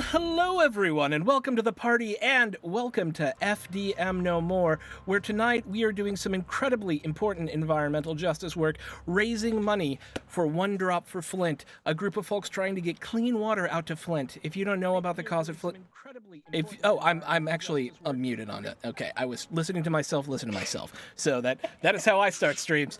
Well, hello everyone, and welcome to the party, and welcome to FDM No More, where tonight we are doing some incredibly important environmental justice work, raising money for One Drop for Flint, a group of folks trying to get clean water out to Flint. If you don't know about the cause of Flint, I'm actually unmuted on it. Okay, I was listening to myself listen to myself. So that is how I start streams.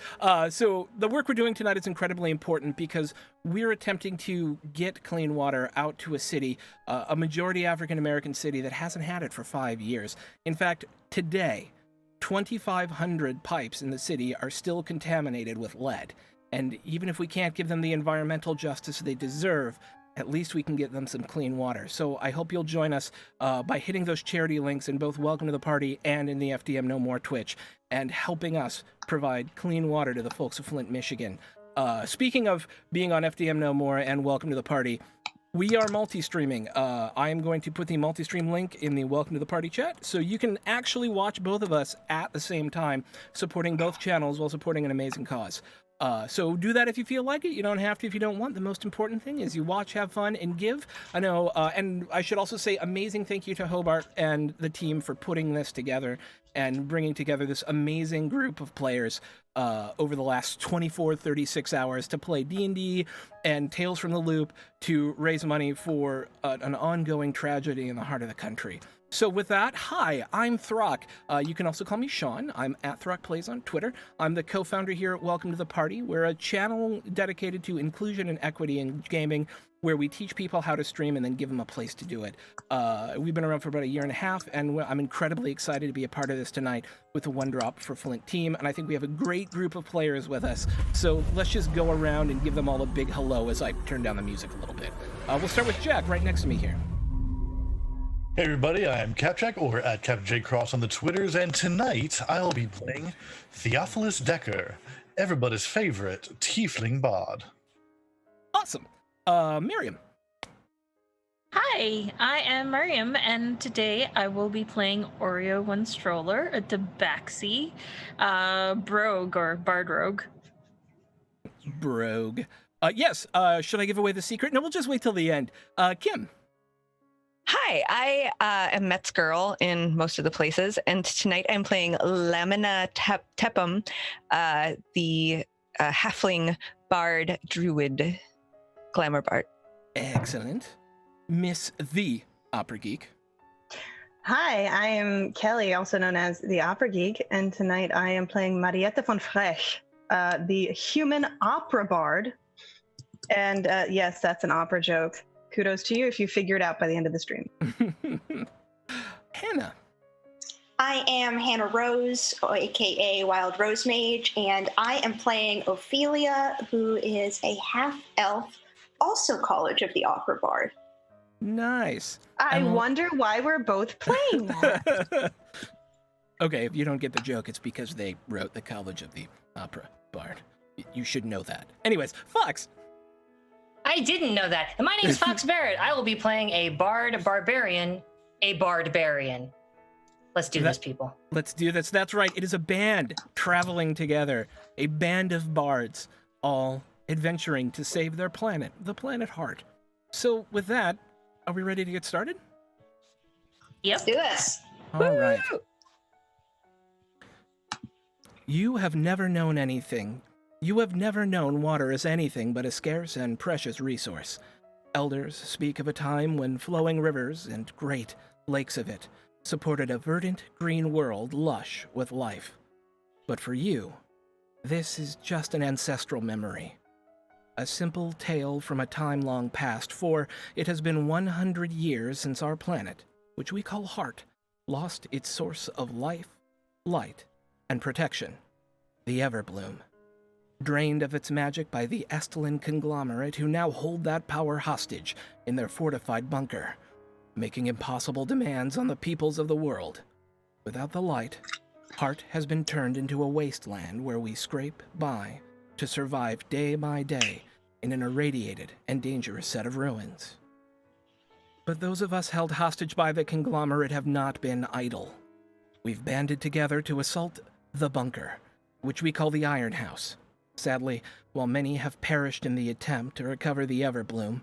So the work we're doing tonight is incredibly important because we're attempting to get clean water out to a city, a majority African-American city that hasn't had it for 5 years. In fact, today, 2,500 pipes in the city are still contaminated with lead. And even if we can't give them the environmental justice they deserve, at least we can get them some clean water. So I hope you'll join us by hitting those charity links in both Welcome to the Party and in the FDM No More Twitch, and helping us provide clean water to the folks of Flint, Michigan. Speaking of being on FDM No More and Welcome to the Party, we are multi-streaming. I am going to put the multi-stream link in the Welcome to the Party chat, so you can actually watch both of us at the same time, supporting both channels while supporting an amazing cause. So do that if you feel like it. You don't have to if you don't want. The most important thing is you watch, have fun, and give. I know, and I should also say amazing thank you to Hobart and the team for putting this together and bringing together this amazing group of players over the last 24, 36 hours to play D&D and Tales from the Loop to raise money for an ongoing tragedy in the heart of the country. So with that, hi, I'm Throck. You can also call me Sean. I'm at ThrockPlays on Twitter. I'm the co-founder here at Welcome to the Party. We're a channel dedicated to inclusion and equity in gaming, where we teach people how to stream and then give them a place to do it. We've been around for about a year and a half, and I'm incredibly excited to be a part of this tonight with the One Drop for Flint team, and I think we have a great group of players with us. So let's just go around and give them all a big hello as I turn down the music a little bit. We'll start with Jack right next to me here. Hey everybody, I'm Capjack, or at Captain J Cross on the Twitters, and tonight I'll be playing Theophilus Decker, everybody's favorite tiefling bard. Awesome. Miriam. Hi, I am Miriam, and today I will be playing Oreo One Stroller, a Tabaxi, Brogue, or Bard Rogue. Brogue. Yes, should I give away the secret? No, we'll just wait till the end. Kim. Hi, I am Met's girl in most of the places, and tonight I'm playing Lamina Tepum, the halfling bard druid glamour bard. Excellent. Miss the Opera Geek. Hi, I am Kelly, also known as the Opera Geek, and tonight I am playing Mariette von Frech, the human opera bard. And yes, that's an opera joke. Kudos to you if you figure it out by the end of the stream. Hannah. I am Hannah Rose, aka Wild Rose Mage, and I am playing Ophelia, who is a half-elf, also College of the Opera Bard. Nice. I wonder why we're both playing that. Okay, if you don't get the joke, it's because they wrote the College of the Opera Bard. You should know that. Anyways, Fox. I didn't know that. And my name's Fox Barrett. I will be playing a bard barbarian, a bardbarian. Let's do this, people. Let's do this. That's right. It is a band traveling together. A band of bards, all adventuring to save their planet, the planet Heart. So with that, are we ready to get started? Yep. Do this. All right. You have never known anything. You have never known water as anything but a scarce and precious resource. Elders speak of a time when flowing rivers and great lakes of it supported a verdant green world lush with life. But for you, this is just an ancestral memory. A simple tale from a time long past, for it has been 100 years since our planet, which we call Heart, lost its source of life, light, and protection, the Everbloom. Drained of its magic by the Estelin conglomerate who now hold that power hostage in their fortified bunker, making impossible demands on the peoples of the world. Without the light, Heart has been turned into a wasteland where we scrape by to survive day by day in an irradiated and dangerous set of ruins. But those of us held hostage by the conglomerate have not been idle. We've banded together to assault the bunker, which we call the Iron House. Sadly, while many have perished in the attempt to recover the Everbloom,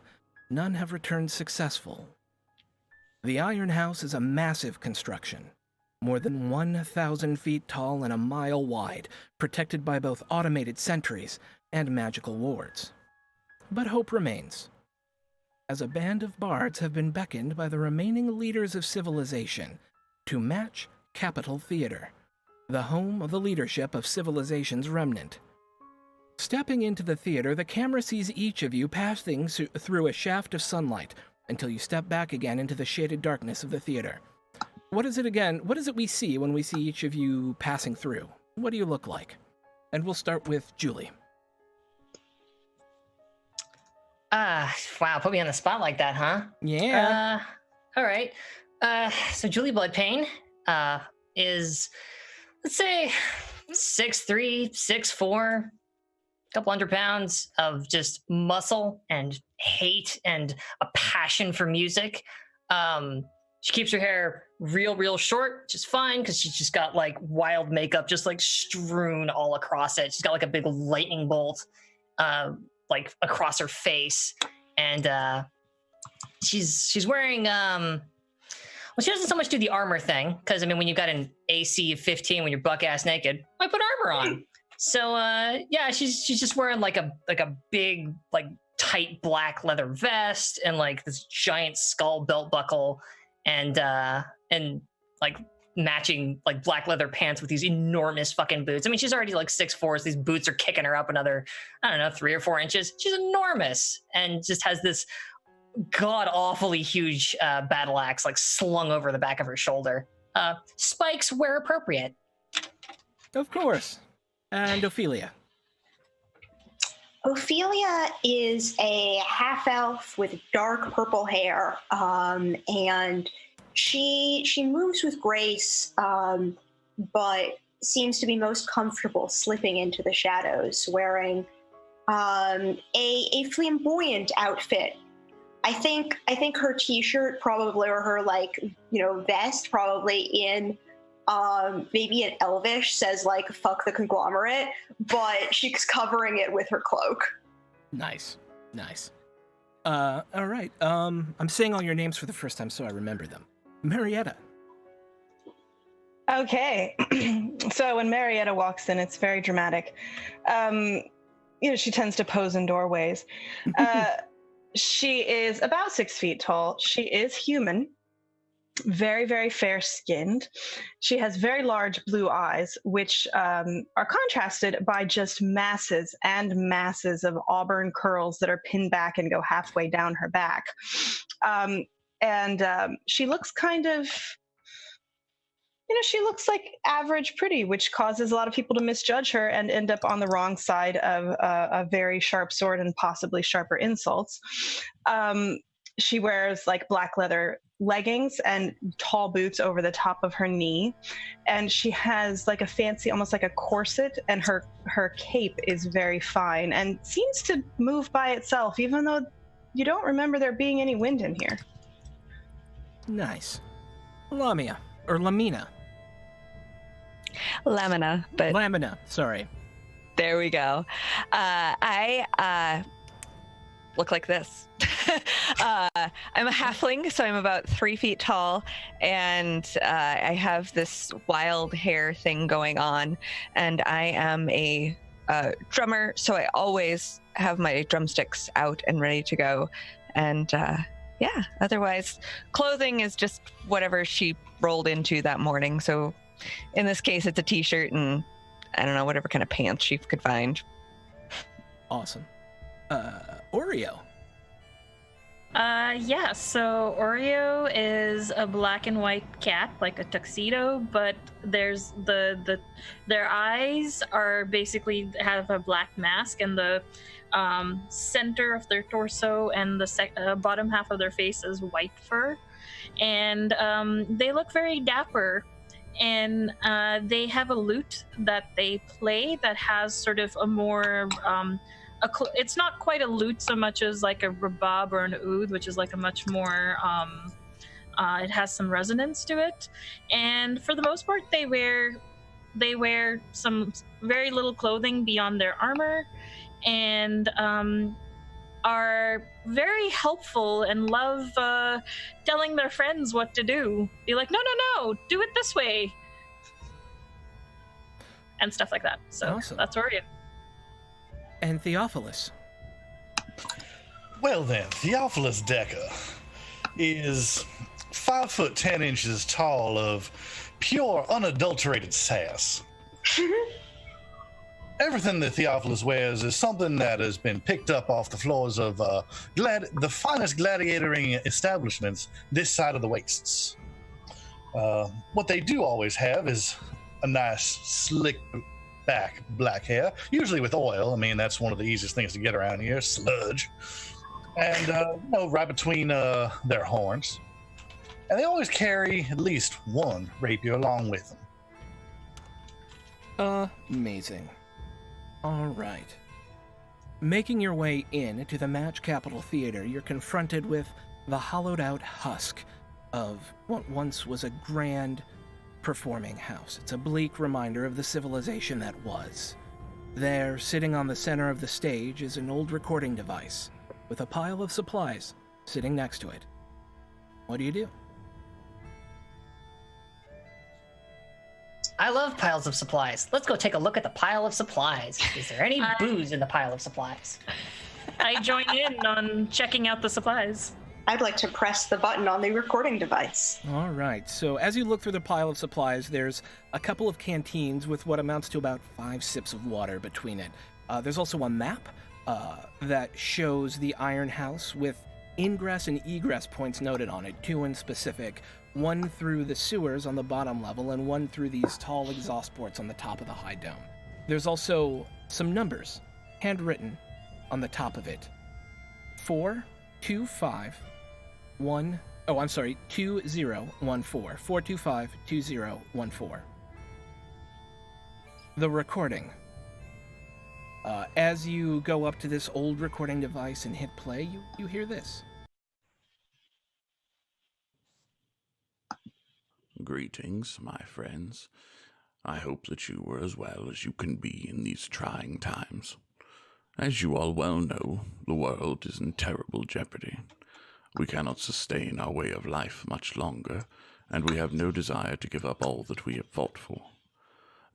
none have returned successful. The Iron House is a massive construction, more than 1,000 feet tall and a mile wide, protected by both automated sentries and magical wards. But hope remains, as a band of bards have been beckoned by the remaining leaders of civilization to match Capitol Theater, the home of the leadership of civilization's remnant. Stepping into the theater, the camera sees each of you passing through a shaft of sunlight until you step back again into the shaded darkness of the theater. What is it we see when we see each of you passing through? What do you look like? And we'll start with Julie. Wow, put me on the spot like that, huh? Yeah. All right. So Julie Bloodpain is, let's say, 6'3", 6'4", couple 100 pounds of just muscle and hate and a passion for music. She keeps her hair real short, which is fine because she's just got like wild makeup just like strewn all across it. She's got like a big lightning bolt like across her face, and she's wearing well, she doesn't so much do the armor thing because I mean when you got an AC of 15 when you're buck ass naked, why put armor on? So yeah, she's just wearing like a big like tight black leather vest and like this giant skull belt buckle and like matching like black leather pants with these enormous fucking boots. I mean, she's already like 6'4", so these boots are kicking her up another, I don't know, 3 or 4 inches. She's enormous and just has this god awfully huge battle axe like slung over the back of her shoulder. Spikes where appropriate. Of course. And Ophelia. Ophelia is a half-elf with dark purple hair, and she moves with grace, but seems to be most comfortable slipping into the shadows, wearing a flamboyant outfit. I think her T-shirt probably, or her vest probably in maybe in Elvish says like "fuck the conglomerate," but she's covering it with her cloak. Nice. All right. I'm saying all your names for the first time so I remember them. Marietta. Okay. So when Marietta walks in, it's very dramatic. She tends to pose in doorways. She is about 6 feet tall. She is human. Very, very fair-skinned. She has very large blue eyes, which are contrasted by just masses and masses of auburn curls that are pinned back and go halfway down her back. She looks kind of, she looks like average pretty, which causes a lot of people to misjudge her and end up on the wrong side of a very sharp sword and possibly sharper insults. She wears like black leather leggings and tall boots over the top of her knee, and she has like a fancy, almost like a corset, and her cape is very fine and seems to move by itself, even though you don't remember there being any wind in here. Nice. Lamina. Lamina, but Lamina, sorry. There we go. I look like this. I'm a halfling, so I'm about 3 feet tall, and I have this wild hair thing going on, and I am a drummer, so I always have my drumsticks out and ready to go. And yeah, otherwise, clothing is just whatever she rolled into that morning. So in this case, it's a t-shirt and I don't know, whatever kind of pants she could find. Awesome. Oreo. Yeah, so Oreo is a black and white cat, like a tuxedo, but there's their eyes are basically have a black mask, and the center of their torso and the bottom half of their face is white fur, and they look very dapper, and they have a lute that they play that has sort of a more it's not quite a lute so much as like a rebab or an oud, which is like a much more it has some resonance to it. And for the most part, they wear some very little clothing beyond their armor, and are very helpful and love telling their friends what to do. Be like, no, do it this way. And stuff like that. So Awesome. that's Orion. And Theophilus. Well then, Theophilus Decker is 5'10" tall of pure, unadulterated sass. Everything that Theophilus wears is something that has been picked up off the floors of the finest gladiatoring establishments this side of the wastes. What they do always have is a nice, slick back black hair, usually with oil. I mean, that's one of the easiest things to get around here, sludge. And, right between their horns. And they always carry at least one rapier along with them. Amazing. All right. Making your way in to the Match Capital Theater, you're confronted with the hollowed-out husk of what once was a grand performing house. It's a bleak reminder of the civilization that was. There, sitting on the center of the stage, is an old recording device with a pile of supplies sitting next to it. What do you do? I love piles of supplies. Let's go take a look at the pile of supplies. Is there any booze in the pile of supplies? I join in on checking out the supplies. I'd like to press the button on the recording device. All right, so as you look through the pile of supplies, there's a couple of canteens with what amounts to about 5 sips of water between it. There's also a map that shows the Iron House with ingress and egress points noted on it, 2 in specific, 1 through the sewers on the bottom level and 1 through these tall exhaust ports on the top of the high dome. There's also some numbers handwritten on the top of it. 425-2014. 425-2014. The recording. As you go up to this old recording device and hit play, you hear this. Greetings, my friends. I hope that you are as well as you can be in these trying times. As you all well know, the world is in terrible jeopardy. We cannot sustain our way of life much longer, and we have no desire to give up all that we have fought for.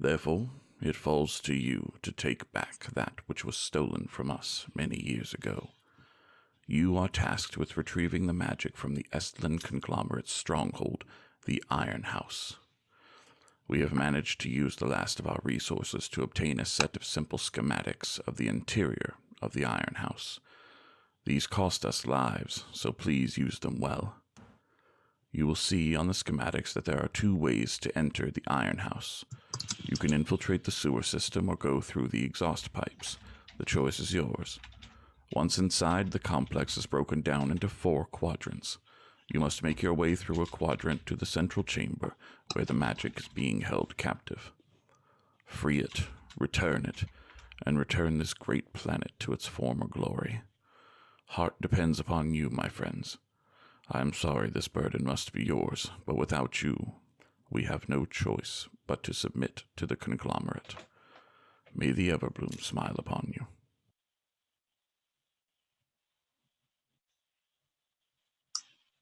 Therefore, it falls to you to take back that which was stolen from us many years ago. You are tasked with retrieving the magic from the Estland conglomerate's stronghold, the Iron House. We have managed to use the last of our resources to obtain a set of simple schematics of the interior of the Iron House. These cost us lives, so please use them well. You will see on the schematics that there are 2 ways to enter the Iron House. You can infiltrate the sewer system or go through the exhaust pipes. The choice is yours. Once inside, the complex is broken down into 4 quadrants. You must make your way through a quadrant to the central chamber where the magic is being held captive. Free it, and return this great planet to its former glory. Heart depends upon you, my friends. I am sorry this burden must be yours, but without you, we have no choice but to submit to the conglomerate. May the Everbloom smile upon you.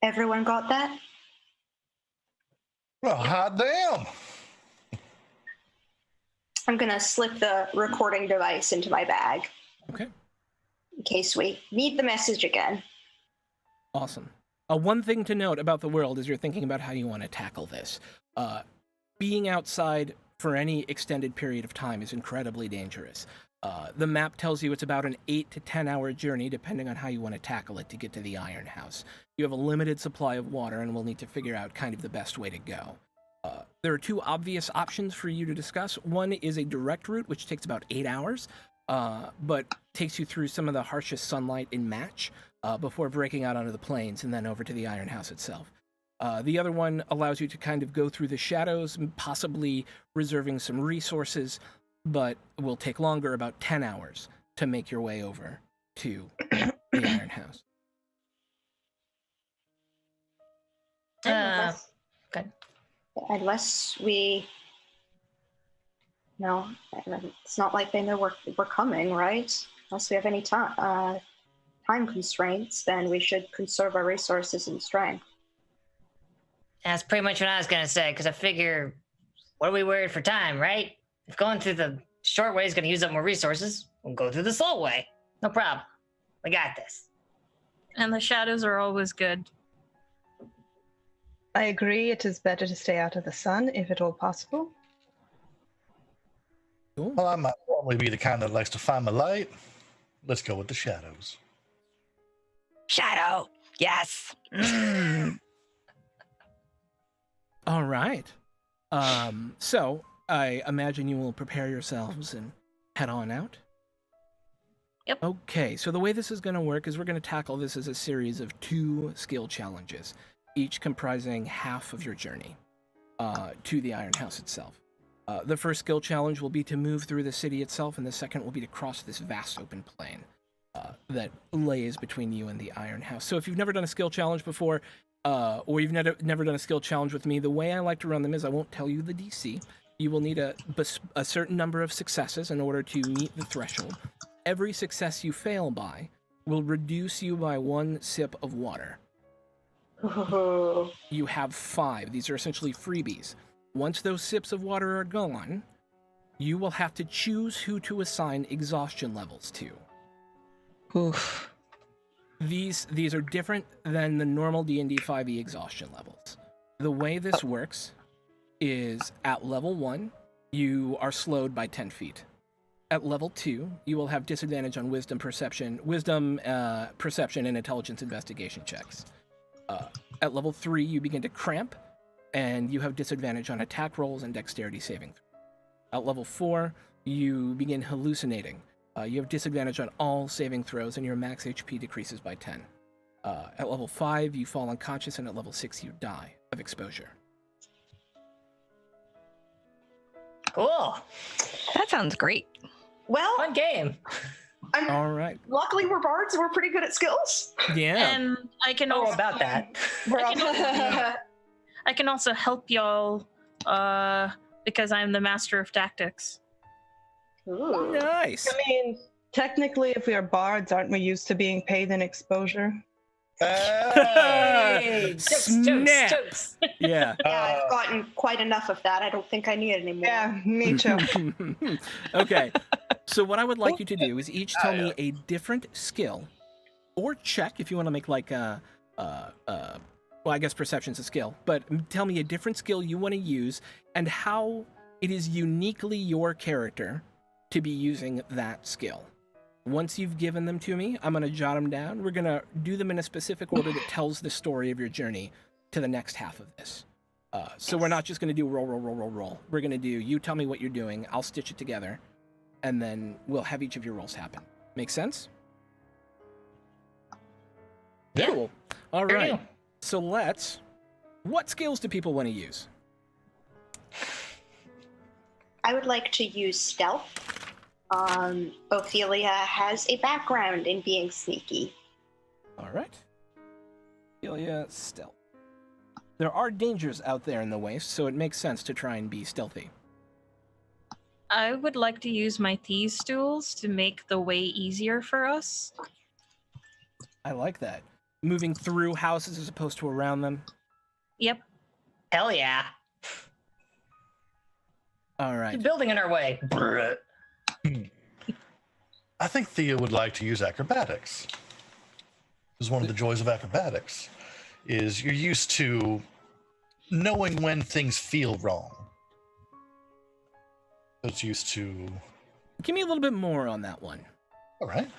Everyone got that? Well, hot damn! I'm going to slip the recording device into my bag Okay. in case we need the message again. Awesome. One thing to note about the world as you're thinking about how you want to tackle this. Being outside for any extended period of time is incredibly dangerous. The map tells you it's about an 8 to 10 hour journey, depending on how you want to tackle it, to get to the Iron House. You have a limited supply of water, and we'll need to figure out kind of the best way to go. There are 2 obvious options for you to discuss. One is a direct route, which takes about 8 hours, but takes you through some of the harshest sunlight in Match before breaking out onto the plains and then over to the Iron House itself. The other one allows you to kind of go through the shadows, possibly reserving some resources, but will take longer, about 10 hours, to make your way over to the Iron House. Good. Unless we... No, it's not like they know we're coming, right? Unless we have any time time constraints, then we should conserve our resources and strength. That's pretty much what I was gonna say, because I figure, what are we worried for time, right? If going through the short way is gonna use up more resources, we'll go through the slow way. No problem. We got this. And the shadows are always good. I agree. It is better to stay out of the sun if at all possible. Cool. Well, I might normally be the kind that likes to find the light. Let's go with the shadows. Shadow. Yes. Mm. All right. So I imagine you will prepare yourselves and head on out. Yep. Okay, so the way this is going to work is we're going to tackle this as a series of 2 skill challenges, each comprising half of your journey to the Iron House itself. The first skill challenge will be to move through the city itself, and the second will be to cross this vast open plain that lays between you and the Iron House. So if you've never done a skill challenge before, or you've never done a skill challenge with me, the way I like to run them is I won't tell you the DC. You will need a certain number of successes in order to meet the threshold. Every success you fail by will reduce you by 1 sip of water. Ooh. You have 5. These are essentially freebies. Once those sips of water are gone, you will have to choose who to assign exhaustion levels to. Oof. These are different than the normal D&D 5e exhaustion levels. The way this works is at level 1, you are slowed by 10 feet. At level 2, you will have disadvantage on wisdom, perception, and intelligence investigation checks. At level 3, you begin to cramp, and you have disadvantage on attack rolls and dexterity saving. At level 4, you begin hallucinating. You have disadvantage on all saving throws, and your max HP decreases by 10. At level 5, you fall unconscious, and at level 6, you die of exposure. Cool. That sounds great. Well, Fun game. All right. luckily we're bards and we're pretty good at skills. Yeah. And I can Oh, also about that. We're I can I can also help y'all because I'm the master of tactics. Ooh. Nice. I mean, technically, if we are bards, aren't we used to being paid in exposure? Hey, jokes, Snap. jokes. Yeah. Yeah, I've gotten quite enough of that. I don't think I need it anymore. Yeah, me too. Okay. So what I would like you to do is each tell me a different skill or check if you want to make like a well, I guess perception's a skill, but tell me a different skill you want to use and how it is uniquely your character to be using that skill. Once you've given them to me, I'm going to jot them down. We're going to do them in a specific order that tells the story of your journey to the next half of this. So we're not just going to do roll. We're going to do, you tell me what you're doing, I'll stitch it together, and then we'll have each of your rolls happen. Make sense? Yeah. Cool. All Sure right. do. So what skills do people want to use? I would like to use stealth. Ophelia has a background in being sneaky. All right. Ophelia, stealth. There are dangers out there in the waste, so it makes sense to try and be stealthy. I would like to use my thieves tools to make the way easier for us. I like that. Moving through houses as opposed to around them. Yep. Hell yeah. All right. Building in our way. Brr. I think Thea would like to use acrobatics. Because one of the joys of acrobatics is you're used to knowing when things feel wrong. So it's used to. Give me a little bit more on that one. All right.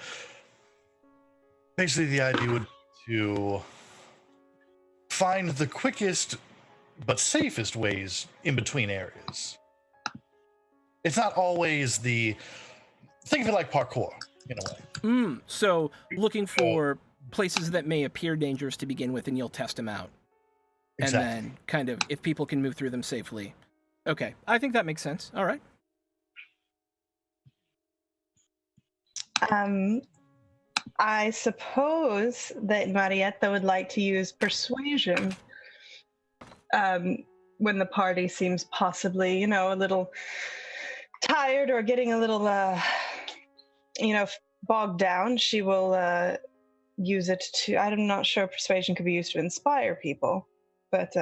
Basically, the idea would be to find the quickest but safest ways in between areas. It's not always the. Think of it like parkour, in a way. So looking for places that may appear dangerous to begin with, and you'll test them out. Exactly. And then kind of, if people can move through them safely. Okay, I think that makes sense. All right. I suppose that Marietta would like to use persuasion when the party seems possibly, a little tired or getting a little, bogged down. She will use it to. I'm not sure persuasion could be used to inspire people, but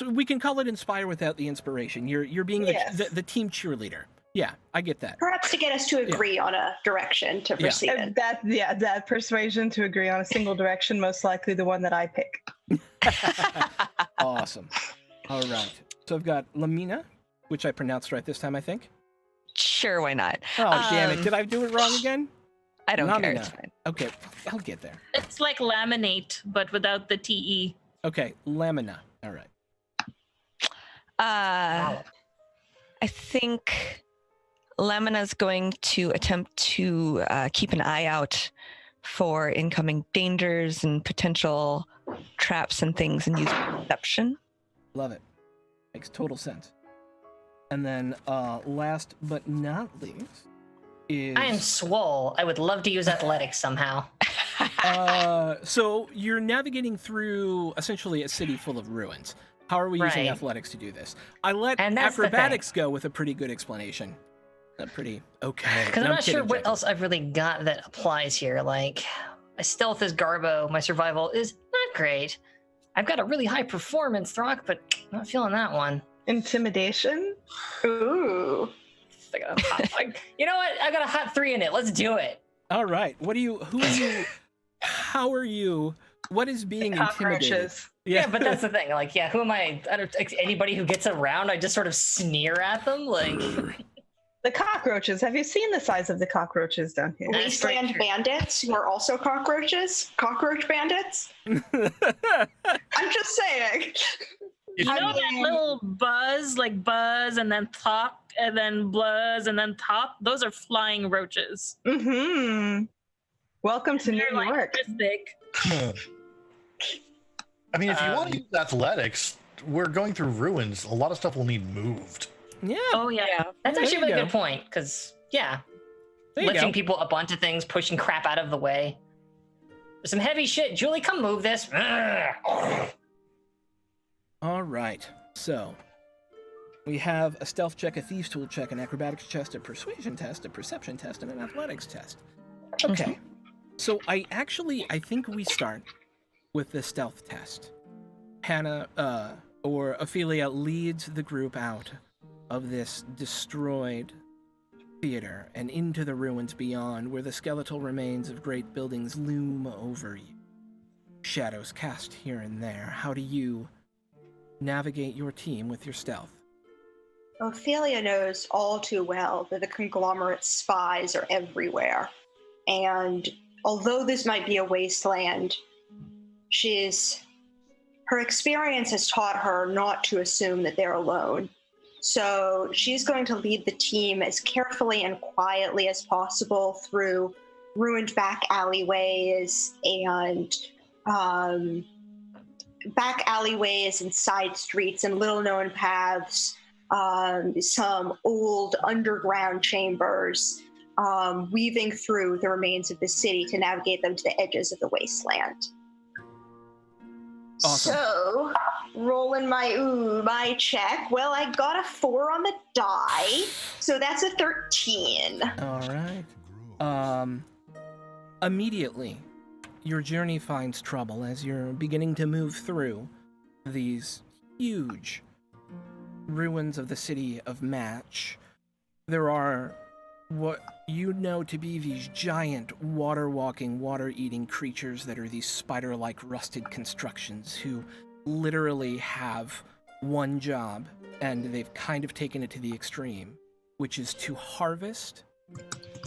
we can call it inspire without the inspiration. You're being Yes. the team cheerleader. Yeah, I get that. Perhaps to get us to agree on a direction to proceed in. that persuasion to agree on a single direction, most likely the one that I pick. Awesome. All right. So I've got Lamina, which I pronounced right this time, I think. Sure, why not? Oh, damn it. Did I do it wrong again? I don't care. Lamina. It's fine. Okay, I'll get there. It's like laminate, but without the TE. Okay, Lamina. All right. I think Lamina's going to attempt to keep an eye out for incoming dangers and potential traps and things and use perception. Love it. Makes total sense. And then last but not least is... I am swole. I would love to use athletics somehow. So you're navigating through essentially a city full of ruins. How are we using Right. athletics to do this? I let And that's the acrobatics go with a pretty good explanation. Pretty okay. Because I'm No, not sure kidding, what Jacob. else I've really got that applies here. Like, my stealth is Garbo, my survival is not great. I've got a really high performance Throck, but not feeling that one. Intimidation? Ooh. I got a hot, you know what? I got a hot 3 in it. Let's do it. All right. Who are you? How are you? What is being intimidated? Cockroaches. Yeah, but that's the thing. Like, yeah, who am I? I don't. Anybody who gets around, I just sort of sneer at them. Like, The cockroaches. Have you seen the size of the cockroaches down here? That's very Wasteland true. bandits who are also cockroaches. Cockroach bandits. I'm just saying. You know that little buzz, like buzz and then top and then buzz and then top? Those are flying roaches. Mm-hmm. Welcome to New They're like York. this big. I mean, if you want to Um, use athletics, we're going through ruins. A lot of stuff will need moved. Yeah. Oh yeah. that's There actually a you really go. good point. Because yeah, There you lifting go. people up onto things, pushing crap out of the way. There's some heavy shit. Julie, come move this. All right. So we have a stealth check, a thieves tool check, an acrobatics test, a persuasion test, a perception test, and an athletics test. Okay. So I think we start with the stealth test. Hannah or Ophelia leads the group out of this destroyed theater and into the ruins beyond, where the skeletal remains of great buildings loom over you. Shadows cast here and there. How do you navigate your team with your stealth? Ophelia knows all too well that the conglomerate spies are everywhere. And although this might be a wasteland, her experience has taught her not to assume that they're alone. So she's going to lead the team as carefully and quietly as possible through ruined back alleyways and side streets and little-known paths, some old underground chambers, weaving through the remains of the city to navigate them to the edges of the wasteland. Awesome. So, rolling my check. Well, I got a 4 on the die, so that's a 13. All right. Immediately, your journey finds trouble as you're beginning to move through these huge ruins of the city of Match. There are what you know to be these giant water-walking, water-eating creatures that are these spider-like rusted constructions who literally have one job, and they've kind of taken it to the extreme, which is to harvest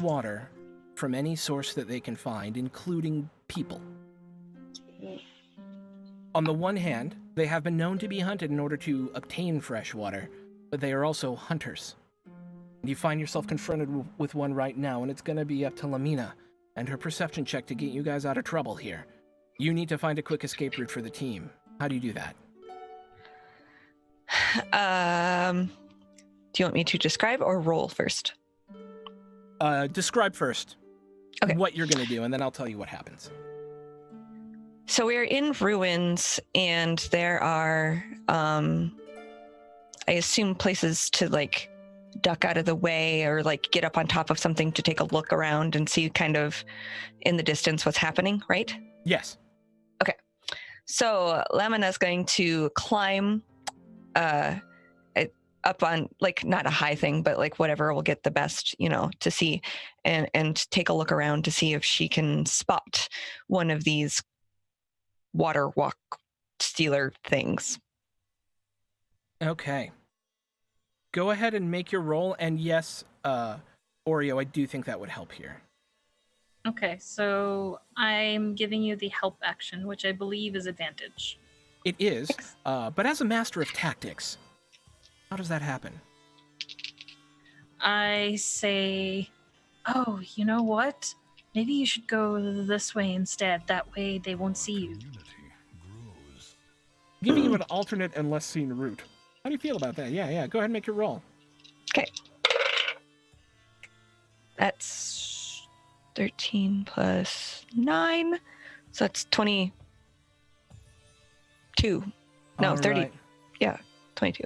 water from any source that they can find, including people. On the one hand, they have been known to be hunted in order to obtain fresh water, but they are also hunters. And you find yourself confronted with one right now, and it's going to be up to Lamina and her perception check to get you guys out of trouble here. You need to find a quick escape route for the team. How do you do that? Do you want me to describe or roll first? Describe first Okay. what you're going to do, and then I'll tell you what happens. So we're in ruins, and there are, I assume, places to like duck out of the way or like get up on top of something to take a look around and see kind of in the distance what's happening, right? Yes. So Lamina's going to climb up on, like, not a high thing, but like whatever will get the best, to see, and take a look around to see if she can spot one of these water walk stealer things. Okay. Go ahead and make your roll, and yes, Oreo, I do think that would help here. Okay, so I'm giving you the help action, which I believe is advantage. It is, but as a master of tactics, how does that happen? I say, oh, you know what? Maybe you should go this way instead. That way they won't see you. Giving you an alternate and less seen route. How do you feel about that? Yeah. Go ahead and make your roll. Okay. That's 13 plus 9. So that's 22. No, All 30. right. Yeah, 22.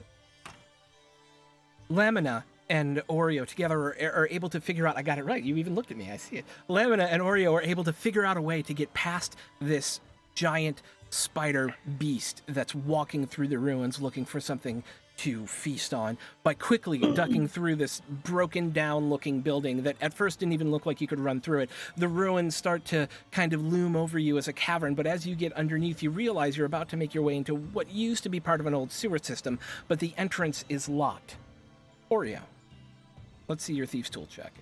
Lamina and Oreo together are able to figure out, I got it right, you even looked at me, I see it. Lamina and Oreo are able to figure out a way to get past this giant spider beast that's walking through the ruins looking for something to feast on by quickly ducking through this broken down looking building that at first didn't even look like you could run through it. The ruins start to kind of loom over you as a cavern, but as you get underneath, you realize you're about to make your way into what used to be part of an old sewer system, but the entrance is locked. Oreo, let's see your Thieves' Tool check.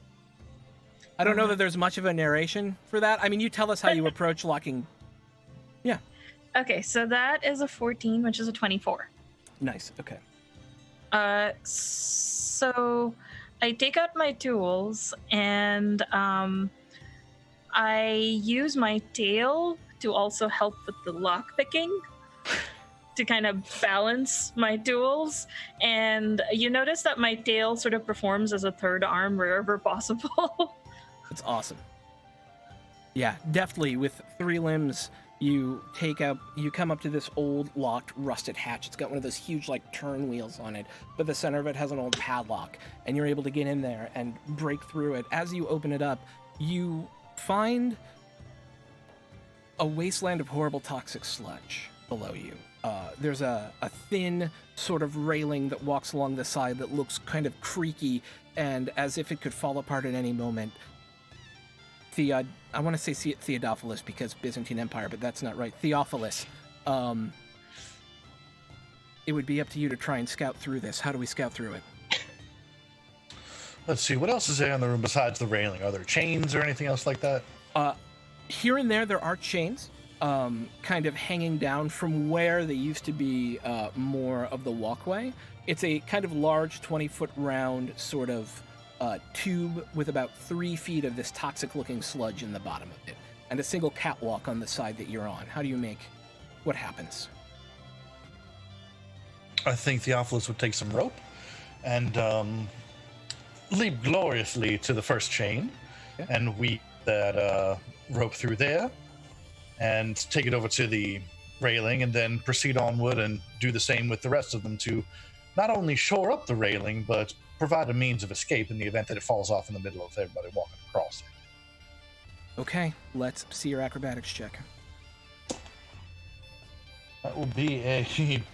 I don't know that there's much of a narration for that. I mean, you tell us how you approach locking. Yeah. Okay, so that is a 14, which is a 24. Nice, okay. So I take out my tools and I use my tail to also help with the lock picking to kind of balance my tools. And you notice that my tail sort of performs as a third arm wherever possible. It's awesome. Yeah, deftly with 3 limbs, you come up to this old locked rusted hatch. It's got one of those huge like turn wheels on it, but the center of it has an old padlock, and you're able to get in there and break through it. As you open it up, you find a wasteland of horrible toxic sludge below you. There's a thin sort of railing that walks along the side that looks kind of creaky and as if it could fall apart at any moment. I want to say Theodophilus because Byzantine Empire, but that's not right. Theophilus. It would be up to you to try and scout through this. How do we scout through it? Let's see, what else is there in the room besides the railing? Are there chains or anything else like that? Here and there are chains kind of hanging down from where they used to be more of the walkway. It's a kind of large 20-foot round sort of tube with about 3 feet of this toxic-looking sludge in the bottom of it, and a single catwalk on the side that you're on. How do you make what happens? I think Theophilus would take some rope and leap gloriously to the first chain and weave that rope through there and take it over to the railing and then proceed onward and do the same with the rest of them to not only shore up the railing, but provide a means of escape in the event that it falls off in the middle of everybody walking across it. Okay, let's see your acrobatics check. That will be a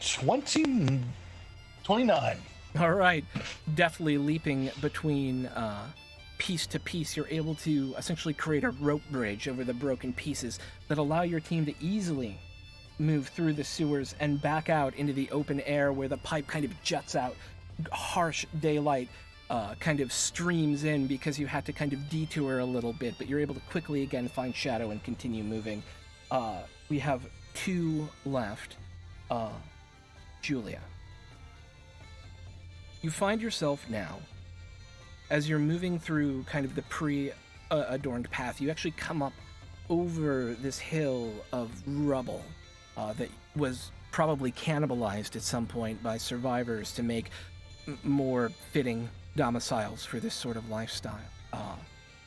29. All right, deftly leaping between piece to piece, you're able to essentially create a rope bridge over the broken pieces that allow your team to easily move through the sewers and back out into the open air where the pipe kind of juts out. Harsh daylight kind of streams in because you had to kind of detour a little bit, but you're able to quickly again find shadow and continue moving. We have 2 left. Julia, you find yourself now, as you're moving through kind of the pre-adorned path, you actually come up over this hill of rubble that was probably cannibalized at some point by survivors to make more fitting domiciles for this sort of lifestyle.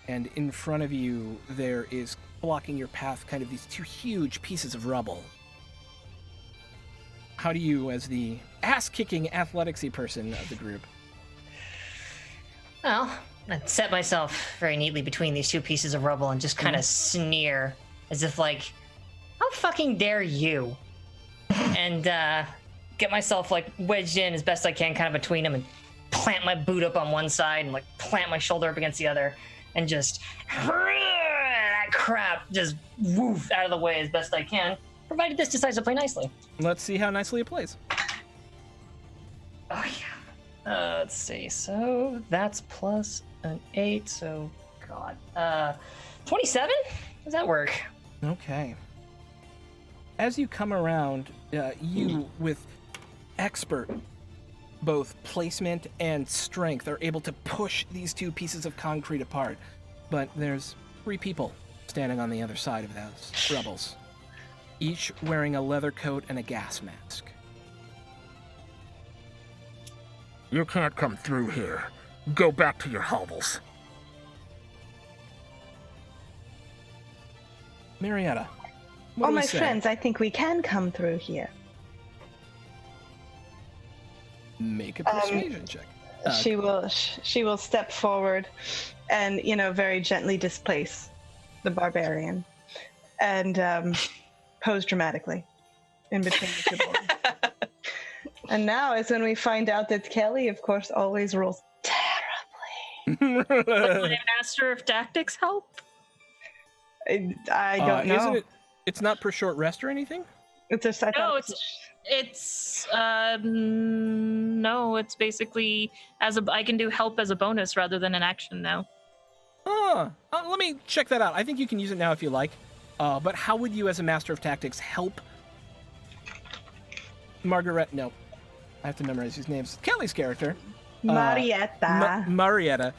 And in front of you, there is blocking your path kind of these 2 huge pieces of rubble. How do you, as the ass-kicking athleticsy person of the group, Well, I'd set myself very neatly between these two pieces of rubble and just kind of sneer, as if like, how fucking dare you? And get myself like wedged in as best I can, kind of between them, and plant my boot up on one side and like plant my shoulder up against the other, and just that crap just woof out of the way as best I can, provided this decides to play nicely. Let's see how nicely it plays. Oh yeah. Let's see. So that's plus an 8. So God, 27. Does that work? Okay. As you come around, you with expert both placement and strength are able to push these two pieces of concrete apart. But there's 3 people standing on the other side of those rubbles, each wearing a leather coat and a gas mask. You can't come through here. Go back to your hovels. Marietta, what Oh, do we my say? friends, I think we can come through here. Make a persuasion check. She will step forward and, very gently displace the barbarian and pose dramatically in between the two boys. And now is when we find out that Kelly, of course, always rolls terribly. Would my master of tactics help? I don't know. Isn't it? It's not per short rest or anything? It's just, I No, thought no, it's basically I can do help as a bonus rather than an action now. Let me check that out. I think you can use it now if you like. But how would you, as a master of tactics, help Margaret? No, I have to memorize these names. Kelly's character, Marietta. Marietta,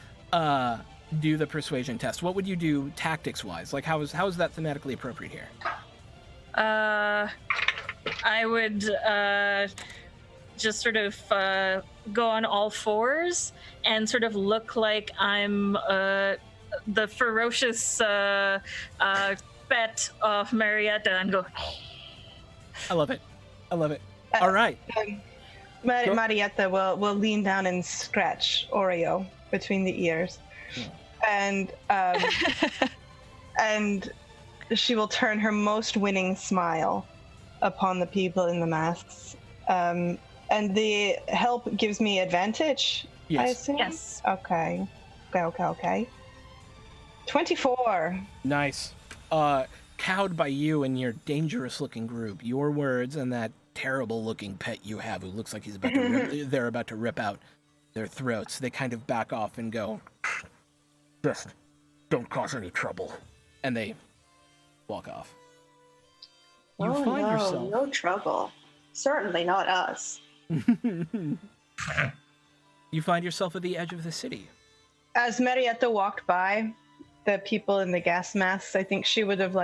do the persuasion test. What would you do tactics-wise? Like, how is that thematically appropriate here? I would just sort of go on all fours and sort of look like I'm the ferocious pet of Marietta and go. I love it. All right. Marietta will lean down and scratch Oreo between the ears. And and she will turn her most winning smile upon the people in the masks. And the help gives me advantage, Yes. I assume? Yes. Okay. 24. Nice. Cowed by you and your dangerous-looking group, your words and that terrible-looking pet you have who looks like he's about to they're about to rip out their throats. They kind of back off and go, Just don't cause any trouble. and they walk off. No trouble. Certainly not us. You find yourself at the edge of the city. As Marietta walked by the people in the gas masks, I think she would have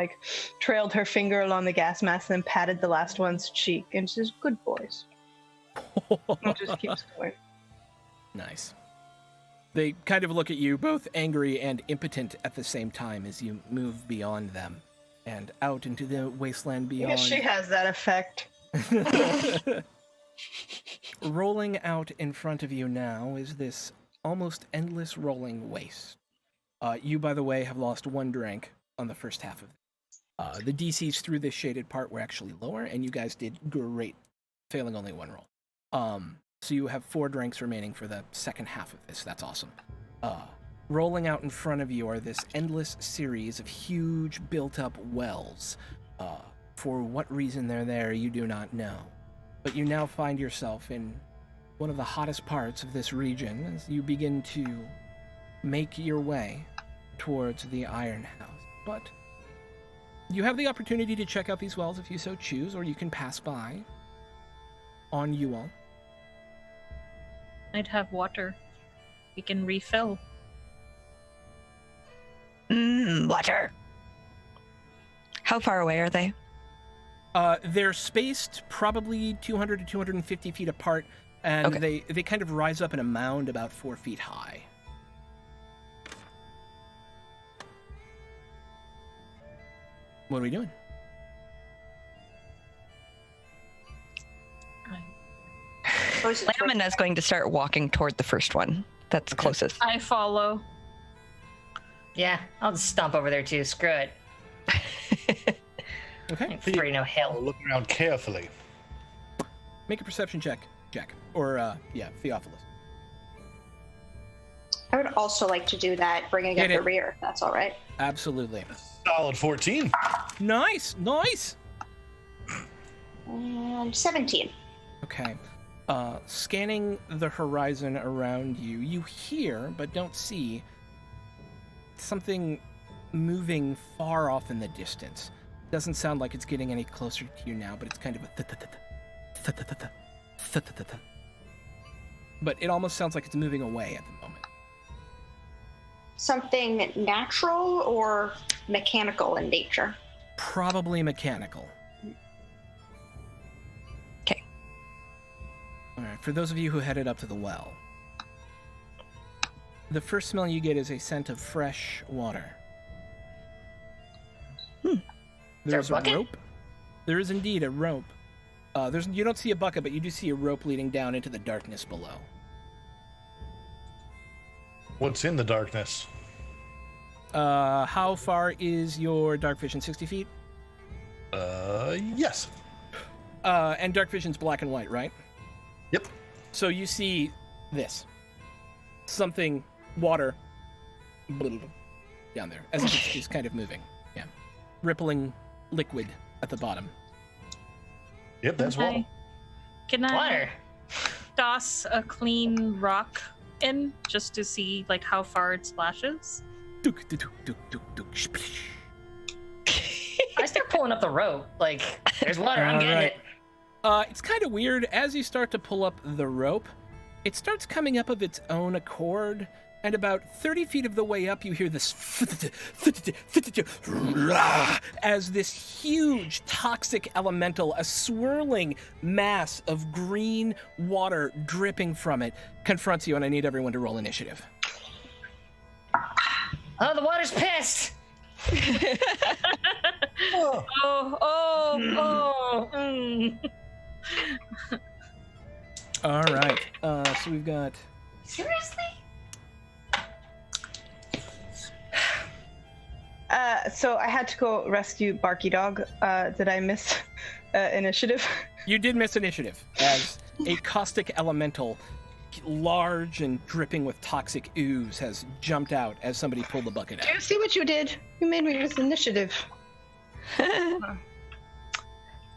trailed her finger along the gas mask and then patted the last one's cheek and says, "Good boys." And just keeps going. Nice. They kind of look at you, both angry and impotent at the same time, as you move beyond them and out into the wasteland beyond. Yes, she has that effect. Rolling out in front of you now is this almost endless rolling waste. You, by the way, have lost 1 drink on the first half of it. The DCs through this shaded part were actually lower, and you guys did great, failing only 1 roll. So you have 4 drinks remaining for the second half of this. That's awesome. Rolling out in front of you are this endless series of huge built-up wells. For what reason they're there, you do not know. But you now find yourself in one of the hottest parts of this region as you begin to make your way towards the Iron House. But you have the opportunity to check out these wells if you so choose, or you can pass by on you all. I'd have water. We can refill. Water. How far away are they? They're spaced probably 200 to 250 feet apart, and Okay. they kind of rise up in a mound about 4 feet high. What are we doing? Suppose it's Lamina's going to start walking toward the first one. That's closest. I follow. Yeah, I'll just stomp over there too. Screw it. Okay. Ain't free no hell. Look around carefully. Make a perception check, Jack. Or, Theophilus. I would also like to do that, bringing up Hit the it. rear, if that's all right. Absolutely. Solid 14. Nice. And 17. Okay. Scanning the horizon around you, you hear, but don't see, something moving far off in the distance. Doesn't sound like it's getting any closer to you now, but it's kind of a but it almost sounds like it's moving away at the moment. Something natural or mechanical in nature? Probably mechanical. Okay. All right, for those of you who headed up to the well, the first smell you get is a scent of fresh water. There's there a bucket? rope. There is indeed a rope. You don't see a bucket, but you do see a rope leading down into the darkness below. What's in the darkness? How far is your dark vision? 60 feet? Yes. And dark vision's black and white, right? Yep. So you see this. Something, water, down there, as if it's just kind of moving. Yeah. Rippling liquid at the bottom. Yep, that's water. Can I Water. toss a clean rock in just to see like how far it splashes? Duk, duk, duk, duk, duk, splish. I start pulling up the rope. Like, there's water. I'm getting Alright. it. It's kind of weird. As you start to pull up the rope, it starts coming up of its own accord, and about 30 feet of the way up, you hear this as this huge toxic elemental, a swirling mass of green water dripping from it, confronts you, and I need everyone to roll initiative. Oh, the water's pissed. All right. So we've got... Seriously? So I had to go rescue Barky Dog. Did I miss initiative? You did miss initiative, as a caustic elemental, large and dripping with toxic ooze, has jumped out as somebody pulled the bucket Do out. you see what you did? You made me miss initiative.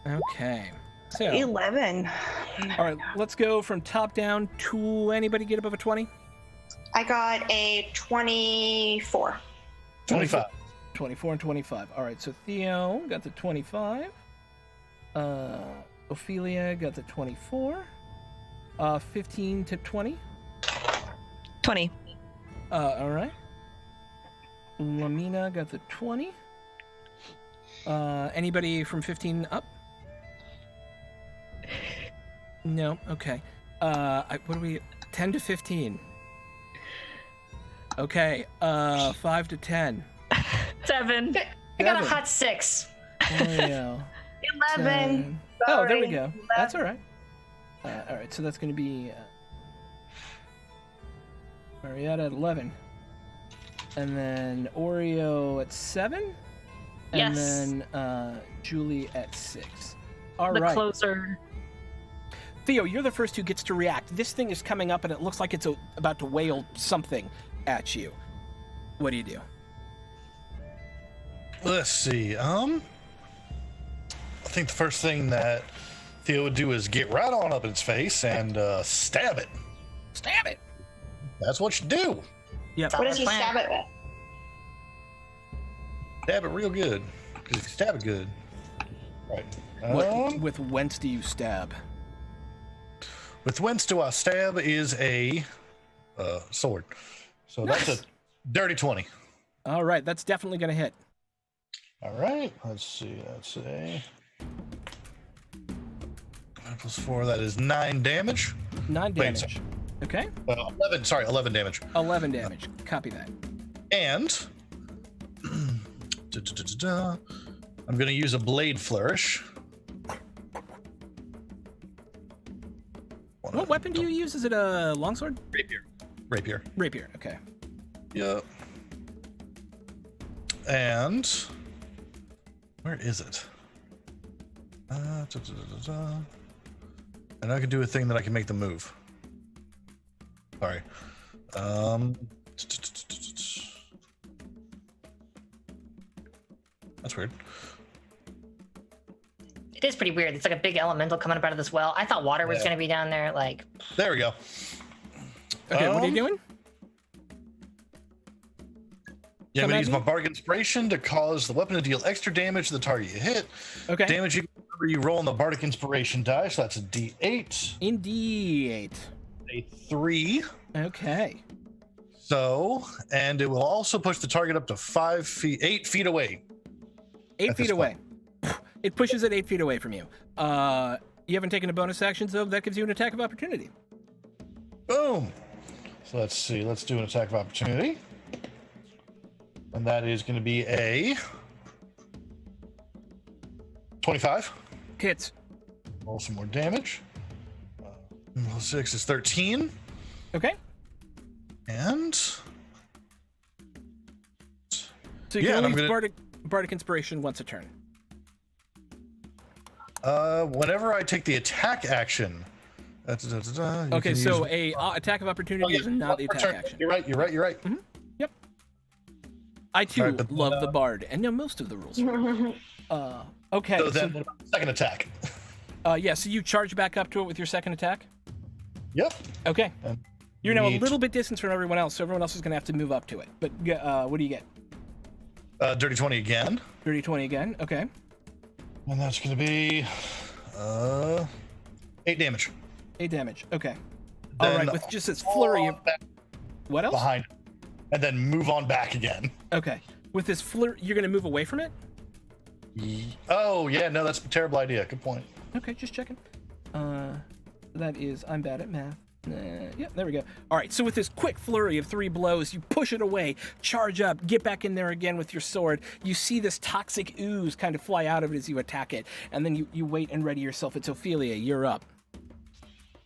Okay. So, 11. all right, let's go from top down to anybody get above a 20? I got a 24. 25. 24 and 25. All right, so Theo got the 25. Ophelia got the 24. 15 to 20. 20. All right. Lamina got the 20. Anybody from 15 up? No. Okay. What are we? 10 to 15. Okay. 5 to 10. 7. I got a 7. hot 6. Oreo. 11. 10. Oh, there we Sorry. go. That's all right. All right. So that's going to be Marietta at 11, and then Oreo at 7, and Yes. then Julie at 6. All The right. closer. Theo, you're the first who gets to react. This thing is coming up, and it looks like it's about to wail something at you. What do you do? Let's see. I think the first thing that Theo would do is get right on up in its face and stab it. Stab it. That's what you do. Yep. What does he Plan. stab it with? Stab it real good. Because if you stab it good. Right. With whence do you stab? With whence do I stab is a sword. So that's a dirty 20. All right, that's definitely going to hit. All right. Let's see. That's a 9 plus 4. That is 9 damage. 9 Wait, damage. Okay. 11. Sorry, 11 damage. 11 damage. Copy that. And I'm going to use a blade flourish. What weapon do you use? Is it a longsword? Rapier. Rapier. Okay. Yep. And where is it? And I can do a thing that I can make them move. Sorry. That's weird. It is pretty weird. It's like a big elemental coming up out of this well. I thought water was going to be down there. Like, there we go. Okay, what are you doing? Yeah, I'm going to use my Bardic Inspiration to cause the weapon to deal extra damage to the target you hit. Okay. Damage you roll on the Bardic Inspiration die, so that's a D8. Indeed. A 3. Okay. So, and it will also push the target up to 8 feet away. 8 feet away. It pushes it 8 feet away from you. You haven't taken a bonus action, so that gives you an attack of opportunity. Boom. So let's see. Let's do an attack of opportunity. And that is going to be a 25. Hits. Roll some more damage. 6 is 13. Okay. And so you can only use Bardic Inspiration once a turn. Whenever I take the attack action. Okay, so a attack of opportunity is not the attack action. You're right. Mm-hmm. Yep. I too love the Bard and know most of the rules. Okay. So then, second attack. Yeah. So you charge back up to it with your second attack. Yep. Okay. You're now a little bit distant from everyone else, so everyone else is going to have to move up to it. But what do you get? Dirty 20 again. Dirty 20 again. Okay. And that's going to be 8 damage. 8 damage. Okay. All right. With just this flurry of what else? Behind, and then move on back again. Okay. With this flurry, you're going to move away from it. Oh yeah, no, that's a terrible idea. Good point. Okay, just checking. That is, I'm bad at math. Yeah, there we go. All right, so with this quick flurry of 3 blows, you push it away, charge up, get back in there again with your sword. You see this toxic ooze kind of fly out of it as you attack it, and then you wait and ready yourself. It's Ophelia, you're up.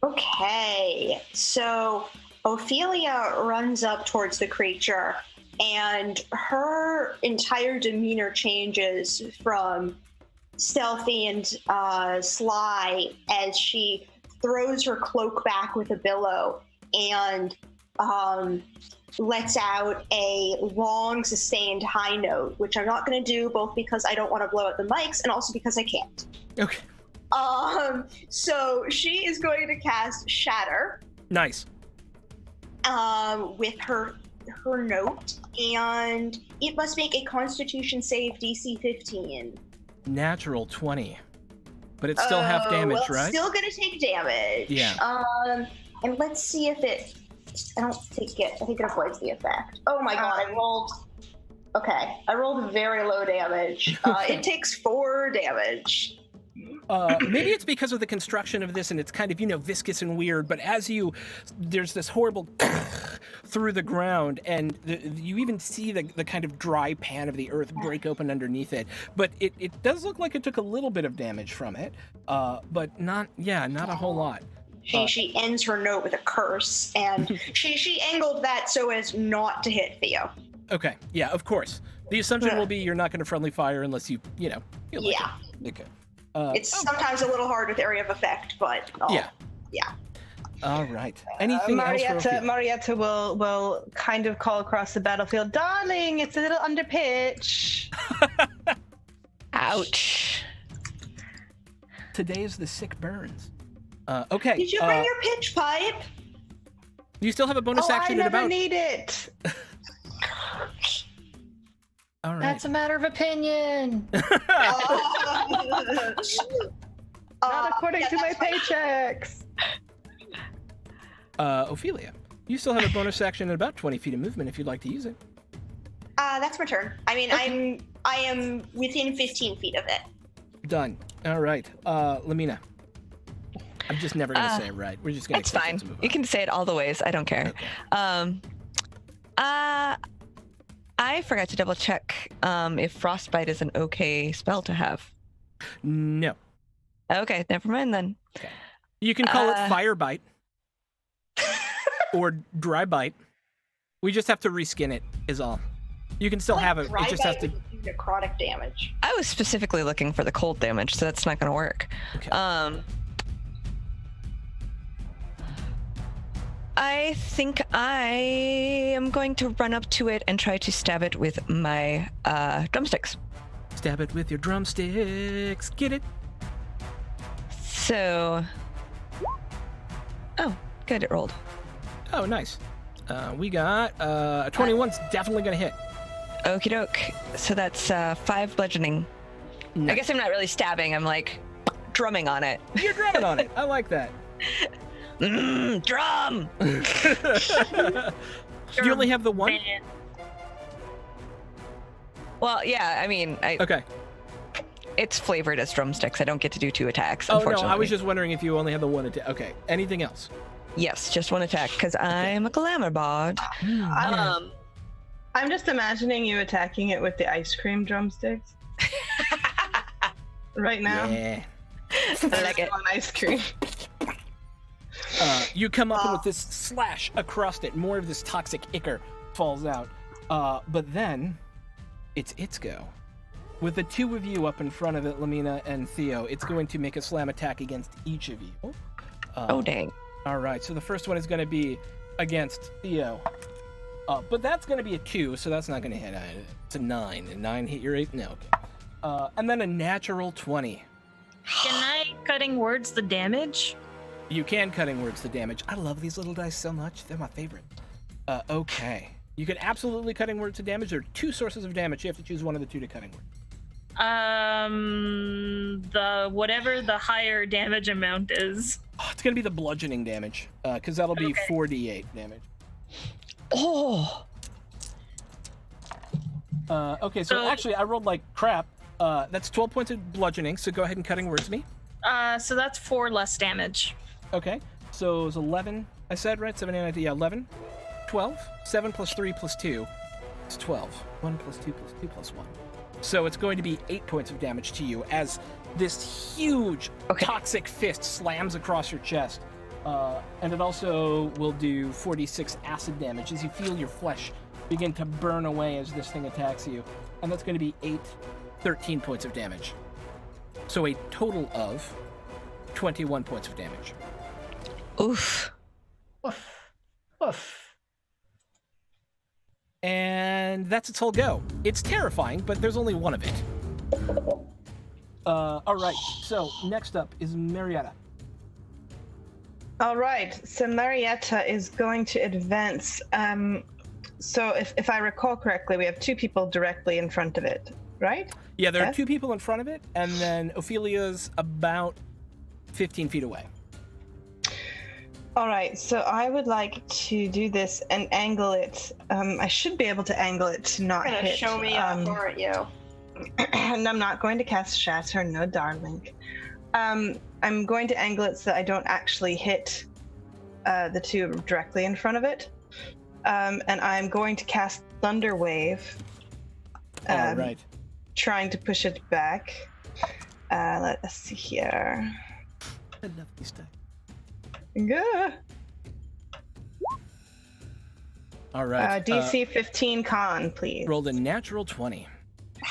Okay, so Ophelia runs up towards the creature, and her entire demeanor changes from stealthy and sly as she throws her cloak back with a billow and lets out a long, sustained high note, which I'm not going to do, both because I don't want to blow out the mics and also because I can't. Okay. So she is going to cast Shatter. Nice. With her note, and it must make a Constitution save DC 15. Natural 20. But it's still half damage, well, right? It's still gonna take damage. Yeah. And let's see if it. I don't think it. I think it avoids the effect. Oh my god! I rolled. Okay, I rolled very low damage. It takes 4 damage. Maybe it's because of the construction of this, and it's kind of, viscous and weird, but as there's this horrible through the ground, and you even see the kind of dry pan of the earth break open underneath it. But it does look like it took a little bit of damage from it, but not a whole lot. She ends her note with a curse, and she angled that so as not to hit Theo. Okay, yeah, of course. The assumption will be you're not going to friendly fire unless you like yeah. It. Okay. It's sometimes a little hard with area of effect, but yeah. All right. Anything else for Marietta will kind of call across the battlefield, darling, it's a little under pitch. Ouch. Today is the sick burns. Okay. Did you bring your pitch pipe? You still have a bonus action I never need it. All right. That's a matter of opinion. Not according to my paychecks. Ophelia, you still have a bonus action and about 20 feet of movement if you'd like to use it. That's my turn. I mean, okay. I am within 15 feet of it. Done. All right. Lamina. I'm just never going to say it right. We're just going to. That's fine. You can say it all the ways. I don't care. Okay. I forgot to double check if Frostbite is an okay spell to have. No. Okay, never mind then. Okay. You can call it Firebite. or dry bite. We just have to reskin it, is all. You can still have it. It just has to. Necrotic damage. I was specifically looking for the cold damage, so that's not going to work. Okay. I think I am going to run up to it and try to stab it with my drumsticks. Stab it with your drumsticks. Get it? So, oh, good, it rolled. Oh, nice. We got a 21's definitely gonna hit. Okie doke. So that's 5 bludgeoning. Nice. I guess I'm not really stabbing. I'm like drumming on it. You're drumming on it. I like that. Drum. You only have the one? Well, yeah. I mean, Okay. it's flavored as drumsticks. I don't get to do 2 attacks. Oh no, Unfortunately. I was just wondering if you only had the one attack. Okay. Anything else? Yes, just 1 attack because I'm a glamour bard. I'm just imagining you attacking it with the ice cream drumsticks. Right now. Yeah. I like it. On ice cream. You come up with this slash across it. More of this toxic ichor falls out. But then it's its go. With the 2 of you up in front of it, Lamina and Theo, it's going to make a slam attack against each of you. Oh, dang. All right, so the first one is going to be against Theo. But that's going to be a 2, so that's not going to hit. It's a 9. A 9 hit your 8? No, okay. And then a natural 20. Can I cutting words the damage? You can cutting words the damage. I love these little dice so much. They're my favorite. Okay. You can absolutely cutting words to damage. There are 2 sources of damage. You have to choose one of the 2 to cutting words. The whatever the higher damage amount is. Oh, it's going to be the bludgeoning damage, because that'll be 4d8 damage. Oh. Okay, so actually I rolled like crap. That's 12 points of bludgeoning, so go ahead and cutting words me. So that's 4 less damage. Okay, so it's 11, I said, right? 7, 8, 9, yeah, 11. 12. 7 plus 3 plus 2. It's 12. 1 plus 2 plus 2 plus 1. So it's going to be 8 points of damage to you as this huge toxic fist slams across your chest. And it also will do 46 acid damage as you feel your flesh begin to burn away as this thing attacks you. And that's going to be 13 points of damage. So a total of 21 points of damage. Oof. Oof. Oof. And that's its whole go. It's terrifying, but there's only one of it. All right, so next up is Marietta. All right, so Marietta is going to advance. So if I recall correctly, we have 2 people directly in front of it, right? Yeah, there are 2 people in front of it, and then Ophelia's about 15 feet away. All right, so I would like to do this and angle it. I should be able to angle it to not Gonna hit. show me up, aren't you? And I'm not going to cast Shatter, no darling. I'm going to angle it so that I don't actually hit the 2 directly in front of it. And I'm going to cast Thunder Wave. All right. Trying to push it back. Let us see here. I love these dice. Good. All right. DC 15 con, please. Rolled a natural 20.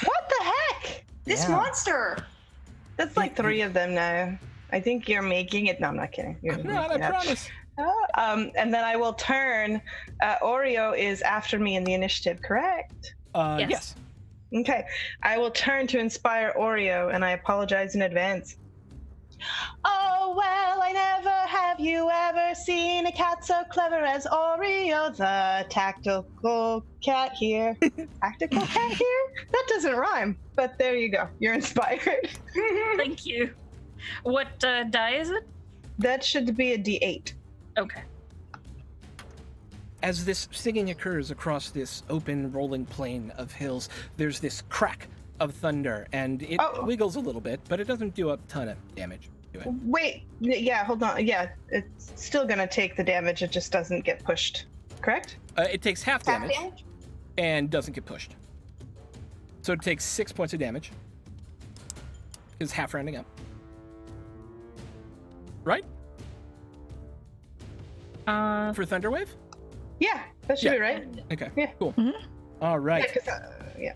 What the heck? This monster. That's like 3 of them now. I think you're making it. No, I'm not kidding. You're No, making I it up. promise. And then I will turn. Oreo is after me in the initiative, correct? Yes. Okay. I will turn to inspire Oreo, and I apologize in advance. Oh, well, I never have you ever seen a cat so clever as Oreo, the tactical cat here. Tactical cat here? That doesn't rhyme, but there you go. You're inspired. Thank you. What die is it? That should be a D8. Okay. As this singing occurs across this open rolling plain of hills, there's this crack of thunder, and it wiggles a little bit, but it doesn't do a ton of damage to it. Wait, yeah, hold on. Yeah, it's still gonna take the damage, it just doesn't get pushed, correct? It takes half damage and doesn't get pushed. So it takes 6 points of damage. It's half rounding up. Right? For Thunderwave? Yeah, that should be right. Okay, Yeah. cool. Mhm. All right. Yeah, 'cause,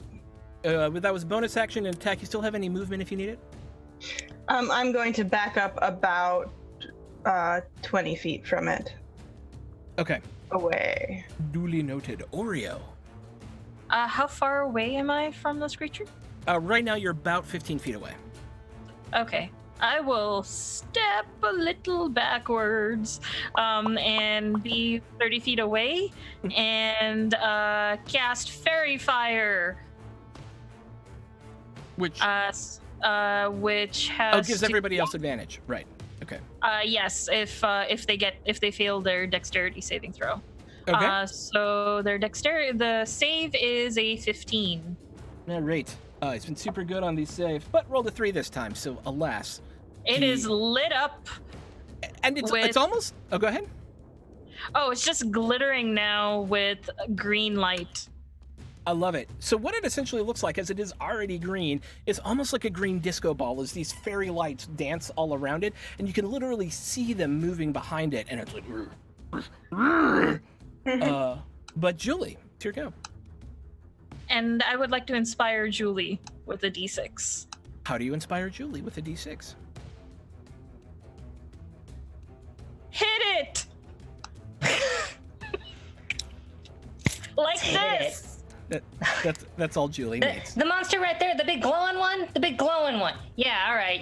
yeah. But that was bonus action and attack. You still have any movement if you need it? I'm going to back up about 20 feet from it. Okay. Away. Duly noted. Oreo. How far away am I from this creature? Right now you're about 15 feet away. Okay. I will step a little backwards and be 30 feet away and cast Fairy Fire. Which Which has gives everybody else advantage. Right. Okay. yes, if they fail their dexterity saving throw. Okay. So their the save is a 15. All right. It's been super good on these saves, but rolled a 3 this time, so alas. It is lit up. And it's with- almost... Oh, go ahead. Oh, it's just glittering now with green light. I love it. So what it essentially looks like, as it is already green, is almost like a green disco ball as these fairy lights dance all around it, and you can literally see them moving behind it, and it's like... But Julie, it's your go. And I would like to inspire Julie with a d6. How do you inspire Julie with a d6? Hit it! Like this! That's all Julie needs. The monster right there, the big glowing one? The big glowing one. Yeah, all right.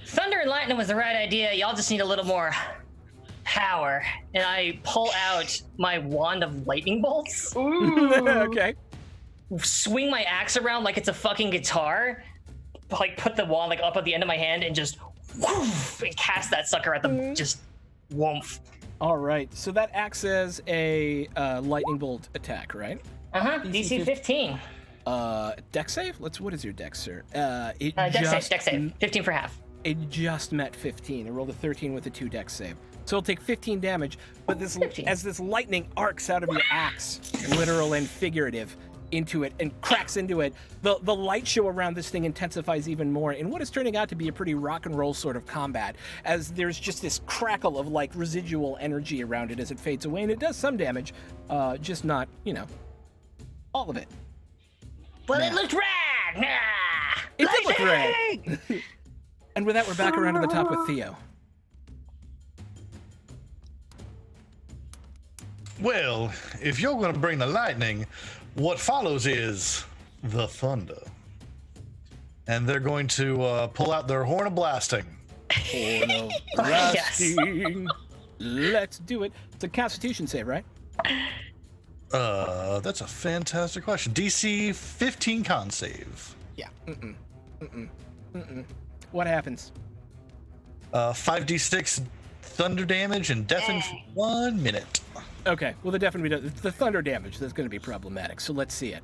Thunder and lightning was the right idea. Y'all just need a little more power. And I pull out my wand of lightning bolts, Okay. swing my axe around like it's a fucking guitar, like put the wand like up at the end of my hand and just woof, and cast that sucker at them. Just woof. All right. So that acts as a lightning bolt attack, right? DC 15. Dex save? What is your dex, sir? Dex save. 15 for half. It just met 15. I rolled a 13 with a 2 dex save. So it'll take 15 damage, but as this lightning arcs out of your axe, literal and figurative, into it and cracks into it, the light show around this thing intensifies even more in what is turning out to be a pretty rock and roll sort of combat, as there's just this crackle of like residual energy around it as it fades away, and it does some damage, just not, all of it. Well, it looked rad! Nah. It did look rad. And with that, we're back around to the top with Theo. Well, if you're going to bring the lightning, what follows is the thunder. And they're going to pull out their horn of blasting. Horn of blasting. Let's do it. It's a Constitution save, right? That's a fantastic question. DC 15 con save. Yeah. What happens? 5d6 thunder damage and deafen for 1 minute. Okay. Well, the thunder damage, that's going to be problematic. So let's see it.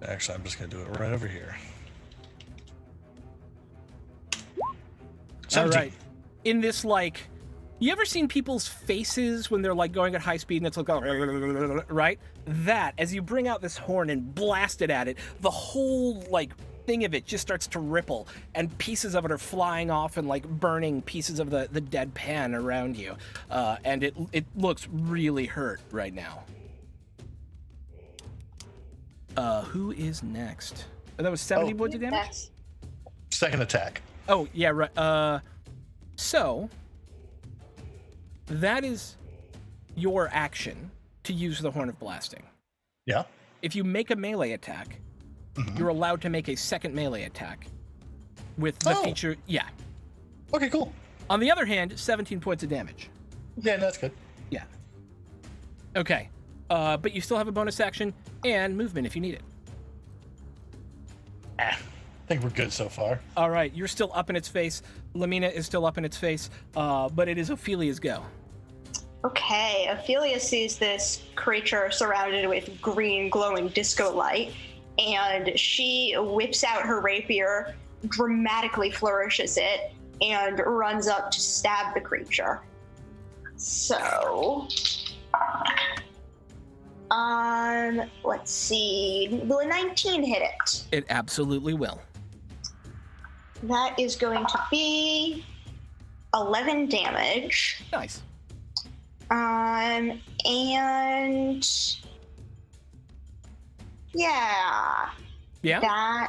Actually, I'm just going to do it right over here. 17. All right. In this, you ever seen people's faces when they're going at high speed and it's right? That, as you bring out this horn and blast it at it, the whole thing of it just starts to ripple, and pieces of it are flying off and burning pieces of the dead pan around you, and it looks really hurt right now. Who is next? That was 70 points of damage. Second attack. Oh yeah, right. So that is your action to use the Horn of Blasting. Yeah. If you make a melee attack, you're allowed to make a second melee attack with the feature. Yeah. Okay, cool. On the other hand, 17 points of damage. Yeah, that's good. Yeah. Okay. But you still have a bonus action and movement if you need it. I think we're good so far. All right. You're still up in its face. Lamina is still up in its face. But it is Ophelia's go. Okay, Ophelia sees this creature surrounded with green glowing disco light, and she whips out her rapier, dramatically flourishes it, and runs up to stab the creature. So, let's see, will a 19 hit it? It absolutely will. That is going to be 11 damage. Nice. And yeah, Yeah?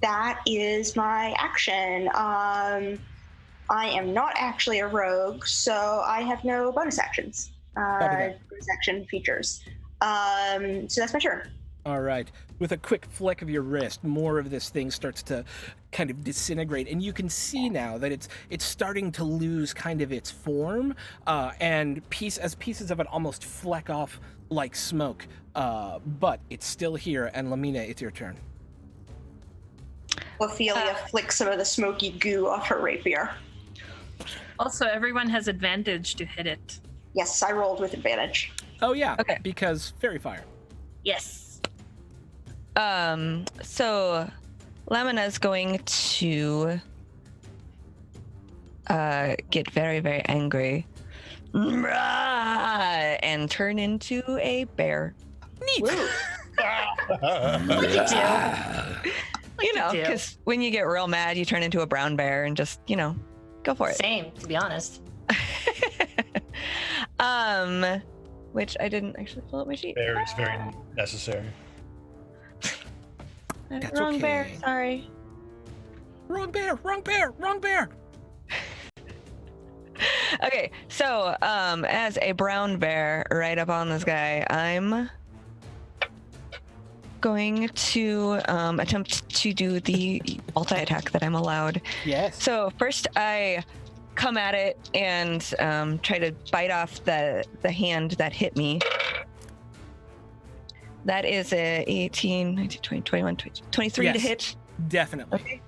that is my action. I am not actually a rogue, so I have no bonus actions. Copy Bonus action features. So that's my turn. All right. With a quick flick of your wrist, more of this thing starts to kind of disintegrate, and you can see now that it's starting to lose kind of its form, and pieces of it almost fleck off like smoke. But it's still here, and Lamina, it's your turn. Ophelia flicks some of the smoky goo off her rapier. Also, everyone has advantage to hit it. Yes, I rolled with advantage. Oh yeah, Okay. because fairy fire. Yes. So Lamina's going to get very, very angry and turn into a bear. Neat. You know, do. because when you get real mad, you turn into a brown bear and just, go for it. Same, to be honest. Which I didn't actually pull up my sheet. Bear is very necessary. That's Wrong bear, okay. sorry. Wrong bear, wrong bear, wrong bear. Okay, so as a brown bear right up on this guy, I'm going to attempt to do the multi-attack that I'm allowed. Yes. So first I come at it and try to bite off the hand that hit me. That is a 18, 19, 20, 21, 20, 23 to Yes. hit. Definitely.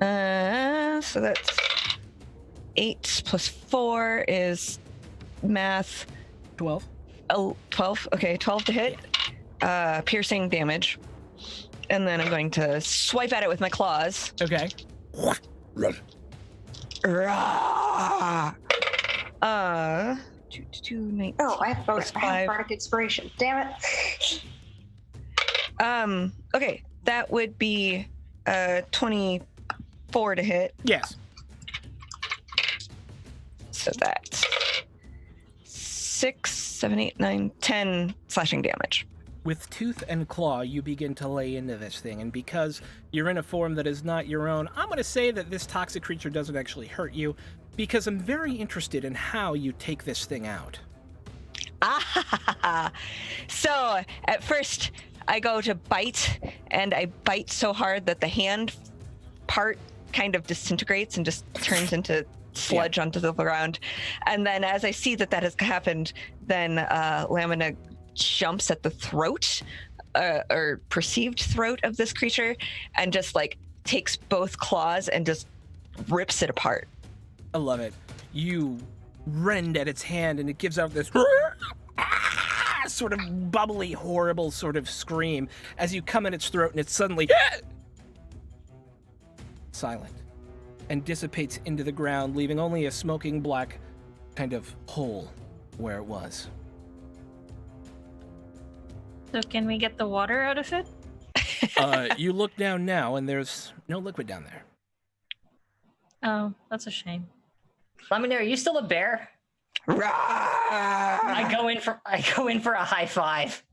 So that's 8 plus 4 is math. 12. Oh, 12. Okay, 12 to hit. Piercing damage. And then I'm going to swipe at it with my claws. Okay. Rah! 2, 19. Oh, I have bonus. Plus I have 5. bardic inspiration. Damn it. Okay, that would be 24 to hit. Yes. So that's 6, 7, 8, 9, 10 slashing damage. With tooth and claw, you begin to lay into this thing, and because you're in a form that is not your own, I'm going to say that this toxic creature doesn't actually hurt you, because I'm very interested in how you take this thing out. So at first I go to bite, and I bite so hard that the hand part kind of disintegrates and just turns into sludge onto the ground. And then as I see that has happened, then Lamina jumps at the throat or perceived throat of this creature and just like takes both claws and just rips it apart. I love it. You rend at its hand, and it gives out this sort of bubbly, horrible sort of scream as you come at its throat, and it's suddenly silent and dissipates into the ground, leaving only a smoking black kind of hole where it was. So can we get the water out of it? You look down now, and there's no liquid down there. Oh, that's a shame. Lamina, are you still a bear? I go in for a high five.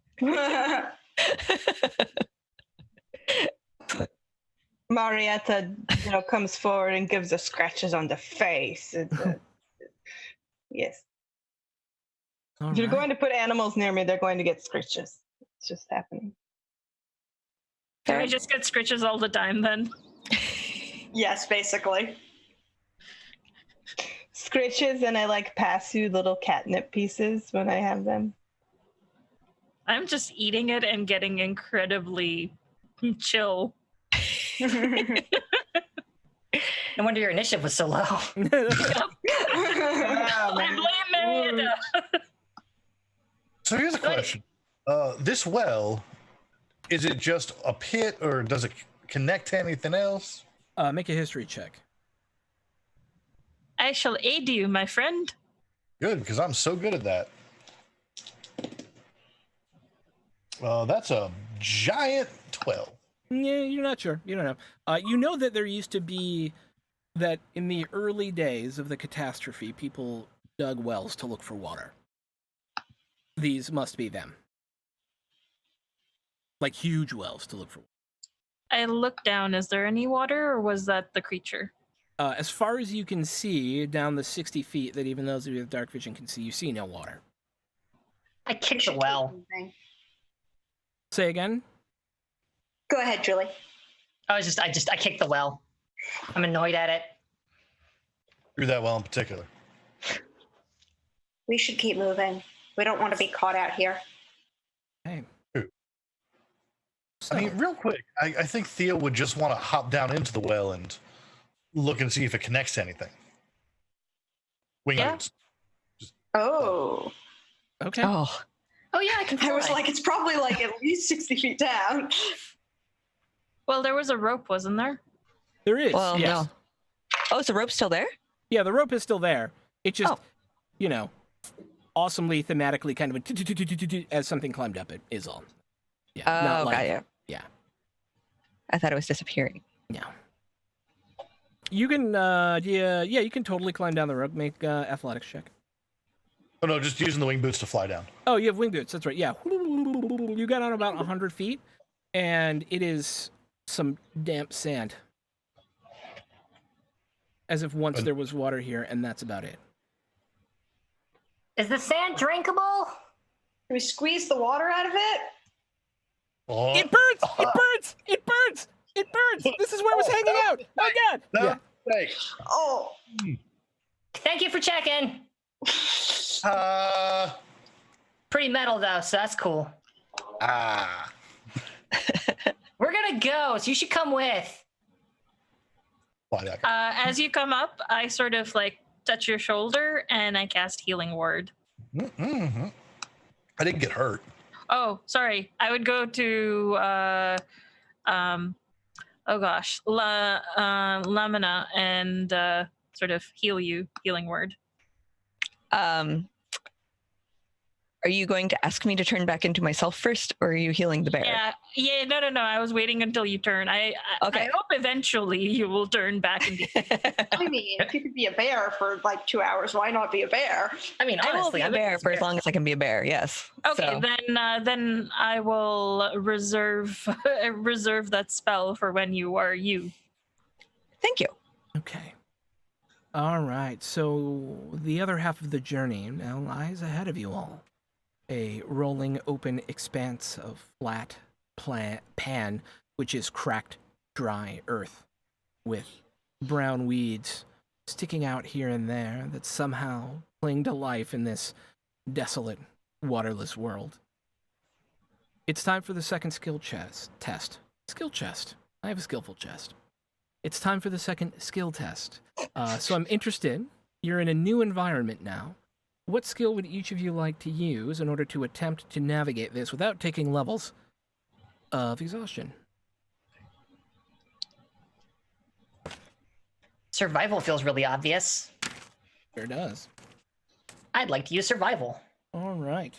Marietta, comes forward and gives her scratches on the face. Yes. All If you're right. going to put animals near me, they're going to get scratches. It's just happening. Can we just get scritches all the time then? Yes, basically. Scritches, and I pass you little catnip pieces when I have them. I'm just eating it and getting incredibly chill. No wonder your initiative was so low. I blame Marietta. So here's a question. This well, is it just a pit, or does it connect to anything else? Make a history check. I shall aid you, my friend. Good, because I'm so good at that. That's a giant 12. Yeah, you're not sure. You don't know. You know that there used to be that in the early days of the catastrophe, people dug wells to look for water. These must be them. Like huge wells to look for water. I look down. Is there any water, or was that the creature? As far as you can see, down the 60 feet that even those of you with dark vision can see, you see no water. I We kicked should the keep well. moving. Say again? Go ahead, Julie. I kicked the well. I'm annoyed at it. Through that well in particular. We should keep moving. We don't want to be caught out here. Hey. I mean, real quick, I think Theo would just want to hop down into the well and look and see if it connects to anything. Wing Yeah. boots. Oh. Okay. Oh, Yeah, I can I was fly. like, it's probably like at least 60 feet down. Well, there was a rope, wasn't there? There is. well, yes. no. Oh, is the rope still there? Yeah, the rope is still there. It just, Oh. Awesomely thematically kind of as something climbed up it is all. Yeah. Oh, not like, got you. yeah. I thought it was disappearing. No. You can, you can totally climb down the rope. Make athletics check. Oh, no, just using the wing boots to fly down. Oh, you have wing boots. That's right. Yeah. You got on about 100 feet, and it is some damp sand. As if once there was water here, and that's about it. Is the sand drinkable? Can we squeeze the water out of it? Oh, It burns! It burns! It burns! It burns! This is where I was hanging out! Oh, God! no, Yeah. thanks. Oh. Thank you for checking. Uh, Pretty metal though, so that's cool. ah. We're gonna go, so you should come with. Fly back. As you come up, I sort of like touch your shoulder and I cast Healing Word. Mm-hmm. I didn't get hurt. Oh, sorry. I would go to Lamina and sort of heal you, Healing Word. Are you going to ask me to turn back into myself first, or are you healing the bear? Yeah, no. I was waiting until you turn. I Okay. hope eventually you will turn back and be. I mean, if you could be a bear for like 2 hours, why not be a bear? I mean, I will honestly, be a I'm bear for as long as I can be a bear. Yes. Okay, So, then I will reserve that spell for when you are you. thank you. Okay. All right. So the other half of the journey now lies ahead of you all. A rolling open expanse of flat pan, which is cracked, dry earth, with brown weeds sticking out here and there that somehow cling to life in this desolate, waterless world. It's time for the second test. Skill chest. I have a skillful chest. It's time for the second skill test. So I'm interested. You're in a new environment now. What skill would each of you like to use in order to attempt to navigate this without taking levels of exhaustion? survival feels really obvious. Sure does. I'd like to use survival. All right.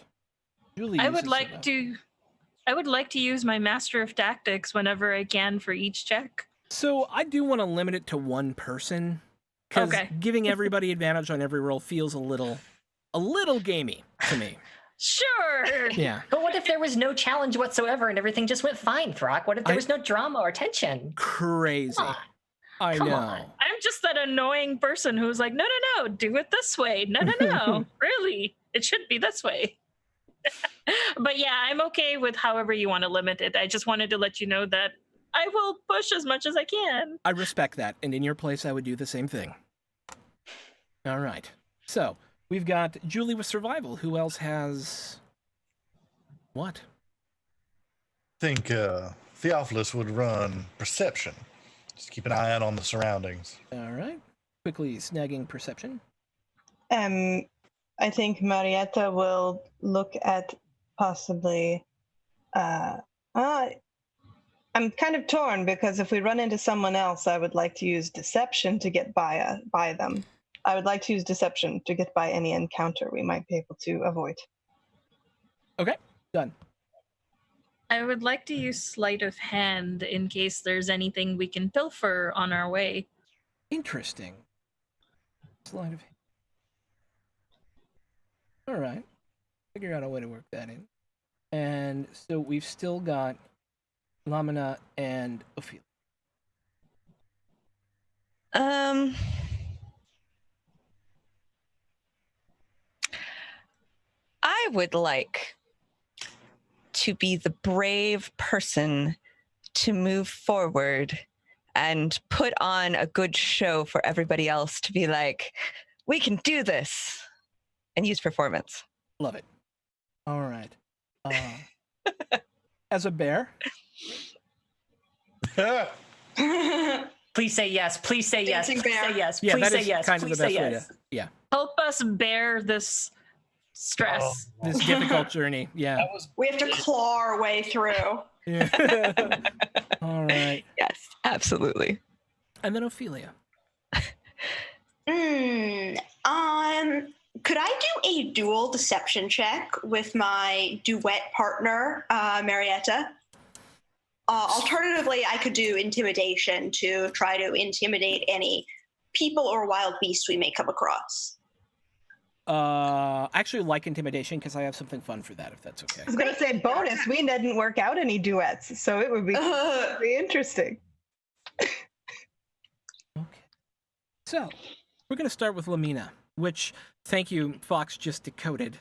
Julie I would uses like survival. to use my Master of Tactics whenever I can for each check. So I do want to limit it to one person, because Okay. giving everybody advantage on every roll feels a little gamey to me. Sure. Yeah. But what if there was no challenge whatsoever and everything just went fine, Throck? What if there was no drama or tension? Crazy. Come on. I Come know. on. I'm just that annoying person who's like, no, do it this way. No, really, it should be this way. But yeah, I'm okay with however you want to limit it. I just wanted to let you know that I will push as much as I can. I respect that, and in your place, I would do the same thing. All right. So, we've got Julie with survival. Who else has what? I think Theophilus would run perception. Just keep an eye out on the surroundings. All right. Quickly snagging perception. I think Marietta will look at possibly. I'm kind of torn because if we run into someone else, I would like to use deception to get by them. I would like to use deception to get by any encounter we might be able to avoid. Okay. Done. I would like to use sleight of hand in case there's anything we can pilfer on our way. Interesting. Slide of All right. Figure out a way to work that in. And so we've still got Lamina and Ophelia. I would like to be the brave person to move forward and put on a good show for everybody else to be like, we can do this, and use performance. Love it. All right. As a bear, Please say yes. Please say yes. Dancing Please bear. say yes. yeah, Please that say is yes. kind of the Please say best way yes. to. Yeah, Help us bear this stress. this difficult journey. Yeah. That was We have to claw our way through. Yeah. All right. Yes, absolutely. And then Ophelia. Could I do a dual deception check with my duet partner, Marietta? Alternatively, I could do intimidation to try to intimidate any people or wild beasts we may come across. I actually like intimidation because I have something fun for that, if that's okay. I was going to say bonus. We didn't work out any duets, so it would be very interesting. Okay. So, we're going to start with Lamina, which, thank you, Fox just decoded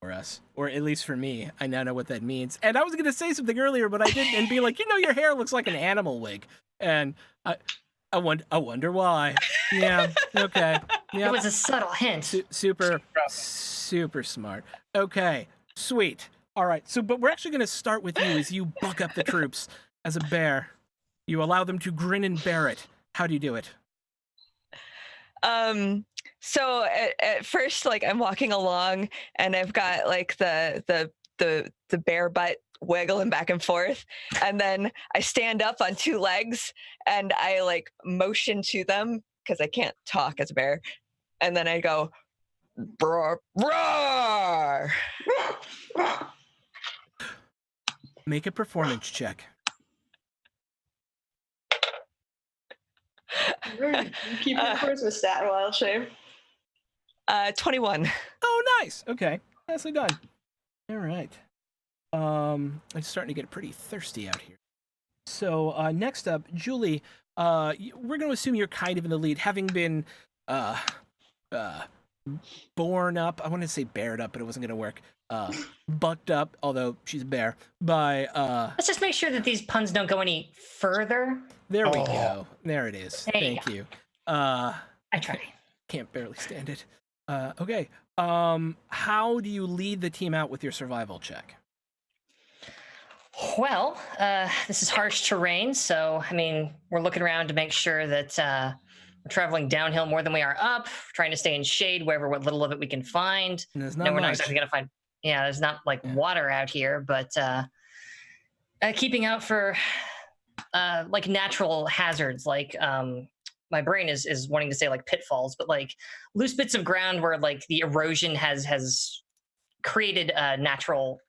for us, or at least for me. I now know what that means. And I was going to say something earlier, but I didn't, and be like, your hair looks like an animal wig. And I wonder why. Yeah, okay. It Yeah. was a subtle hint. Super smart. Okay, sweet. All right, but we're actually going to start with you as you buck up the troops as a bear. You allow them to grin and bear it. How do you do it? So at first, like, I'm walking along and I've got like the bear butt wiggling back and forth, and then I stand up on two legs and I like motion to them because I can't talk as a bear, and then I go roar, roar. Make a performance check. Keep your charisma stat, Wild Shame. 21. Oh, nice. Okay, nicely done. All right. It's starting to get pretty thirsty out here. So next up, Julie. We're going to assume you're kind of in the lead, having been born up. I wanted to say bared up, but it wasn't going to work. Bucked up, although she's a bear, by Let's just make sure that these puns don't go any further. there we go. There it is. There you Thank you. I try. Can't barely stand it. Okay. How do you lead the team out with your survival check? Well, this is harsh terrain, so I mean, we're looking around to make sure that we're traveling downhill more than we are up, trying to stay in shade wherever what little of it we can find. And there's No, not we're not much. exactly gonna find. Yeah, there's not like Yeah. water out here, but keeping out for like natural hazards, like my brain is wanting to say like pitfalls, but like loose bits of ground where like the erosion has created natural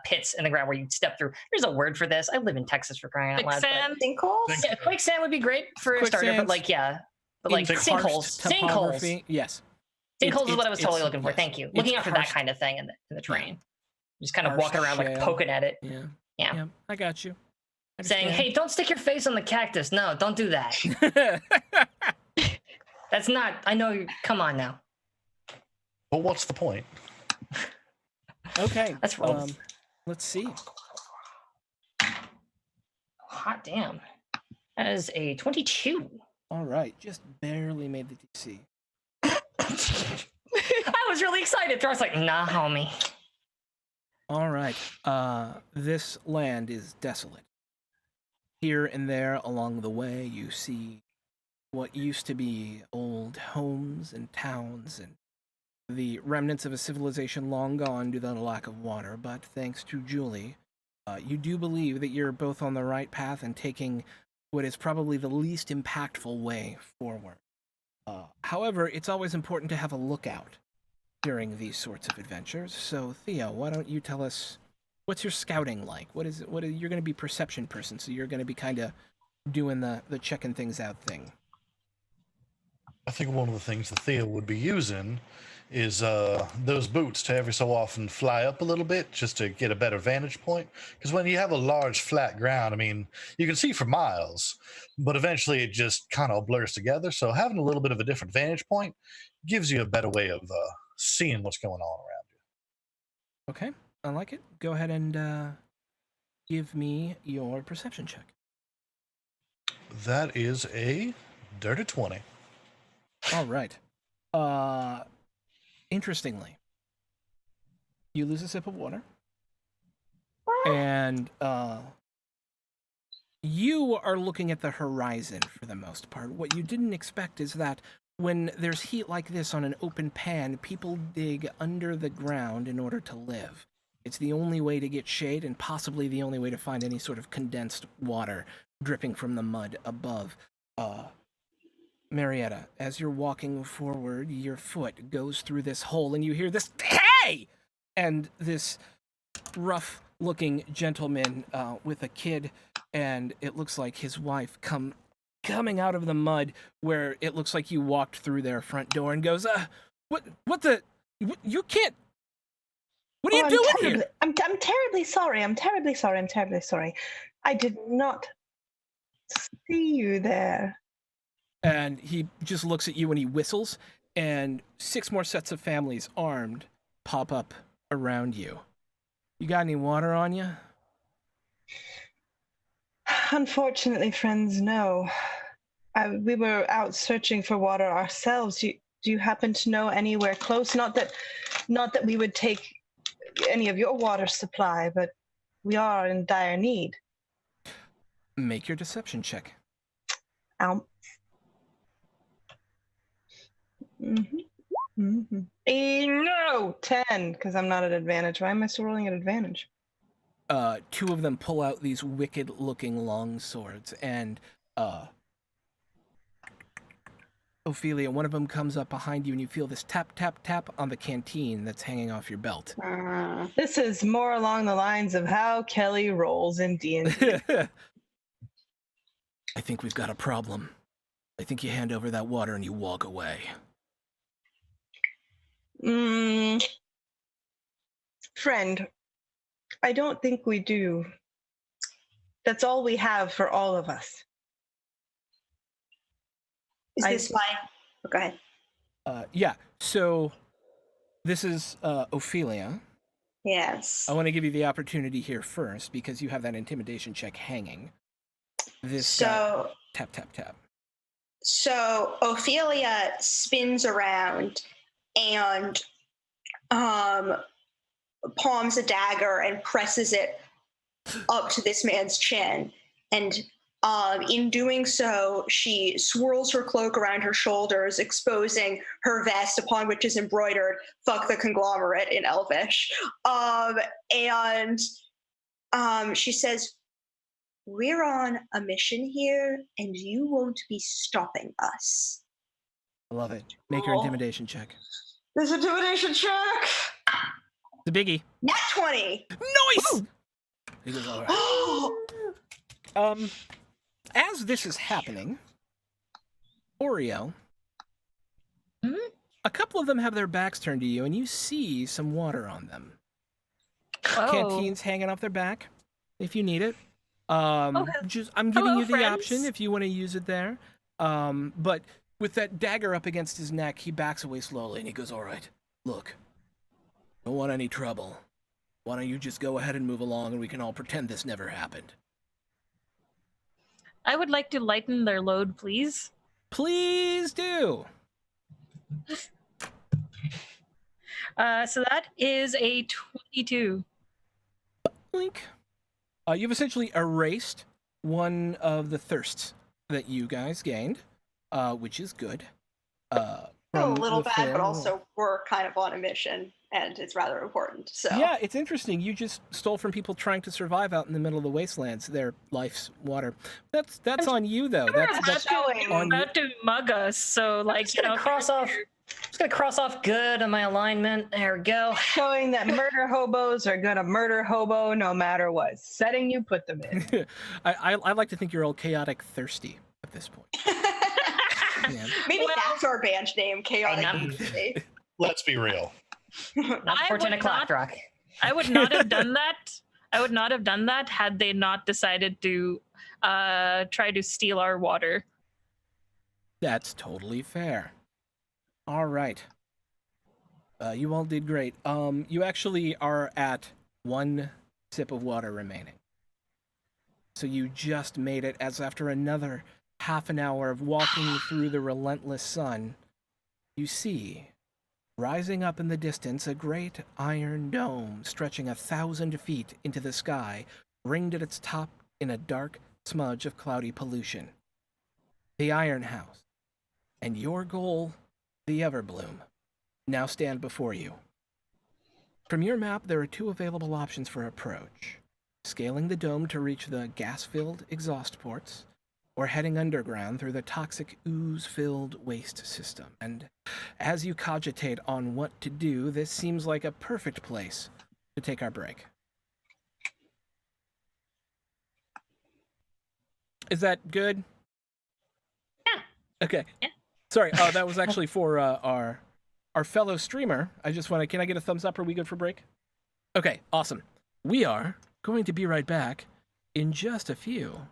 pits in the ground where you step through. There's a word for this. I live in Texas, for crying out loud. Quicksand. Sinkholes? Yeah, quicksand would be great for a starter, but Quicksands. like but like In sinkholes. karst Sinkholes. topography, yes. Sinkholes is what I was totally it's- looking for. yes. Thank you. It's Looking out for that karst. kind of thing in the terrain. Just kind of Karst walking around like shale. poking at it. Yeah. Yeah. I got you. Saying, hey, don't stick your face on the cactus. No, don't do that. Hey. That's not, I know, come on now. But what's the point? Okay. Let's roll. Let's see. Hot damn. That is a 22. All right. Just barely made the DC. I was really excited. I was like, nah, homie. All right. This land is desolate. Here and there along the way, you see what used to be old homes and towns and the remnants of a civilization long gone due to the lack of water. But thanks to Julie, you do believe that you're both on the right path and taking what is probably the least impactful way forward. However, it's always important to have a lookout during these sorts of adventures. So, Theo, why don't you tell us, what's your scouting like? You're going to be perception person, so you're going to be kind of doing the checking things out thing. I think one of the things that Theo would be using is those boots to every so often fly up a little bit just to get a better vantage point. Because when you have a large flat ground, I mean, you can see for miles, but eventually it just kind of blurs together. So having a little bit of a different vantage point gives you a better way of seeing what's going on around you. Okay, I like it. Go ahead and give me your perception check. That is a dirty 20. All right. Interestingly, you lose a sip of water, and you are looking at the horizon for the most part. What you didn't expect is that when there's heat like this on an open pan, people dig under the ground in order to live. It's the only way to get shade and possibly the only way to find any sort of condensed water dripping from the mud above. Marietta, as you're walking forward, your foot goes through this hole and you hear this, "Hey!" And this rough-looking gentleman with a kid, and it looks like his wife coming out of the mud where it looks like you walked through their front door and goes, you can't, what are you doing here? I'm terribly sorry. I'm terribly sorry. I did not see you there. And he just looks at you and he whistles, and 6 more sets of families armed pop up around you. You got any water on you? Unfortunately, friends, no. We were out searching for water ourselves. Do you happen to know anywhere close? Not that we would take any of your water supply, but we are in dire need. Make your deception check. No, 10, because I'm not at advantage. Why am I still rolling at advantage? 2 of them pull out these wicked-looking long swords, and Ophelia, one of them comes up behind you, and you feel this tap, tap, tap on the canteen that's hanging off your belt. This is more along the lines of how Kelly rolls in D&D. I think we've got a problem. I think you hand over that water and you walk away. Friend, I don't think we do. That's all we have for all of us. Is this my... Oh, go ahead. Yeah, so this is Ophelia. Yes. I want to give you the opportunity here first because you have that intimidation check hanging. Tap, tap, tap. So Ophelia spins around and palms a dagger and presses it up to this man's chin. And in doing so, she swirls her cloak around her shoulders, exposing her vest upon which is embroidered "Fuck the Conglomerate" in Elvish. And she says, "We're on a mission here, and you won't be stopping us." I love it. Make your intimidation check. This intimidation check! The biggie. Nat 20! Nice! He goes, all right. As this is happening, Oreo, a couple of them have their backs turned to you, and you see some water on them. Canteens hanging off their back, if you need it. I'm giving you the option if you want to use it there. But with that dagger up against his neck, he backs away slowly, and he goes, all right, look, don't want any trouble. Why don't you just go ahead and move along, and we can all pretend this never happened. I would like to lighten their load, please. Please do. So that is a 22. Link. You've essentially erased one of the thirsts that you guys gained, which is good. A little bad, but also we're kind of on a mission, and it's rather important. So yeah, it's interesting. You just stole from people trying to survive out in the middle of the wastelands their life's water. That's on you, though. That's on about to mug us. So like, Just gonna cross off good on my alignment. There we go. Showing that murder hobos are gonna murder hobo no matter what setting you put them in. I like to think you're all chaotic thirsty at this point. Maybe that's our band name, Chaotic Thirsty. Let's be real. Not I before 10 would o'clock, not- Rock. I would not have done that. I would not have done that had they not decided to try to steal our water. That's totally fair. All right. You all did great. You actually are at 1 sip of water remaining. So you just made it, as after another half an hour of walking through the relentless sun, you see, rising up in the distance, a great iron dome stretching 1,000 feet into the sky, ringed at its top in a dark smudge of cloudy pollution. The Iron House, and your goal, the Everbloom, now stand before you. From your map, there are 2 available options for approach: scaling the dome to reach the gas-filled exhaust ports, or heading underground through the toxic ooze-filled waste system. And as you cogitate on what to do, this seems like a perfect place to take our break. Is that good? Yeah. Okay. Yeah. Sorry, that was actually for our fellow streamer. Can I get a thumbs up? Are we good for break? Okay, awesome. We are going to be right back in just a few.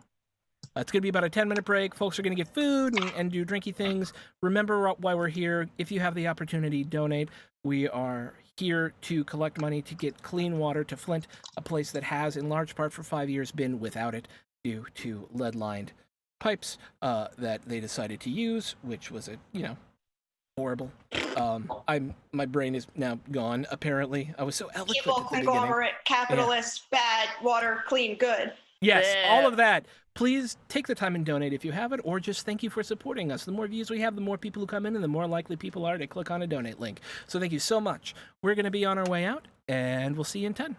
It's going to be about a 10-minute break. Folks are going to get food and do drinky things. Remember why we're here. If you have the opportunity, donate. We are here to collect money to get clean water to Flint, a place that has, in large part for 5 years, been without it due to lead-lined pipes that they decided to use, which was horrible. My brain is now gone, apparently. I was so eloquent Evil at the beginning. conglomerate, capitalist, bad, water, clean, good. Yes, Yeah. all of that. Please take the time and donate if you have it, or just thank you for supporting us. The more views we have, the more people who come in, and the more likely people are to click on a donate link. So thank you so much. We're going to be on our way out, and we'll see you in 10.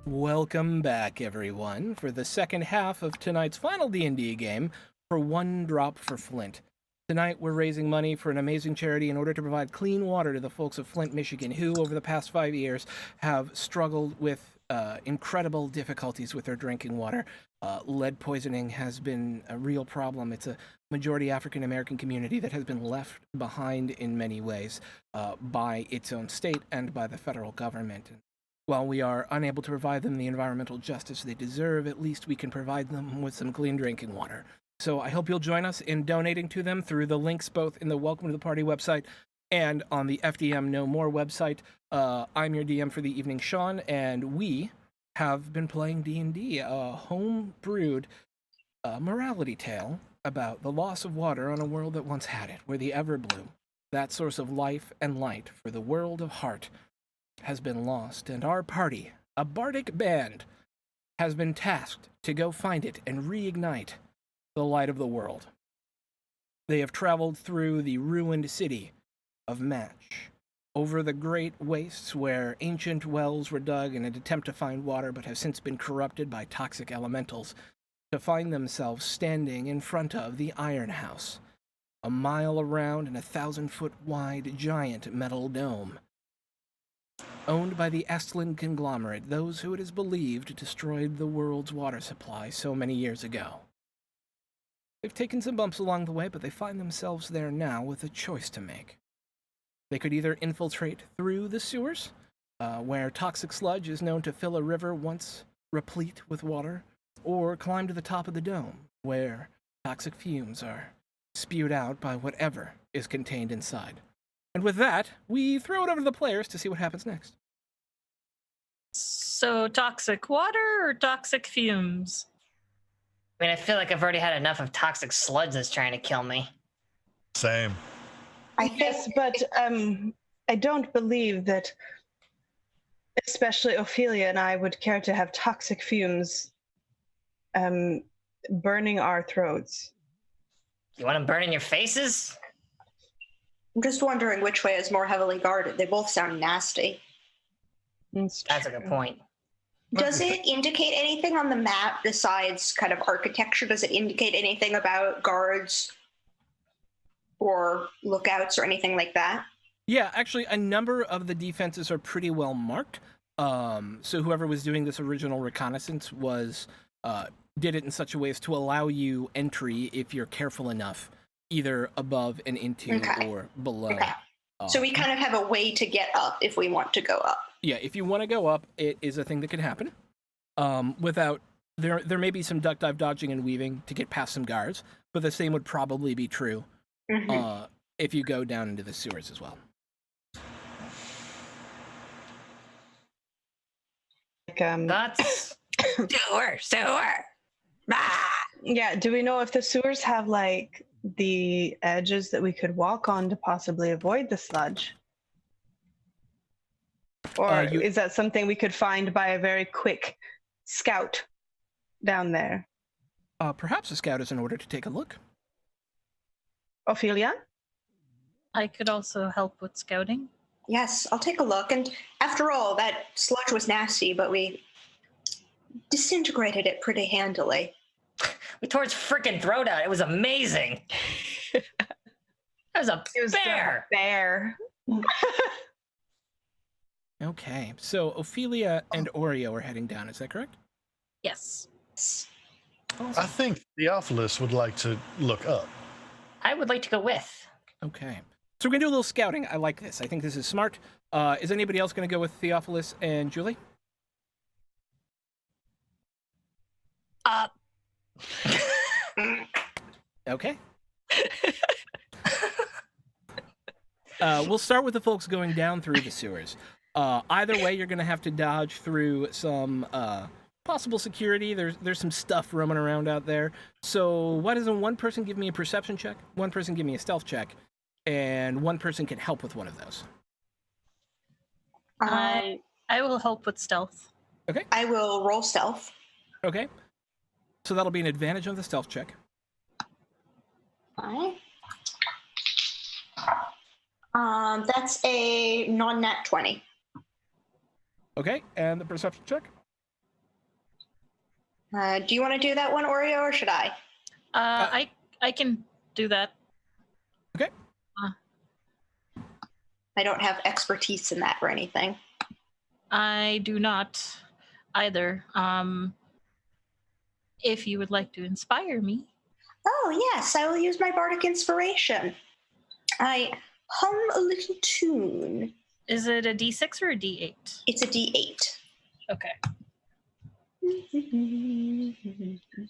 Welcome back, everyone, for the second half of tonight's final D&D game for One Drop for Flint. Tonight, we're raising money for an amazing charity in order to provide clean water to the folks of Flint, Michigan, who, over the past 5 years, have struggled with incredible difficulties with their drinking water. Lead poisoning has been a real problem. It's a majority African-American community that has been left behind in many ways by its own state and by the federal government. While we are unable to provide them the environmental justice they deserve, at least we can provide them with some clean drinking water. So I hope you'll join us in donating to them through the links both in the Welcome to the Party website and on the FDM No More website. I'm your DM for the evening, Sean, and we have been playing D&D, a home-brewed morality tale about the loss of water on a world that once had it, where the Everblue, that source of life and light for the world of heart, has been lost, and our party, a bardic band, has been tasked to go find it and reignite the light of the world. They have traveled through the ruined city of Match, over the great wastes where ancient wells were dug in an attempt to find water but have since been corrupted by toxic elementals, to find themselves standing in front of the Iron House, a mile around and 1,000-foot wide giant metal dome, owned by the Estlin conglomerate, those who it is believed destroyed the world's water supply so many years ago. They've taken some bumps along the way, but they find themselves there now with a choice to make. They could either infiltrate through the sewers, where toxic sludge is known to fill a river once replete with water, or climb to the top of the dome, where toxic fumes are spewed out by whatever is contained inside. And with that, we throw it over to the players to see what happens next. So, toxic water or toxic fumes? I mean, I feel like I've already had enough of toxic sludge that's trying to kill me. Same. Yes, but I don't believe that especially Ophelia and I would care to have toxic fumes burning our throats. You want them burning your faces? I'm just wondering which way is more heavily guarded. They both sound nasty. That's a good point. Does it indicate anything on the map besides kind of architecture? Does it indicate anything about guards or lookouts or anything like that? Yeah, actually, a number of the defenses are pretty well marked. So whoever was doing this original reconnaissance did it in such a way as to allow you entry if you're careful enough, either above and into or below. Okay. So we kind of have a way to get up if we want to go up. Yeah, if you want to go up, it is a thing that can happen. There may be some duck dive dodging and weaving to get past some guards, but the same would probably be true if you go down into the sewers as well. That's Sewer. Ah! Yeah, do we know if the sewers have like the edges that we could walk on to possibly avoid the sludge? Or is that something we could find by a very quick scout down there? Perhaps a scout is in order to take a look. Ophelia? I could also help with scouting. Yes, I'll take a look. And after all, that sludge was nasty, but we disintegrated it pretty handily. we tore its freaking throat out. It was amazing. It was a bear. Bear. Okay, so Ophelia and Oreo are heading down. Is that correct? Yes. Awesome. I think Theophilus would like to look up. I would like to go with. Okay. So we're going to do a little scouting. I like this. I think this is smart. Is anybody else going to go with Theophilus and Julie? Okay. We'll start with the folks going down through the sewers. Either way, you're going to have to dodge through some possible security. There's some stuff roaming around out there. So why doesn't one person give me a perception check, one person give me a stealth check, and one person can help with one of those? I will help with stealth. Okay. I will roll stealth. Okay. So that'll be an advantage on the stealth check. Fine. That's a non-nat 20. Okay, and the perception check? Do you want to do that one, Oreo, or should I? I can do that. Okay. I don't have expertise in that or anything. I do not either. If you would like to inspire me. Oh, yes, I will use my bardic inspiration. I hum a little tune. Is it a D6 or a D8? It's a D8. Okay.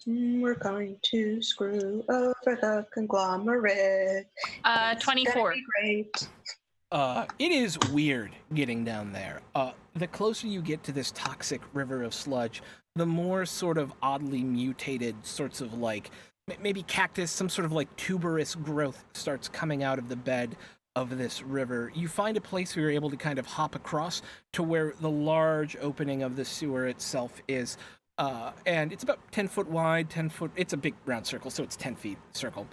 We're going to screw over the conglomerate. 24. Great. It is weird getting down there. The closer you get to this toxic river of sludge, the more sort of oddly mutated sorts of like maybe cactus, some sort of like tuberous growth starts coming out of the bed of this river. You find a place where you're able to kind of hop across to where the large opening of the sewer itself is. And it's about 10 foot wide, 10 foot, it's a big round circle, so it's 10 feet circle.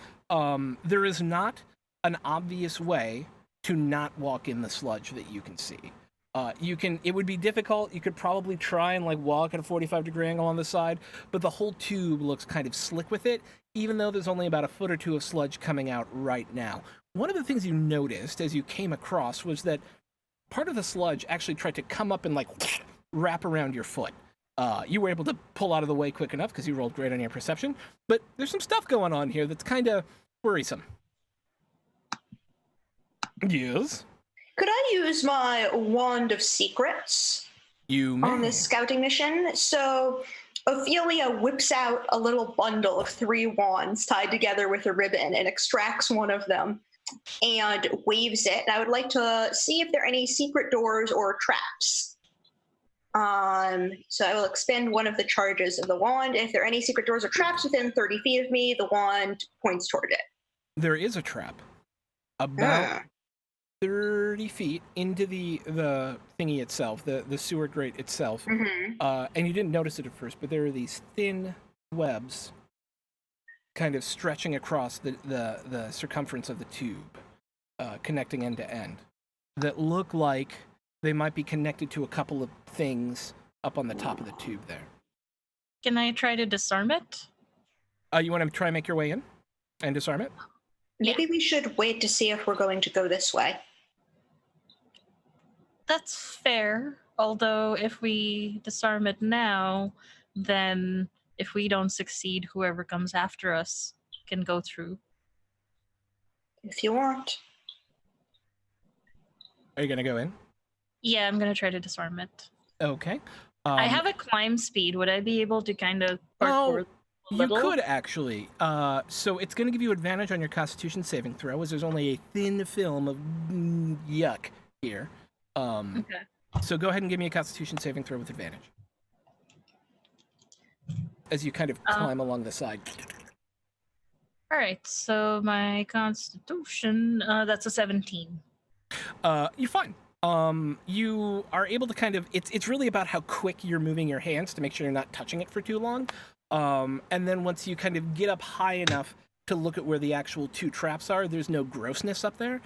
There is not an obvious way to not walk in the sludge that you can see. It would be difficult. You could probably try and like walk at a 45-degree angle on the side, but the whole tube looks kind of slick with it, even though there's only about a foot or two of sludge coming out right now. One of the things you noticed as you came across was that part of the sludge actually tried to come up and like wrap around your foot. You were able to pull out of the way quick enough because you rolled great on your perception, but there's some stuff going on here that's kind of worrisome. Yes? Could I use my Wand of Secrets You may. on this scouting mission? So Ophelia whips out a little bundle of 3 wands tied together with a ribbon and extracts one of them and waves it. And I would like to see if there are any secret doors or traps. So I will expend one of the charges of the wand. If there are any secret doors or traps within 30 feet of me, the wand points toward it. There is a trap. About 30 feet into the thingy itself, the sewer grate itself. And you didn't notice it at first, but there are these thin webs kind of stretching across the circumference of the tube, connecting end to end, that look like they might be connected to a couple of things up on the top of the tube there. Can I try to disarm it? You want to try and make your way in and disarm it? Maybe we should wait to see if we're going to go this way. That's fair. Although if we disarm it now, then if we don't succeed, whoever comes after us can go through. If you want. Are you going to go in? Yeah, I'm going to try to disarm it. Okay. I have a climb speed. Would I be able to kind of parkour a you little? could actually. So it's going to give you advantage on your Constitution saving throw, as there's only a thin film of yuck here. Okay. So go ahead and give me a Constitution saving throw with advantage. As you kind of climb along the side. All right, so my Constitution, that's a 17. You're fine. You are able to kind of, it's really about how quick you're moving your hands to make sure you're not touching it for too long. And then once you kind of get up high enough to look at where the actual 2 traps are, there's no grossness up there.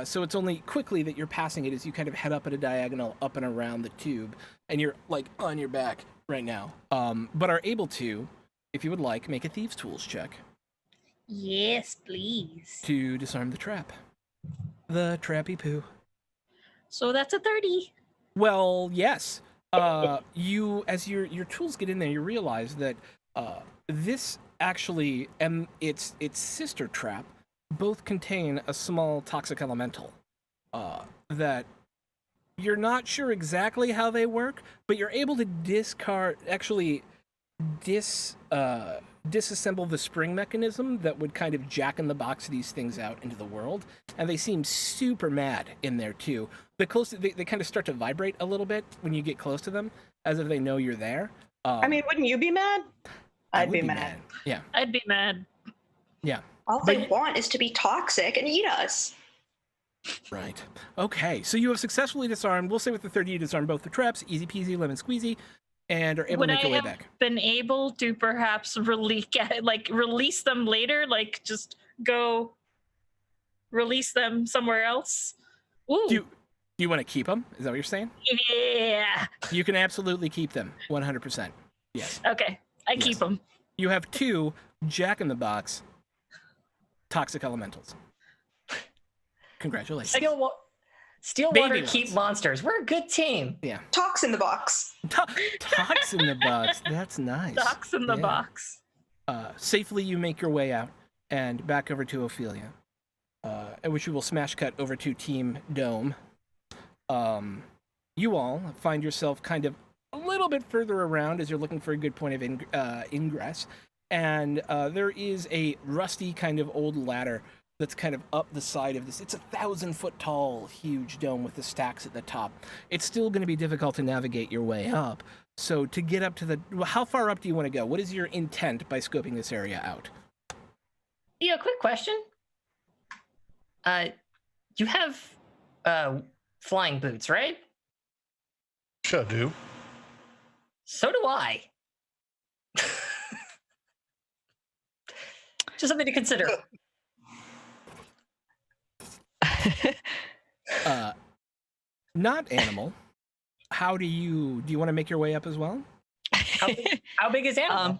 So it's only quickly that you're passing it as you kind of head up at a diagonal up and around the tube, and you're like on your back right now. But are able to, if you would like, make a Thieves' Tools check. Yes, please. To disarm the trap. The trappy poo. So that's a 30. Well, yes. You, as your tools get in there, you realize that this actually and its sister trap both contain a small toxic elemental that you're not sure exactly how they work, but you're able to disassemble the spring mechanism that would kind of jack in the box these things out into the world, and they seem super mad in there too. The closer they kind of start to vibrate a little bit when you get close to them, as if they know you're there. I mean, wouldn't you be mad? I'd be mad. Yeah. I'd be mad. Yeah. All they want is to be toxic and eat us. Right. Okay, so you have successfully disarmed, we'll say with the 30 you disarm both the traps, easy peasy, lemon squeezy, and are able Would to make your I way have back. been able to perhaps release them later? Like, just go release them somewhere else? Ooh. Do you want to keep them? Is that what you're saying? Yeah. You can absolutely keep them, 100%. Yes. Okay. I keep them. You have 2 Jack-in-the-Box toxic elementals. Congratulations. Stillwater Baby keep ones. monsters. We're a good team. Yeah. Talks in the box. Tox in the box. That's nice. Ducks in the Yeah. box. Safely, you make your way out and back over to Ophelia, at which you will smash cut over to Team Dome. You all find yourself kind of a little bit further around as you're looking for a good point of ingress, and there is a rusty kind of old ladder that's kind of up the side of this. It's 1,000-foot tall, huge dome with the stacks at the top. It's still going to be difficult to navigate your way up. So to get up to the... How far up do you want to go? What is your intent by scoping this area out? Yeah, quick question. You have flying boots, right? Sure do. So do I. Just something to consider. Not animal. How do you want to make your way up as well? How big is Animal?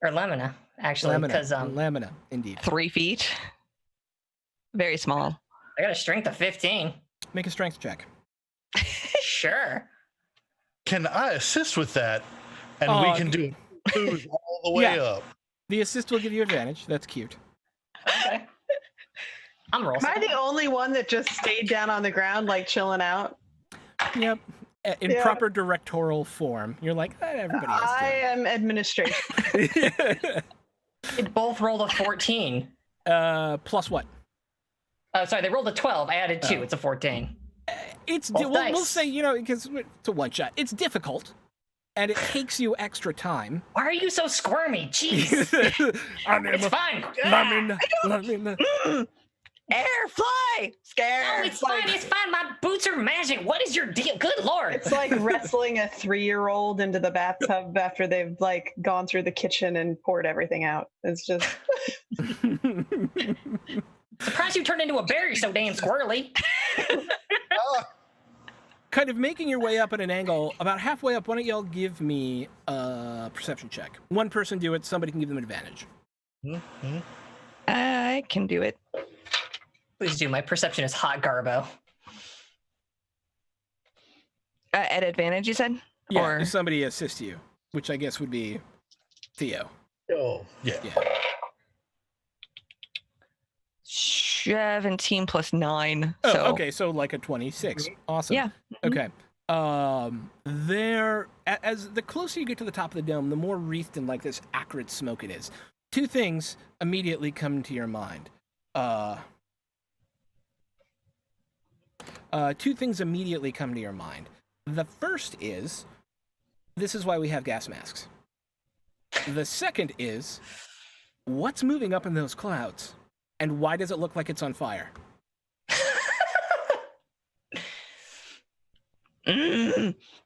Or Lemina, actually. Lamina, indeed. 3 feet. Very small. I got a strength of 15. Make a strength check. Sure. Can I assist with that? And we can do it all the way up. The assist will give you advantage. That's cute. Okay. I'm rolling. Am I the only one that just stayed down on the ground, like chilling out? Yep. In proper directorial form. You're like, everybody has to. I am administration. They both rolled a 14. Plus what? Sorry, they rolled a 12. I added 2. It's a 14. We'll say, because it's a one shot. It's difficult, and it takes you extra time. Why are you so squirmy? Jeez. It's fine. Lamina. Air, fly! Scare! Oh, it's fine. It's fine. My boots are magic. What is your deal? Good Lord. It's like wrestling a 3-year-old into the bathtub after they've like gone through the kitchen and poured everything out. It's just Surprised you turned into a bear. You're so damn squirrely. Kind of making your way up at an angle, about halfway up. Why don't y'all give me a perception check? One person do it. Somebody can give them advantage. Mm-hmm. I can do it. Please do. My perception is hot garbo. At advantage, you said? Yeah, Or if somebody assists you, which I guess would be Theo. Oh, yeah. 17 plus 9. Oh, So okay, so like a 26. Awesome. Yeah. Okay. As the closer you get to the top of the dome, the more wreathed in like this acrid smoke it is. 2 things immediately come to your mind. 2 things immediately come to your mind. The first is, this is why we have gas masks. The second is, what's moving up in those clouds? And why does it look like it's on fire?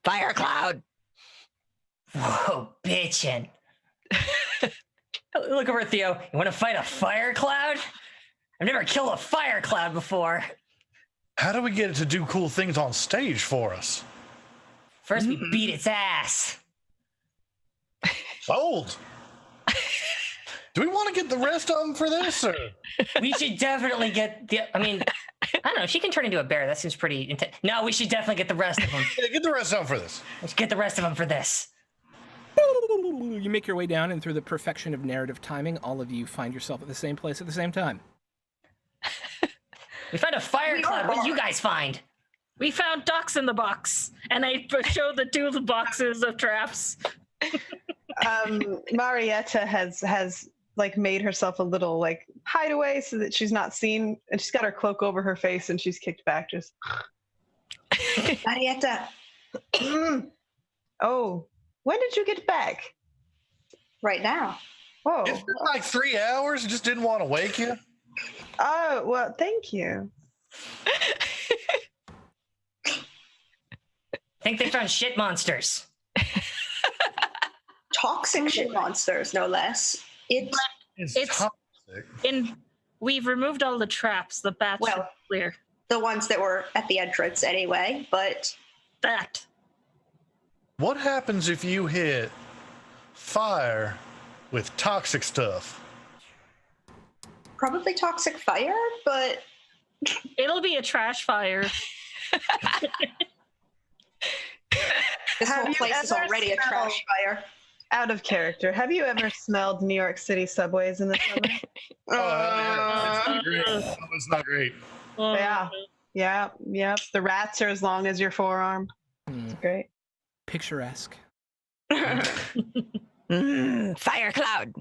Fire cloud. Whoa, bitchin'. Look over at Theo. You want to fight a fire cloud? I've never killed a fire cloud before. How do we get it to do cool things on stage for us? First, we beat its ass. Sold. Do we want to get the rest of them for this, or? We should definitely get the. I mean, I don't know. She can turn into a bear. That seems pretty intense. No, we should definitely get the rest of them. Yeah, get the rest of them for this. Let's get the rest of them for this. You make your way down, and through the perfection of narrative timing, all of you find yourself at the same place at the same time. We found a fire cloud. What did you guys find? We found ducks in the box, and I showed the 2 boxes of traps. Marietta has like made herself a little like hideaway so that she's not seen, and she's got her cloak over her face and she's kicked back just. Marietta, Oh, when did you get back? right now. Whoa. It's been like 3 hours. Just didn't want to wake you. Oh, well, thank you. Think they found shit monsters. Toxic shit monsters, no less. It's- toxic. We've removed all the traps. The bats Well- are clear. The ones that were at the entrance anyway, but That. What happens if you hit fire with toxic stuff. Probably toxic fire, but It'll be a trash fire. this Have whole you place is ever already a smelled- trash fire. Out of character. Have you ever smelled New York City subways in the summer? It's not great. Oh, it's not great. Yeah. Yep. The rats are as long as your forearm. It's great. Picturesque. Fire cloud.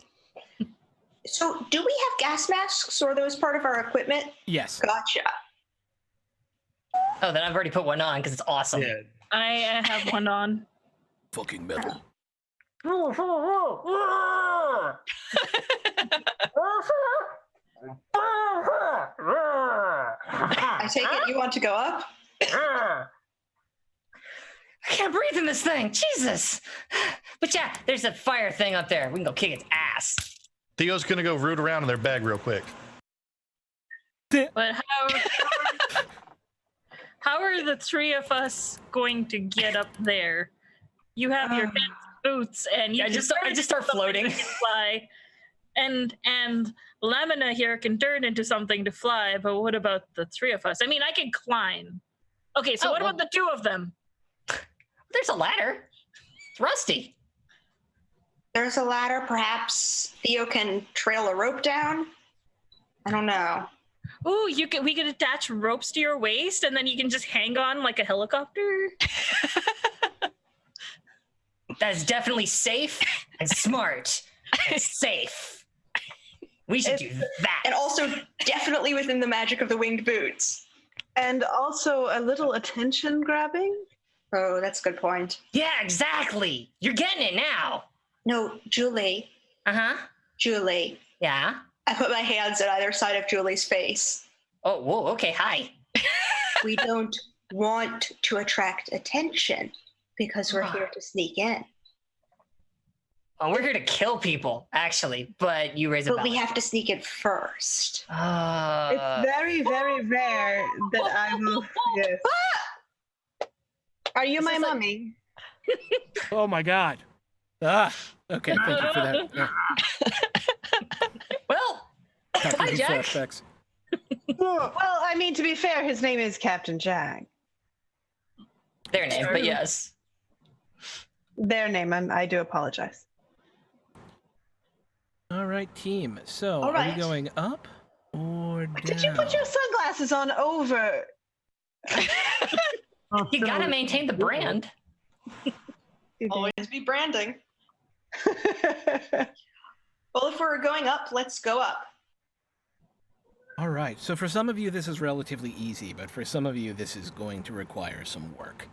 So, do we have gas masks, or are those part of our equipment? Yes. Gotcha. Oh, then I've already put one on because it's awesome. Yeah. I have one on. Fucking metal. I take it you want to go up? I can't breathe in this thing. Jesus. But yeah, there's a fire thing up there. We can go kick its ass. Theo's gonna go root around in their bag real quick. But how are the three of us going to get up there? You have your fancy boots, and you I can just turn start into something floating. that can fly. And Lamina here can turn into something to fly, but what about the three of us? I mean, I can climb. Okay, so what about the two of them? There's a ladder. It's rusty. There's a ladder. Perhaps Theo can trail a rope down. I don't know. Ooh, we could attach ropes to your waist, and then you can just hang on like a helicopter. That is definitely safe and smart and safe. We should do that. And also definitely within the magic of the winged boots. And also a little attention grabbing. Oh, that's a good point. Yeah, exactly. You're getting it now. No, Julie. Uh-huh. Julie. Yeah. I put my hands at either side of Julie's face. Oh, whoa, okay, hi. We don't want to attract attention because we're here to sneak in. Oh, we're here to kill people, actually, but you raise a But we valid- have to sneak in first. It's very, very rare that I will. Yes. Are you my mummy? Oh my god. Ah. Okay, thank you for that. Yeah. Well, Captain hi, Jack. Flashbacks. Well, I mean, to be fair, his name is Captain Jack. Their name, but yes. Their name. I do apologize. All right, team. So, All are right. we going up or down? Did you put your sunglasses on over? You gotta maintain the brand. Always be branding. Well, if we're going up, let's go up. All right. So for some of you, this is relatively easy, but for some of you, this is going to require some work.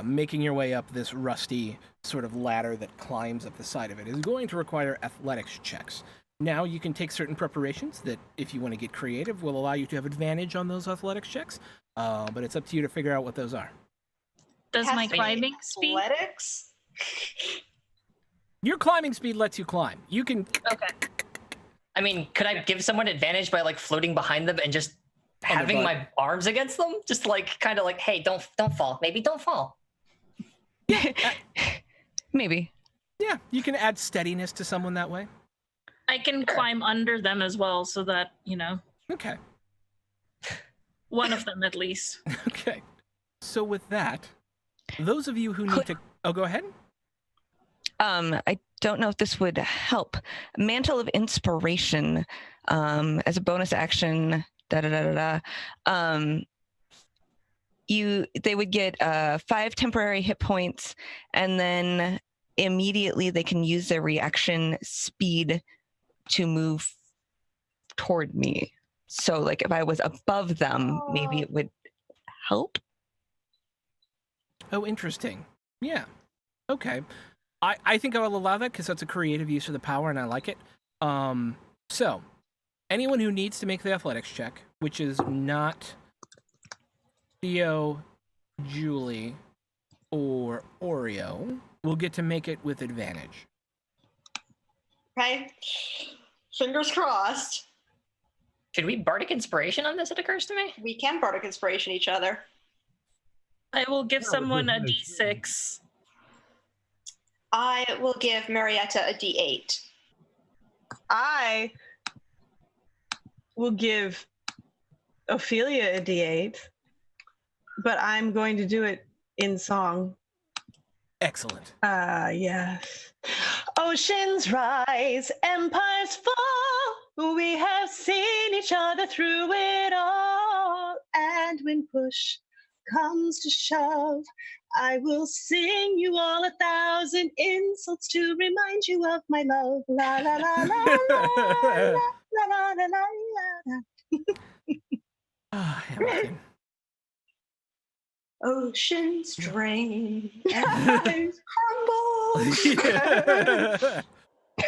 Making your way up this rusty sort of ladder that climbs up the side of it is going to require athletics checks. Now, you can take certain preparations that, if you want to get creative, will allow you to have advantage on those athletics checks, but it's up to you to figure out what those are. Does Has my to be climbing speed? Athletics? Your climbing speed lets you climb. You can... Okay. I mean, could I give someone advantage by like floating behind them and just On their having butt. my arms against them? Just like kind of like, hey, don't fall. Maybe don't fall. Maybe. Yeah, you can add steadiness to someone that way. I can climb under them as well, so that, Okay. one of them at least. Okay. So with that, those of you who need to... Oh, go ahead. I don't know if this would help. Mantle of Inspiration, as a bonus action, they would get 5 temporary hit points, and then immediately they can use their reaction speed to move toward me. So like if I was above them, maybe it would help. Oh, interesting. Yeah. Okay. I think I will allow that because that's a creative use of the power and I like it. So, anyone who needs to make the athletics check, which is not Theo, Julie, or Oreo, will get to make it with advantage. Okay. Fingers crossed. Should we bardic inspiration on this? It occurs to me. We can bardic inspiration each other. I will give someone a d6. I will give Marietta a D8. I will give Ophelia a D8, but I'm going to do it in song. Excellent. Yes. Oceans rise, empires fall. We have seen each other through it all. And when push comes to shove, I will sing you all 1,000 insults to remind you of my love. La la la la la la la la la la. Ah, Hamilton. Oceans drain, empires crumble.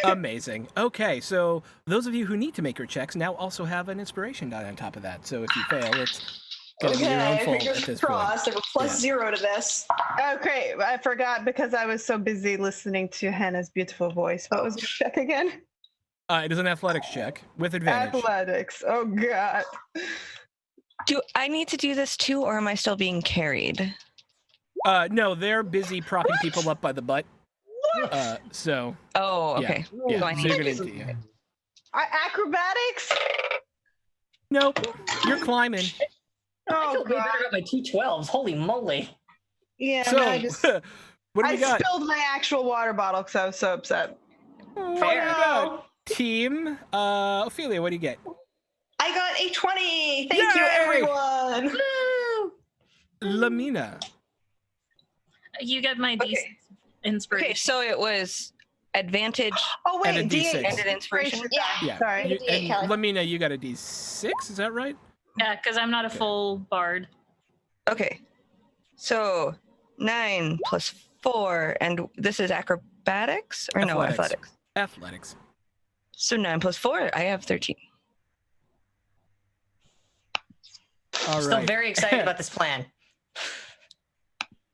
Amazing. Okay, so those of you who need to make your checks now also have an inspiration die on top of that. So if you fail, it's gonna be your own Okay, fault at fingers this crossed. I have a plus Yeah. 0 to this. Oh, great. I forgot because I was so busy listening to Hannah's beautiful voice. What was your check again? point. It is an athletics check with advantage. Athletics. Oh, God. Do I need to do this too, or am I still being carried? No, they're busy propping people up by the butt. So Oh, okay. yeah. So I So need you're to gonna do- yeah. Acrobatics? Nope. You're climbing. I Oh, feel way God. better about my 212s. Holy moly. Yeah, So no, I just... what do I we got? spilled my actual water bottle because I was so upset. What do we Fair. got? Team Ophelia, what do you get? I got a 20. Thank you, Yay! everyone. Lamina. You get my decent inspiration. Okay, so it was advantage Oh, And a wait, D6. D8. and an inspiration. Yeah. Yeah. Sorry. You, D8, and Kelly. Lamina, you got a D6, is that right? Yeah, because I'm not a full bard. Okay, so 9 plus 4, and this is acrobatics or no athletics. Athletics. So 9 plus 4, I have 13. All Still right. very excited about this plan.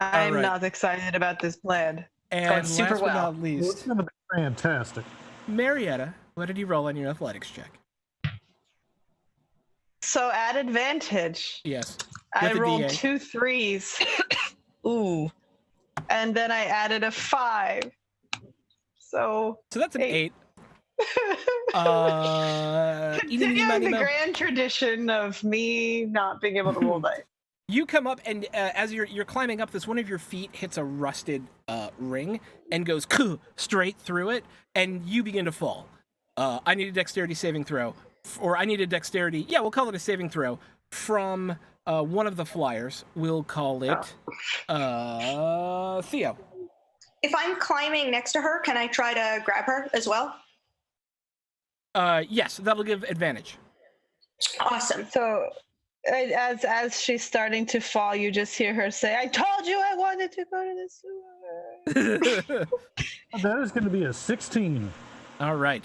I'm right. not excited about this plan. And going super last but well. not Well, it's least, gonna be fantastic. Marietta, what did you roll on your athletics check? So at advantage, Yes. I With a rolled D8. 2 3s, Ooh, and then I added a 5. So So that's an 8. Eeny, meeny, continuing miny, the moe. grand tradition of me not being able to roll dice. You come up, and as you're climbing up this, one of your feet hits a rusted ring and goes straight through it, and you begin to fall. I need a dexterity saving throw, or I need a dexterity. Yeah, we'll call it a saving throw from one of the flyers. We'll call it Theo. If I'm climbing next to her, can I try to grab her as well? Yes, that'll give advantage. Awesome. So as she's starting to fall, you just hear her say, "I told you I wanted to go to the sewer." That is going to be a 16. All right.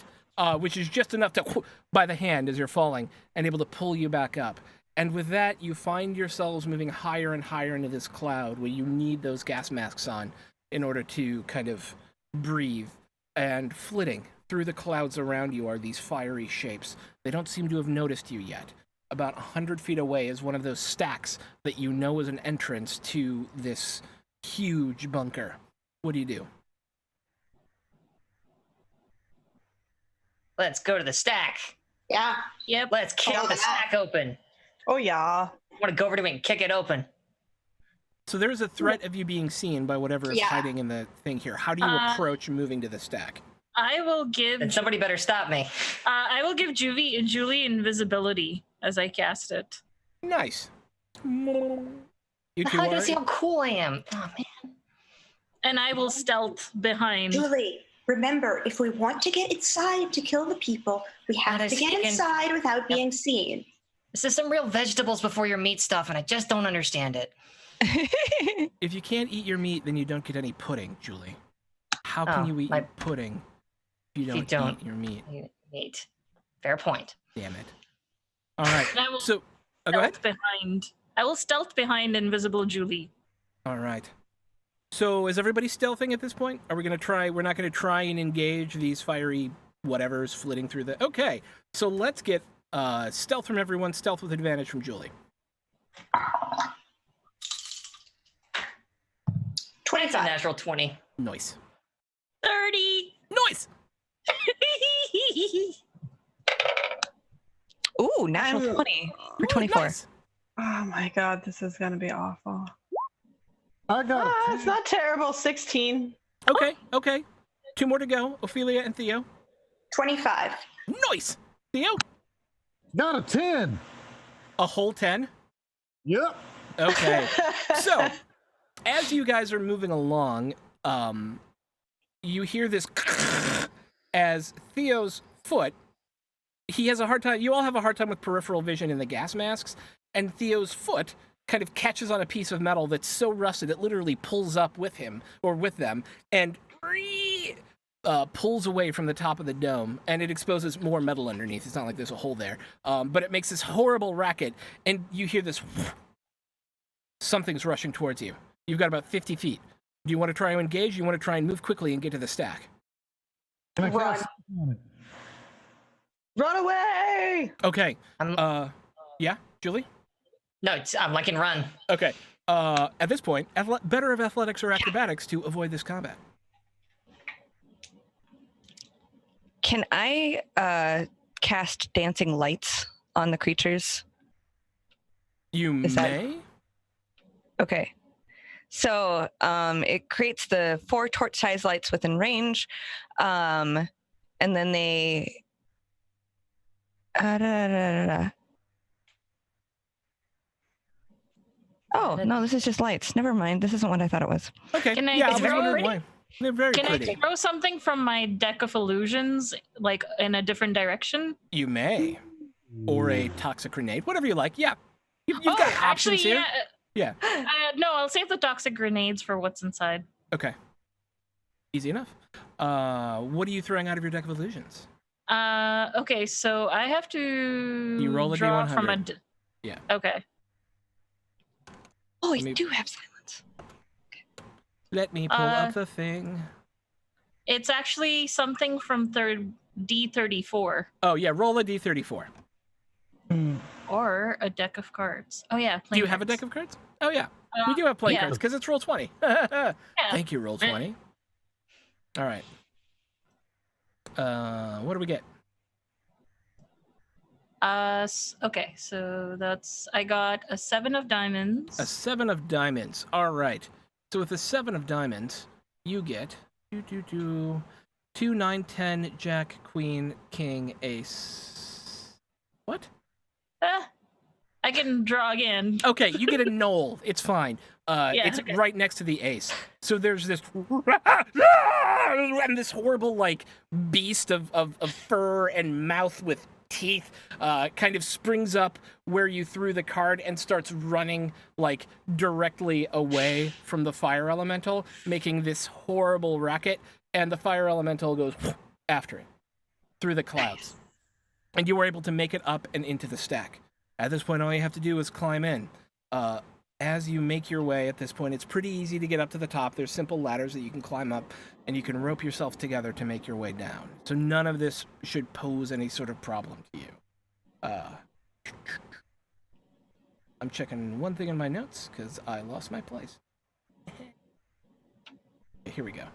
Which is just enough to by the hand as you're falling and able to pull you back up. And with that, you find yourselves moving higher and higher into this cloud where you need those gas masks on in order to kind of breathe. And flitting through the clouds around you are these fiery shapes. They don't seem to have noticed you yet. About 100 feet away is one of those stacks that you know is an entrance to this huge bunker. What do you do? Let's go to the stack. Yeah. Yep. Let's kick Oh, the yeah. stack open. Oh yeah. I want to go over to it and kick it open. So there is a threat of you being seen by whatever is Yeah. hiding in the thing here. How do you approach moving to the stack? I will give. And somebody better stop me. I will give Julie invisibility as I cast it. Nice. You two How do you are. see how cool I am? Oh, man. And I will stealth behind. Julie, remember, if we want to get inside to kill the people, we have That to is get taken- inside without being seen. This is some real vegetables before your meat stuff, and I just don't understand it. If you can't eat your meat, then you don't get any pudding, Julie. How can Oh, you eat my- your pudding if you If you don't don't- eat your meat? Meat. Fair point. Damn it. All right. And I will So, go ahead. stealth behind. I will stealth behind invisible Julie. All right. So, is everybody stealthing at this point? Are we going to try? We're not going to try and engage these fiery whatevers flitting through the. Okay. So, let's get stealth from everyone, stealth with advantage from Julie. 25. It's a natural 20. Nice. Nice. Ooh, natural 20 for 24. Nice. Oh my god, this is gonna be awful. I got a It's not terrible. 16. Okay. 2 more to go. Ophelia and Theo. 25. Nice. Theo, got a 10. a whole 10. Yep. Okay. So, as you guys are moving along, you hear this as Theo's foot. He has a hard time. You all have a hard time with peripheral vision in the gas masks, and Theo's foot kind of catches on a piece of metal that's so rusted it literally pulls up with him or with them and pulls away from the top of the dome, and it exposes more metal underneath. It's not like there's a hole there, but it makes this horrible racket, and you hear this. Something's rushing towards you. You've got about 50 feet. Do you want to try to engage? You want to try and move quickly and get to the stack? Can I Run. cast on it? Run away! Okay. Yeah, Julie? No, I can run. Okay. At this point, better of athletics or acrobatics to avoid this combat. Can I cast dancing lights on the creatures? You Is that- may. Okay. So it creates the 4 torch-sized lights within range, and then they. Oh no, this is just lights. Never mind. This isn't what I thought it was. Okay. Can I yeah, I was throw wondering it? why. They're very Can pretty. I throw something from my deck of illusions, like in a different direction? You may. Or a toxic grenade, whatever you like. Yeah. You've got options actually, here. yeah. Yeah. No, I'll save the toxic grenades for what's inside. Okay. Easy enough. What are you throwing out of your deck of illusions? Okay, so I have to You roll a draw D100. from a. Yeah. Okay. Oh, Let me- I do have silence. Let me pull up the thing. It's actually something from D34 Oh, yeah, roll a d34. or a deck of cards. Oh yeah. Do you have a deck of cards? Oh, yeah. We do have playing yeah. cards because it's roll 20. Yeah. Thank you, roll 20. All right. What do we get? Okay, so I got a 7 of diamonds. A 7 of diamonds. All right. So with a 7 of diamonds, you get 2, 9, 10, Jack, Queen, King, Ace. What? I can draw again. Okay, you get a knoll. It's fine. It's okay. right next to the ace. So there's this and this horrible like beast of fur and mouth with teeth kind of springs up where you threw the card and starts running like directly away from the fire elemental, making this horrible racket, and the fire elemental goes after it through the clouds. And you were able to make it up and into the stack. At this point, all you have to do is climb in. As you make your way at this point, it's pretty easy to get up to the top. There's simple ladders that you can climb up, and you can rope yourself together to make your way down. So none of this should pose any sort of problem to you. I'm checking one thing in my notes, because I lost my place. Here we go.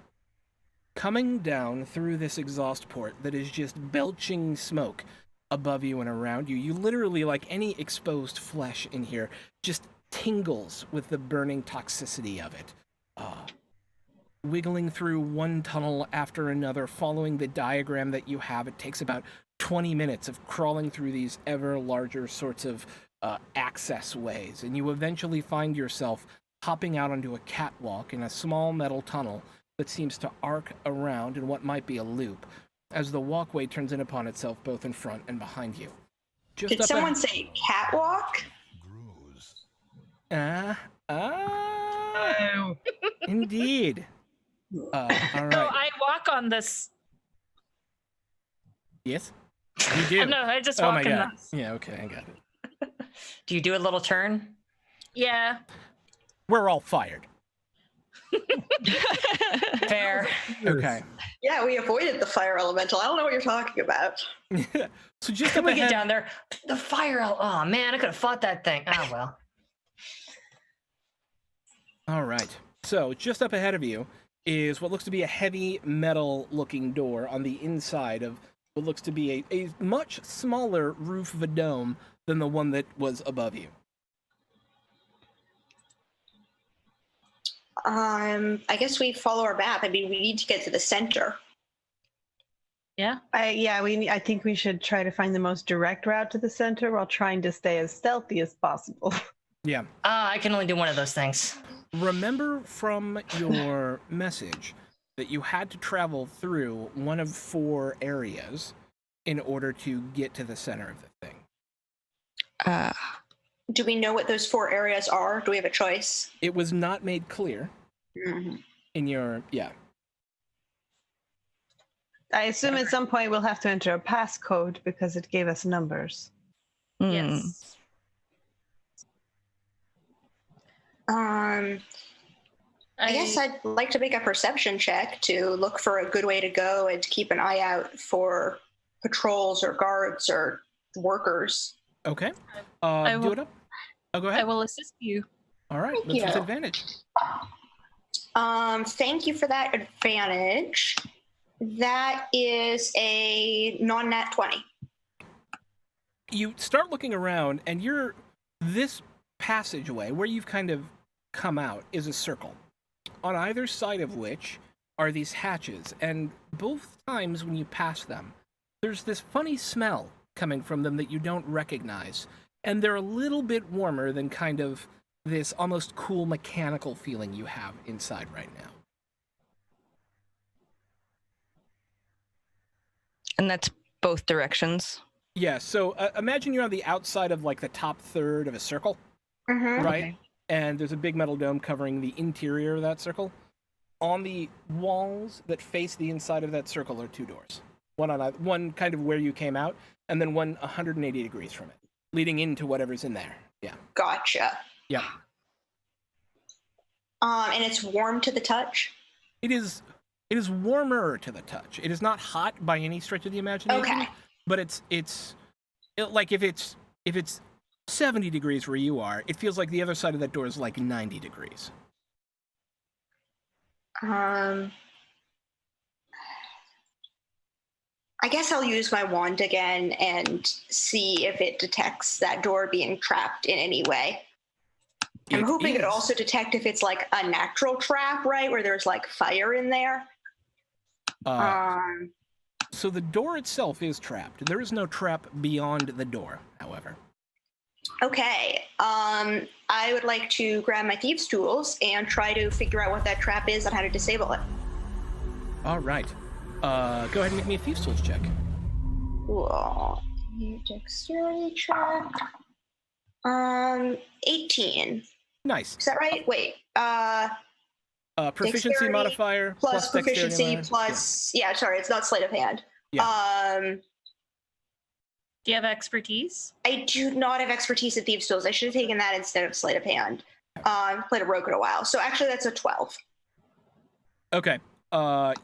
Coming down through this exhaust port that is just belching smoke above you and around you, you literally, like any exposed flesh in here, just tingles with the burning toxicity of it. Wiggling through one tunnel after another, following the diagram that you have, it takes about 20 minutes of crawling through these ever larger sorts of access ways, and you eventually find yourself hopping out onto a catwalk in a small metal tunnel that seems to arc around in what might be a loop, as the walkway turns in upon itself both in front and behind you. Just Did someone say catwalk? Indeed. All right. No, I walk on this. Yes? You do? No, I just Oh walk my in god. this. Yeah, okay, I got it. Do you do a little turn? Yeah. We're all fired. Fair. Okay. Yeah, we avoided the fire elemental. I don't know what you're talking about. So just Can up we get ahead, down there? The fire. Oh man, I could have fought that thing. Oh well. all right. So just up ahead of you, is what looks to be a heavy metal-looking door on the inside of what looks to be a much smaller roof of a dome than the one that was above you. I guess we follow our map. I mean, we need to get to the center. Yeah. I think we should try to find the most direct route to the center while trying to stay as stealthy as possible. Yeah. I can only do one of those things. Remember from your message that you had to travel through one of 4 areas in order to get to the center of the thing. Do we know what those 4 areas are? Do we have a choice? It was not made clear in your, yeah. I assume at some point we'll have to enter a passcode because it gave us numbers. Yes. I guess I'd like to make a perception check to look for a good way to go and to keep an eye out for patrols or guards or workers. Okay. I Do will- it up. Oh, go ahead. I will assist you. All right. Thank That's you. disadvantage. Thank you for that advantage. That is a non-nat 20. You start looking around, and this passageway where you've kind of come out is a circle, on either side of which are these hatches, and both times when you pass them, there's this funny smell coming from them that you don't recognize, and they're a little bit warmer than kind of this almost cool mechanical feeling you have inside right now. And that's both directions. Yeah, so imagine you're on the outside of like the top third of a circle, right? Okay. And there's a big metal dome covering the interior of that circle. On the walls that face the inside of that circle are 2 doors. One kind of where you came out, and then one 180 degrees from it, leading into whatever's in there. Yeah. Gotcha. Yeah. And it's warm to the touch. It is warmer to the touch. It is not hot by any stretch of the imagination. Okay. But it's like if it's 70 degrees where you are, it feels like the other side of that door is like 90 degrees. I guess I'll use my wand again and see if it detects that door being trapped in any way. I'm hoping is. it also detect if it's like a natural trap, right, where there's like fire in there. So the door itself is trapped. There is no trap beyond the door, however. Okay. I would like to grab my thieves' tools and try to figure out what that trap is and how to disable it. All right. Go ahead and make me a Thieves' Tools check. Cool. Dexterity check. 18. Nice. Is that right? Wait. Proficiency Dexterity modifier plus dexterity proficiency modifier. plus yeah, sorry, it's not sleight of hand. Yeah. Do you have expertise? I do not have expertise at thieves' tools. I should have taken that instead of sleight of hand. I've played a rogue in a while, so actually that's a 12. Okay.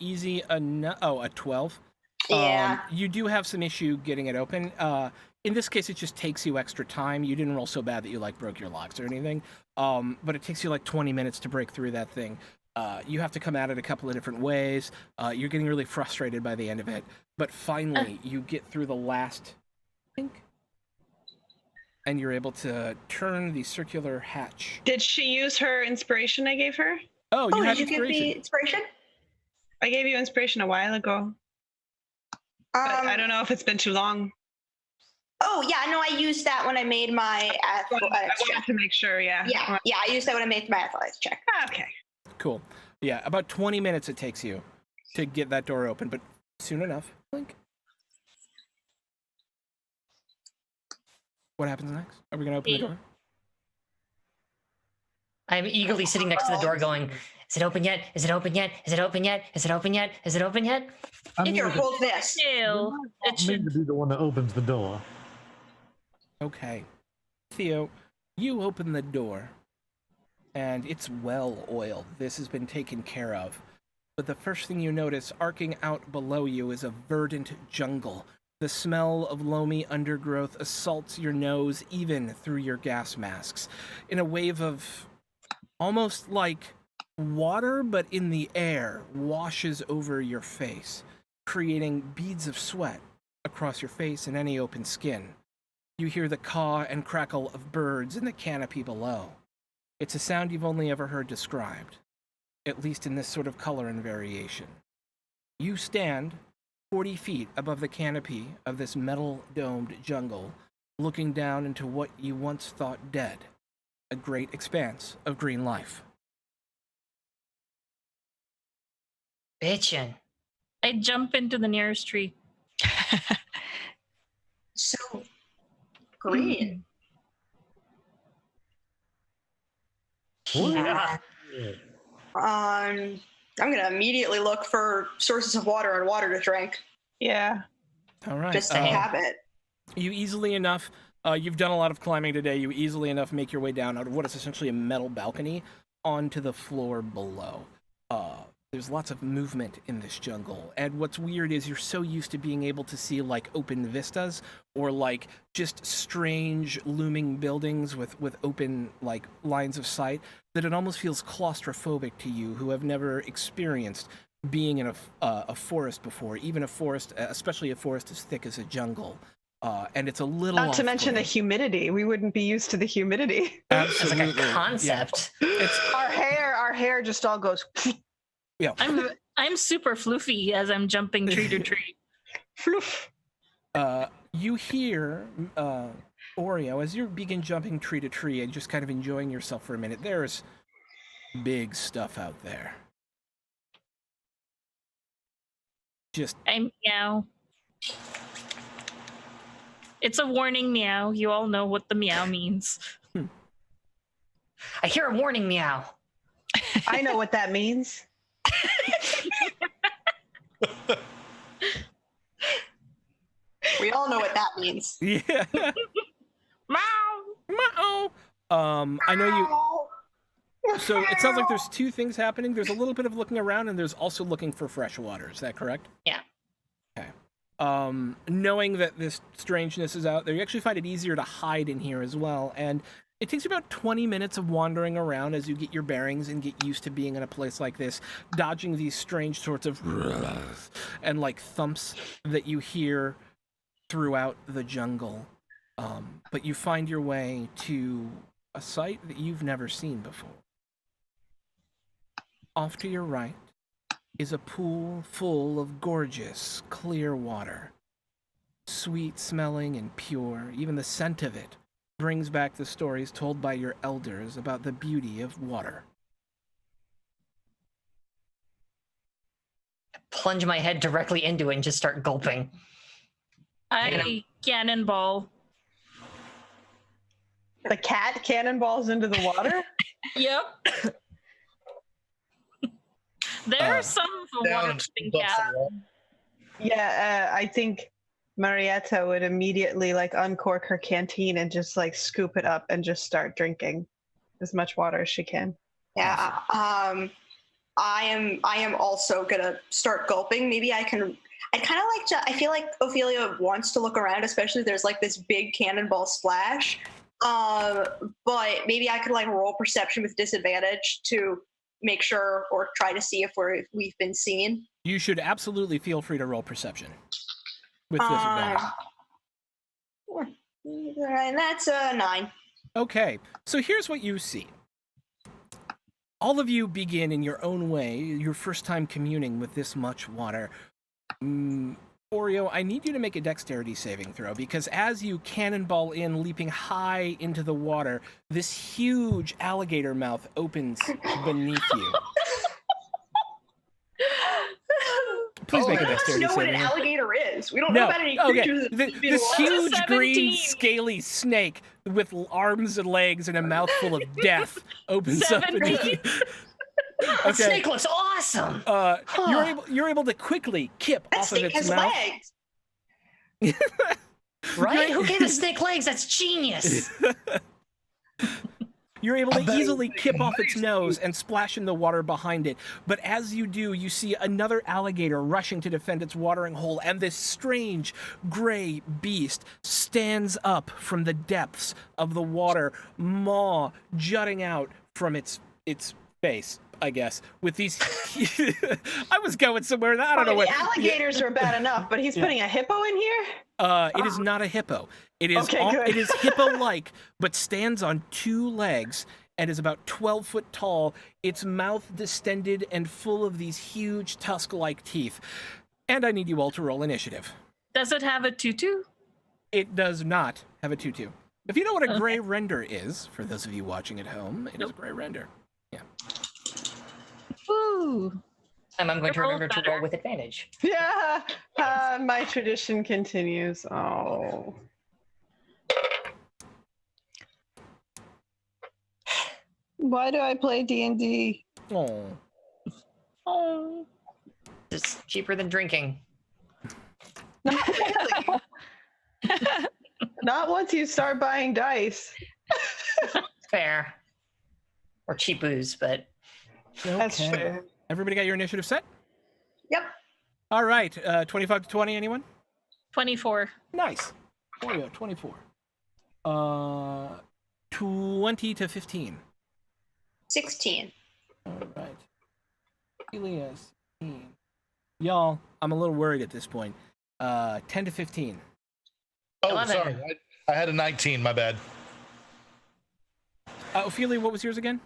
Easy enough. Oh, a 12. Yeah. You do have some issue getting it open. In this case, it just takes you extra time. You didn't roll so bad that you like broke your locks or anything. But it takes you like 20 minutes to break through that thing. You have to come at it a couple of different ways. You're getting really frustrated by the end of it. But finally, you get through the last link, and you're able to turn the circular hatch. Did she use her inspiration I gave her? Oh, you have did you give inspiration. me inspiration? I gave you inspiration a while ago. But I don't know if it's been too long. Oh yeah, no, I used that when I made my I athletics wanted check. to make sure, yeah. Yeah, I used that when I made my athletics check. Okay. Cool. Yeah, about 20 minutes it takes you to get that door open, but soon enough, blink. What happens next? Are we going to open the door? I'm eagerly sitting next to the door going, is it open yet? Is it open yet? Is it open yet? Is it open yet? Is it open yet? Here, hold this. Ew. It Want me should. to be the one that opens the door. Okay. Theo, you open the door, and it's well oiled. This has been taken care of. But the first thing you notice, arcing out below you, is a verdant jungle. The smell of loamy undergrowth assaults your nose even through your gas masks, in a wave of almost like water, but in the air, washes over your face, creating beads of sweat across your face and any open skin. You hear the caw and crackle of birds in the canopy below. It's a sound you've only ever heard described, at least in this sort of color and variation. You stand 40 feet above the canopy of this metal-domed jungle, looking down into what you once thought dead, a great expanse of green life. Bitchin'. I jump into the nearest tree. So green. Yeah. I'm gonna immediately look for sources of water and water to drink, Yeah. All right. just to have it. You easily enough, you've done a lot of climbing today, you easily enough make your way down out of what is essentially a metal balcony onto the floor below. There's lots of movement in this jungle, and what's weird is you're so used to being able to see like open vistas or like just strange looming buildings with open like lines of sight that it almost feels claustrophobic to you who have never experienced being in a forest before, even a forest, especially a forest as thick as a jungle. And it's a little Not to mention the off-putting. humidity. We wouldn't be used to the humidity. It's like Absolutely. a Yeah. concept. It's Our hair just all goes. yeah. I'm super floofy as I'm jumping tree to tree. Floof. You hear Oreo as you begin jumping tree to tree and just kind of enjoying yourself for a minute. There's big stuff out there. Just I meow. It's a warning meow. You all know what the meow means. I hear a warning meow. I know what that means. We all know what that means. yeah. Meow. Meow. I know you. So it sounds like there's two things happening. There's a little bit of looking around, and there's also looking for fresh water. Is that correct? Yeah. Okay. Knowing that this strangeness is out there, you actually find it easier to hide in here as well. And it takes you about 20 minutes of wandering around as you get your bearings and get used to being in a place like this, dodging these strange sorts of and like thumps that you hear throughout the jungle. But you find your way to a site that you've never seen before. Off to your right is a pool full of gorgeous, clear water. Sweet smelling and pure, even the scent of it brings back the stories told by your elders about the beauty of water. Plunge my head directly into it and just start gulping. I cannonball. The cat cannonballs into the water. Yep. There's some of a Down water and tipping buffalo. cat. Yeah, I think Marietta would immediately like uncork her canteen and just like scoop it up and just start drinking as much water as she can. Yeah. I am also gonna start gulping. Maybe I'd kind of like to. I feel like Ophelia wants to look around, especially if there's like this big cannonball splash. But maybe I could like roll perception with disadvantage to make sure or try to see if we've been seen. You should absolutely feel free to roll perception with disadvantage. And that's a 9. Okay, so here's what you see. All of you begin in your own way, your first time communing with this much water. Oreo, I need you to make a dexterity saving throw, because as you cannonball in, leaping high into the water, this huge alligator mouth opens beneath you. Please make a We don't dexterity know what an saving. alligator is. We don't know about any creatures. that live in This the water. huge green 17. scaly snake with arms and legs and a mouthful of death opens up beneath you. That snake looks awesome. You're able to quickly kip That off of snake its has mouth. legs. Right? Who gave a snake legs? That's genius. You're able to easily kip off its nose and splash in the water behind it. But as you do, you see another alligator rushing to defend its watering hole, and this strange gray beast stands up from the depths of the water, maw jutting out from its face. I guess, with these. I was going somewhere. I don't know what. The alligators were bad enough, but he's putting a hippo in here? It is not a hippo. It is Okay, good. it is hippo-like, but stands on two legs and is about 12 foot tall. Its mouth distended and full of these huge tusk-like teeth. And I need you all to roll initiative. Does it have a tutu? It does not have a tutu. If you know what a gray render is, for those of you watching at home, it is a gray render. Yeah. Ooh. I'm going It to rolls remember to better. roll with advantage. Yeah, my tradition continues. Oh. Why do I play D&D? Oh. Oh. It's cheaper than drinking. Not really. Not once you start buying dice. Fair. Or cheap booze, but That's fair. Everybody got your initiative set? Yep. All right. 25 to 20, anyone? 24. Nice. There we go, 24. 20 to 15. 16. All right. Elias, 16. Y'all, I'm a little worried at this point. 10 to 15. Oh, 11. sorry. I had a 19. My bad. Ophelia, what was yours again?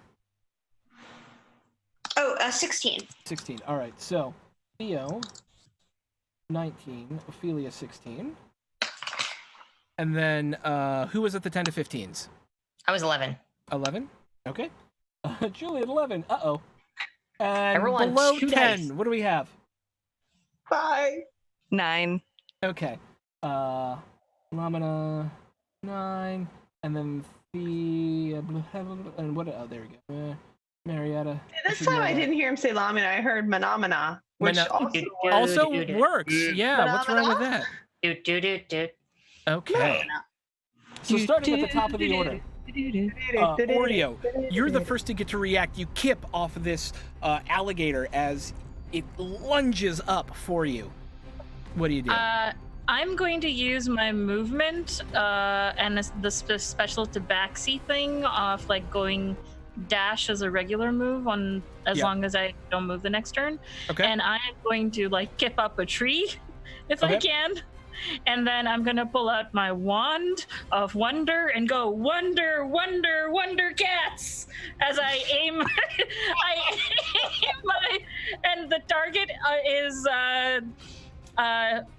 Oh, 16. 16. All right. So, Theo, 19. Ophelia, 16. And then, who was at the 10 to 15s? I was 11. 11? Okay. Juliet, 11. Uh-oh. And roll on below 2 10, dice. what do we have? 5. 9. Okay. Lamina, 9. And then and what? Oh, there we go. Marietta. This time I didn't hear him say lamina. I heard phenomena, which Also works. Yeah, what's wrong with that? Do. Okay. So starting at the top of the order. Oreo, you're the first to get to react. You kip off of this alligator as it lunges up for you. What do you do? I'm going to use my movement and the special tabaxi thing of like going dash as a regular move on as long as I don't move the next turn. Okay. And I'm going to like kip up a tree if I can. And then I'm gonna pull out my wand of wonder and go wonder, wonder, wonder cats as I aim. And the target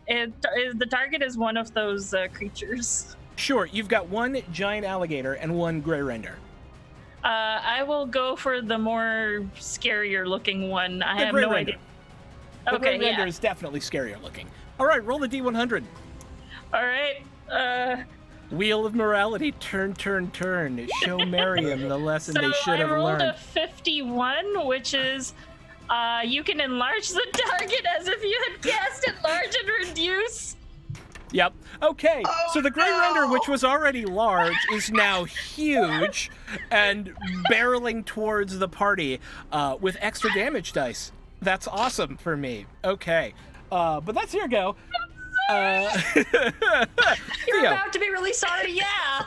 the target is one of those creatures. Sure, you've got one giant alligator and one gray render. I will go for the more scarier looking one. I have gray no render. idea. The Okay, gray render yeah. is definitely scarier looking. All right, roll the D100. All right. Wheel of morality, turn, turn, turn. Show Miriam the lesson they should have I rolled learned. a 51, which is you can enlarge the target as if you had cast enlarge and reduce. Yep. Okay. So the gray render, which was already large, is now huge and barreling towards the party with extra damage dice. That's awesome for me. Okay. But that's your go. You're Theo. about to be really sorry, yeah.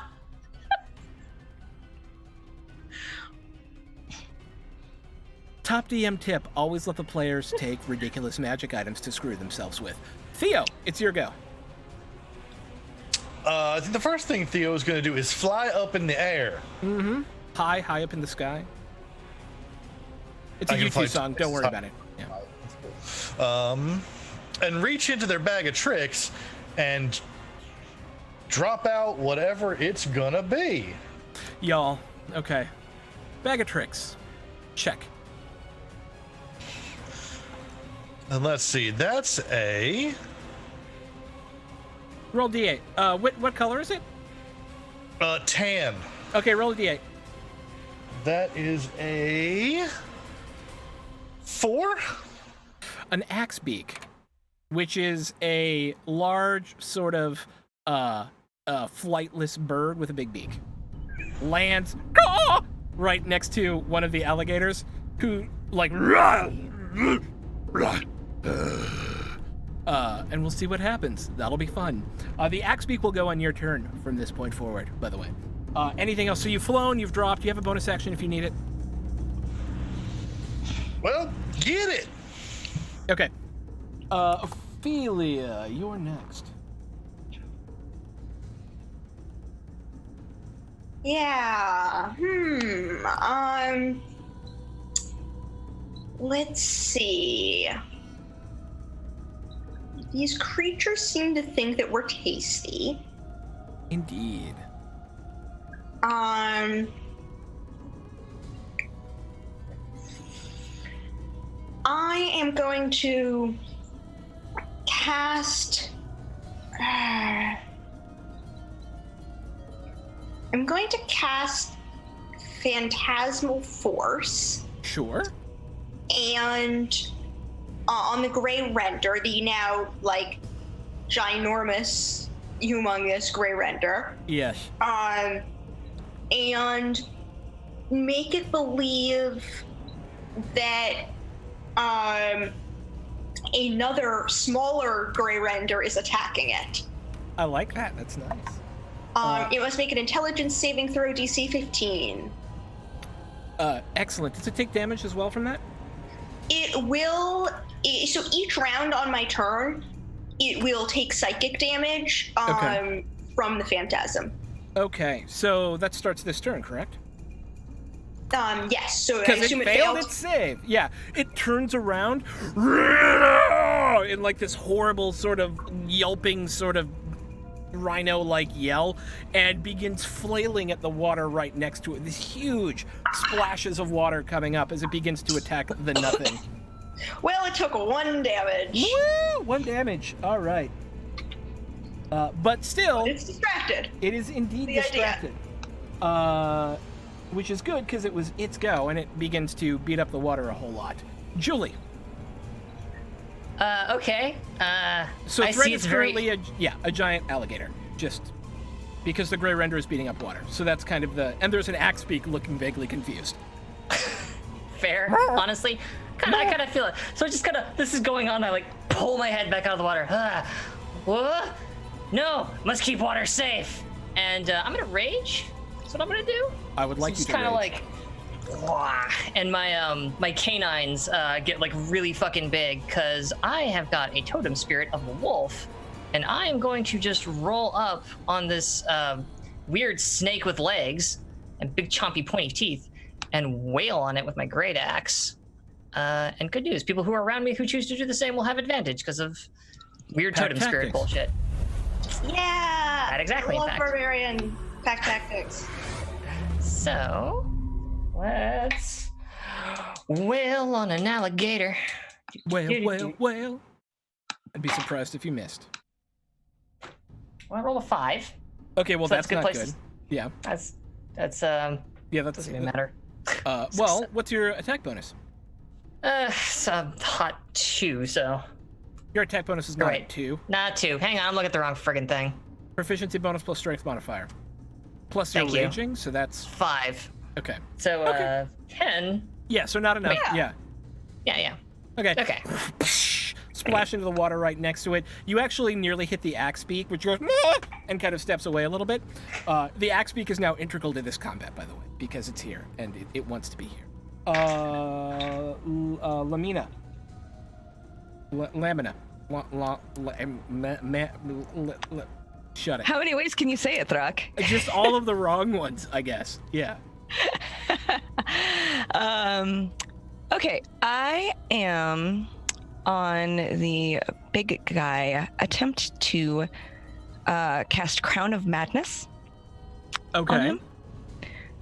Top DM tip: always let the players take ridiculous magic items to screw themselves with. Theo, it's your go. I think the first thing Theo is going to do is fly up in the air. Mm-hmm. High up in the sky. It's a I can fly YouTube song. Don't worry about it. Yeah. And reach into their bag of tricks and drop out whatever it's gonna be. Y'all, okay. Bag of tricks. Check. And let's see, that's a Roll D8. What color is it? tan. Okay, roll a D8. That is a 4. An axe beak, which is a large sort of flightless bird with a big beak, lands right next to one of the alligators, who like and we'll see what happens. That'll be fun. The axe beak will go on your turn from this point forward, by the way. Anything else? So you've flown, you've dropped, you have a bonus action if you need it. Well, get it. Okay. Ophelia, you're next. Yeah. Let's see. These creatures seem to think that we're tasty. Indeed. I am going to cast. I'm going to cast Phantasmal Force. Sure. And on the Gray Render, the now, like, ginormous, humongous Gray Render. Yes. And make it believe that another smaller Gray Render is attacking it. I like that. That's nice. It must make an intelligence saving throw DC 15. Excellent. Does it take damage as well from that? It will. So each round on my turn, it will take psychic damage from the phantasm. Okay, so that starts this turn, correct? Yes. So I Because assume it failed its save. Yeah, it turns around in like this horrible sort of yelping sort of rhino-like yell and begins flailing at the water right next to it. These huge splashes of water coming up as it begins to attack the nothing. Well, it took 1 damage. Woo! 1 damage. All right. But still, It's distracted. it is indeed The distracted. Which is good because it was its go and it begins to beat up the water a whole lot. Julie. Okay. So I threat see is it's very... currently a giant alligator, just because the Gray Render is beating up water. So that's kind of the... And there's an axe beak looking vaguely confused. Fair, honestly. I kind of feel it. So I just this is going on, I like pull my head back out of the water. What? No, must keep water safe. And I'm gonna rage. That's what I'm gonna do. I would like so you to kind of rage. like... And my canines get like really fucking big because I have got a totem spirit of a wolf, and I am going to just roll up on this weird snake with legs and big chompy pointy teeth and wail on it with my great axe. And good news, people who are around me who choose to do the same will have advantage because of weird Pack totem spirit tactics. bullshit. Yeah. That exactly, I in love fact. barbarian pack tactics. So let's wail on an alligator. Well. I'd be surprised if you missed. Well, I roll a 5. Okay, well, So that's that's good not places. good. Yeah. That's Yeah, that's... doesn't even matter. Well, what's your attack bonus? It's a hot 2, so Your attack bonus is not Right. 2. not 2. Hang on, I'm looking at the wrong friggin' thing. Proficiency bonus plus strength modifier. Plus your Thank you. raging, so that's... 5. Okay. So Okay. 10. Yeah, so not enough. Yeah. Yeah. Yeah. Okay. Okay. Splash into the water right next to it. You actually nearly hit the axe beak, which goes "Meh," and kind of steps away a little bit. The axe beak is now integral to this combat, by the way, because it's here and it wants to be here. Lamina. Lamina. Shut it. How many ways can you say it, Thrak? Just all of the wrong ones, I guess. Yeah. Okay, I am on the big guy. Attempt to cast Crown of Madness on Okay. him.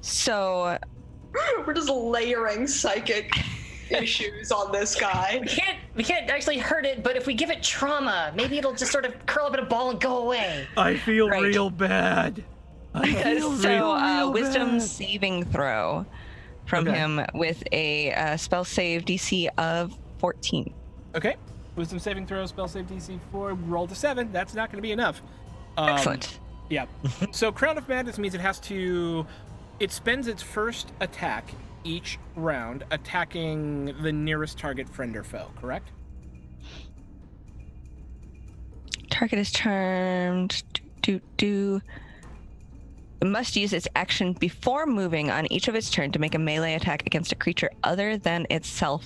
So We're just layering psychic issues on this guy. We can't actually hurt it, but if we give it trauma, maybe it'll just sort of curl up in a ball and go away. I feel Right. real bad. wisdom bad. saving throw from Okay. him with a spell save DC of 14. Okay. Wisdom saving throw, spell save DC 4, roll to 7. That's not going to be enough. Excellent. Yeah. So Crown of Madness means it spends its first attack each round attacking the nearest target, friend or foe, correct? Target is charmed. must use its action before moving on each of its turn to make a melee attack against a creature other than itself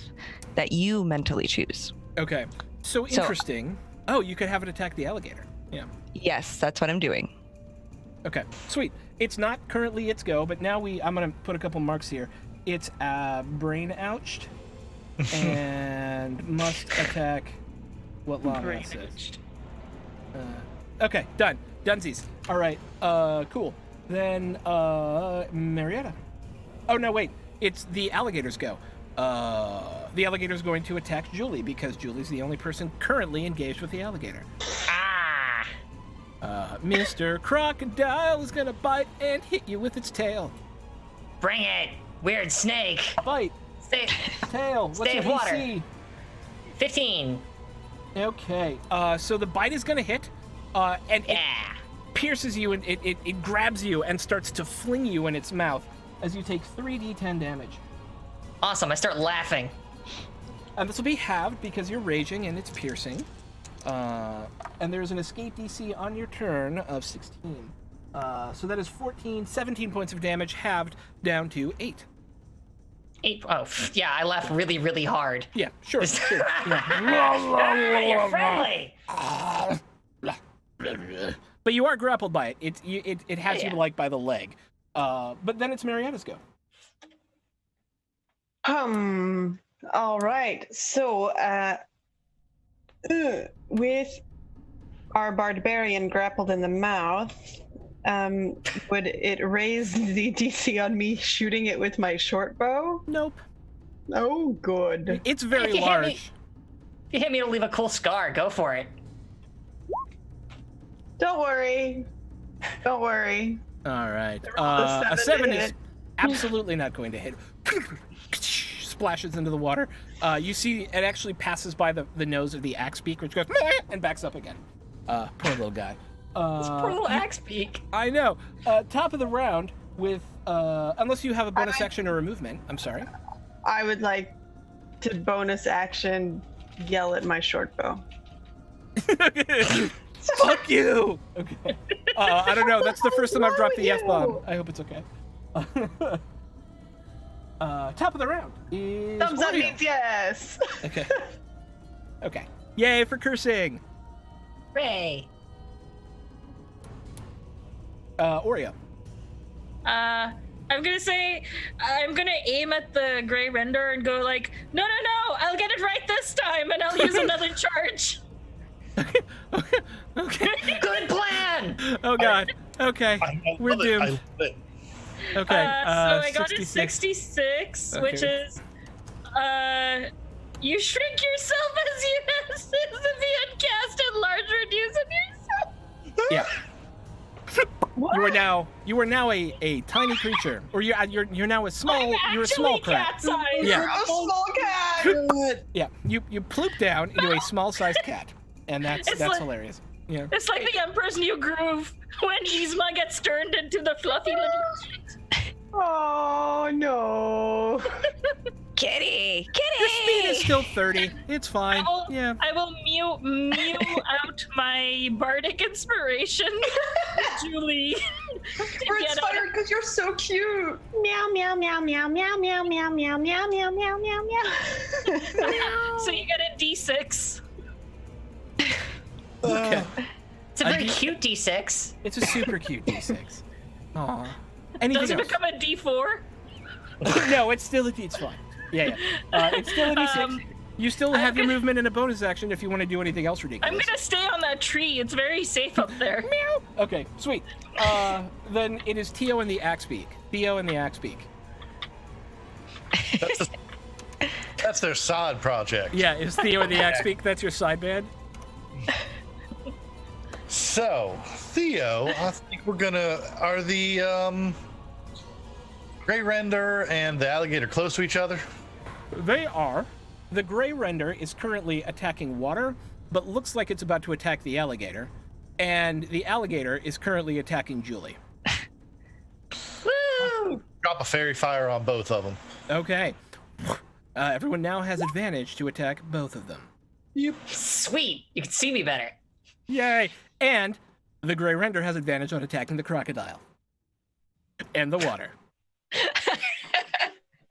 that you mentally choose. Okay. So interesting. Oh, you could have it attack the alligator. Yeah. Yes, that's what I'm doing. Okay. Sweet. It's not currently its go, but now I'm gonna put a couple marks here. It's brain ouched and must attack what Lana says. Okay, done. Dunsies. All right. Cool. Then Marietta. Oh no, wait. It's the alligator's go. The alligator's going to attack Julie because Julie's the only person currently engaged with the alligator. Ah! Mr. Crocodile is gonna bite and hit you with its tail. Bring it, weird snake. Bite. Stay. Tail. What's Stay your of water. DC? 15. Okay. So the bite is gonna hit, and it Yeah. pierces you, and it grabs you and starts to fling you in its mouth as you take 3d10 damage. Awesome. I start laughing. And this will be halved because you're raging and it's piercing. And there's an escape DC on your turn of 16. So that is 17 points of damage halved down to 8. 8. Oh, yeah. I laugh really, really hard. Yeah, sure. Sure. Yeah. You're friendly. But you are grappled by it. It has Yeah. you like by the leg. But then it's Marietta's go. All right. So, with our barbarian grappled in the mouth, would it raise the DC on me shooting it with my short bow? Nope. Oh, good. It's very If you hit me- large. If you hit me, it'll leave a cool scar. Go for it. Don't worry. Don't worry. All right. rolled a A 7 7 to is hit. absolutely not going to hit. Splashes into the water. You see it actually passes by the nose of the axe beak, which goes "Meh," and backs up again. Poor little guy. This poor little axe beak. I know. Top of the round with, unless you have a bonus action or a movement. I'm sorry. I would like to bonus action yell at my short bow. Fuck you. Okay. I don't know. That's the first time I've dropped the F-bomb. I hope it's okay. Top of the round is Thumbs up Oreo. means yes. Okay. Okay. Yay for cursing. Hooray. Oreo. I'm gonna aim at the gray render and go like, no, I'll get it right this time, and I'll use another charge. Okay. Good plan. Oh god. Okay. We're love it. I doomed. love it. Okay. So I got 66. a 66, which Okay. is, you shrink yourself as you as the being cast and larger use of yourself. Yeah. You are now a tiny creature, or you're now a small. You're a small crab. cat size. Yeah. A small cat. Yeah. You ploop down into a small-sized cat, and that's It's like- hilarious. Yeah. It's like the Emperor's New Groove when Yzma gets turned into the fluffy little shit. Oh no. Kitty! Your speed is still 30. It's fine. Yeah. I will mew out my bardic inspiration, Julie. We're inspired because you're so cute. Meow meow meow meow meow meow meow meow meow meow meow meow meow. So you get a D6. Okay. It's a very cute D6. It's a super cute D6. Aw. Anything Does it else? become a D4? No, it's still it's fine. Yeah. It's still a D6. You still have your movement and a bonus action if you want to do anything else ridiculous. I'm gonna stay on that tree. It's very safe up there. Meow. Okay, sweet. Then it is Theo and the Axe Beak. Theo and the Axe Beak. That's their side project. Yeah, it's Theo and the Axe Beak. That's your side band. So, Theo, I think are the Gray Render and the alligator close to each other? They are. The Gray Render is currently attacking water, but looks like it's about to attack the alligator. And the alligator is currently attacking Julie. Woo! Drop a fairy fire on both of them. Okay. Everyone now has advantage to attack both of them. Sweet. You can see me better. Yay! And the Gray Render has advantage on attacking the crocodile. And the water.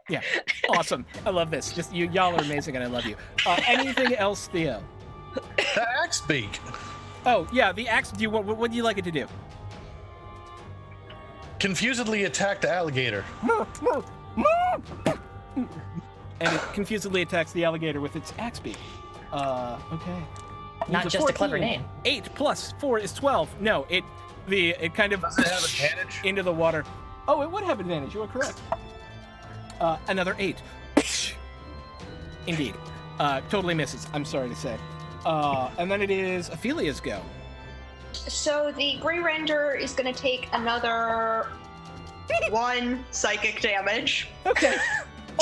Yeah, awesome. I love this. Just y'all are amazing, and I love you. Anything else, Theo? The axe beak. Oh yeah, the axe. What would you like it to do? Confusedly attack the alligator. And it confusedly attacks the alligator with its axe beak. Okay. Not It's a just a 14. clever name. 8 plus 4 is 12. No, it kind of Does it have advantage? into the water. Oh, it would have advantage. You are correct. Another 8. Indeed. Totally misses. I'm sorry to say. And then it is Ophelia's go. So the Grey Render is going to take another 1 psychic damage. Okay.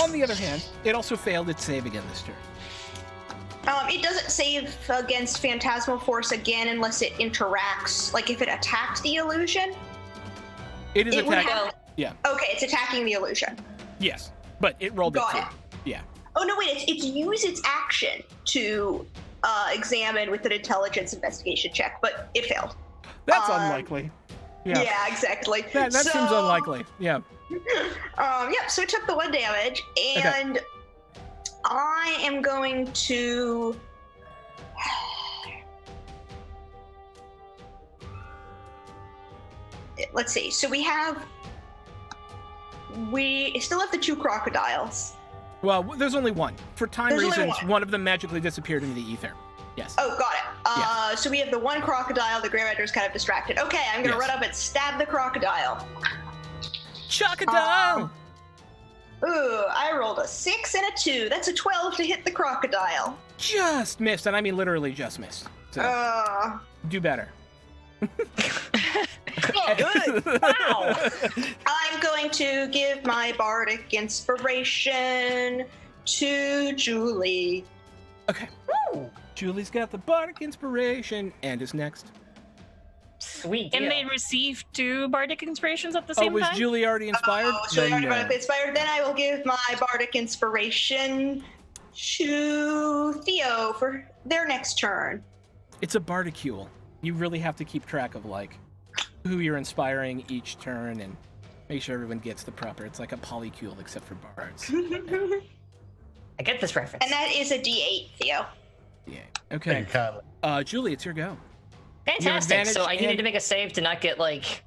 On the other hand, it also failed its save again this turn. It doesn't save against Phantasmal Force again unless it interacts. Like if it attacked the illusion. It is It would attacking. have- Yeah. Okay, it's attacking the illusion. Yes. But it rolled Got it it. too. Yeah. Oh no, wait! It's used its action to examine with an intelligence investigation check, but it failed. That's unlikely. Yeah. Yeah, exactly. That seems unlikely. Yeah. Yep. So it took the 1 damage, and I am going to. Let's see. So we still have the 2 crocodiles. Well, there's only one. For time There's only reasons, one of them magically disappeared into the ether. Yes. Oh, got it. So we have the 1 crocodile. The Grey Rider is kind of distracted. Okay, I'm gonna Yes. run up and stab the crocodile. Chocodile! Ooh, I rolled a 6 and a 2. That's a 12 to hit the crocodile. Just missed, and I mean literally just missed. So do better. Oh, good. Wow. I'm going to give my bardic inspiration to Julie. Okay. Julie's got the bardic inspiration and is next. Sweet. And deal. they receive 2 bardic inspirations at the Oh, same was time? Julie already inspired? Oh, Julie already Then, bardic inspired. Then I will give my bardic inspiration to Theo for their next turn. it's a bardicule. You really have to keep track of like who you're inspiring each turn and make sure everyone gets the proper. It's like a polycule except for bards. I get this reference. And that is a D8, Theo. Yeah. Okay. Kindly. Julie, it's your go. Fantastic. So I advantage needed and- to make a save to not get like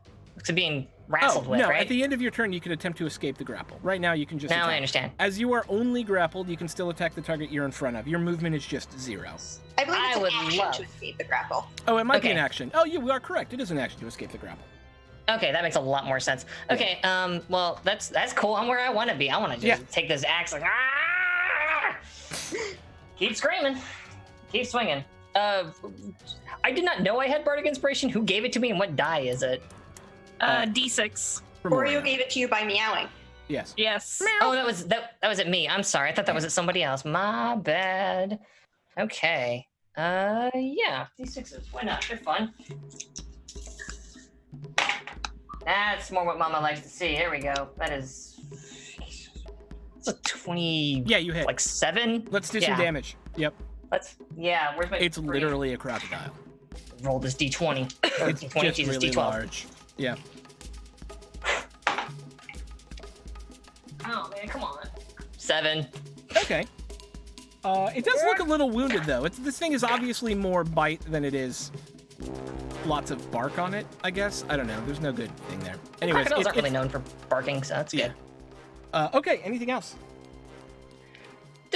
to being wrestled with, no, right? at the end of your turn, you can attempt to escape the grapple. Right now, you can just Now I attack. understand. As you are only grappled, you can still attack the target you're in front of. Your movement is just 0. I believe I it's an would action love- to escape the grapple. Oh, it might be Okay. an action. Oh, you are correct. It is an action to escape the grapple. Okay, that makes a lot more sense. Okay, well, that's cool. I'm where I want to be. I want to just take this axe like, ah! Keep screaming, keep swinging. I did not know I had bardic inspiration. Who gave it to me, and what die is it? D6. Oreo gave it to you by meowing. Yes. Yes. Oh, that was at me. I'm sorry. I thought that was at somebody else. My bad. Okay. Yeah, D6s. Why not? They're fun. That's more what Mama likes to see. Here we go. That is. It's a 20. Yeah, you hit. Like 7. Let's do some damage. Yep. Yeah. Where's my? It's three? literally a crocodile. Roll this D20. Or It's D20. just Jesus, really D12. large. Yeah. Oh man, come on. 7. Okay. It does look a little wounded though. This thing is obviously more bite than it is lots of bark on it, I guess. I don't know. There's no good thing there. Anyways, Crocodiles aren't really known for barking, so that's good. Okay, anything else?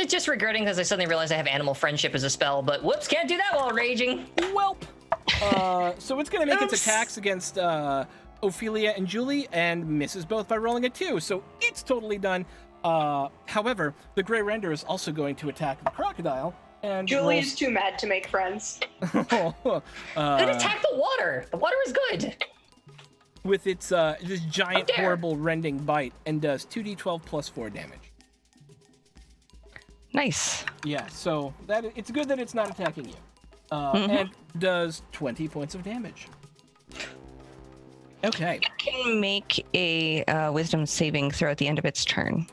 Just regretting because I suddenly realized I have animal friendship as a spell, but whoops, can't do that while raging. Welp. So it's going to make its Oops. attacks against Ophelia and Julie and misses both by rolling a 2. So it's totally done. However, the Grey Render is also going to attack the crocodile. And Julie's too mad to make friends. It attacked the water. The water is good. With its this giant, How dare. horrible, rending bite and does 2d12 plus 4 damage. Nice. Yeah, so it's good that it's not attacking you. And does 20 points of damage. Okay. Can make a wisdom saving throw at the end of its turn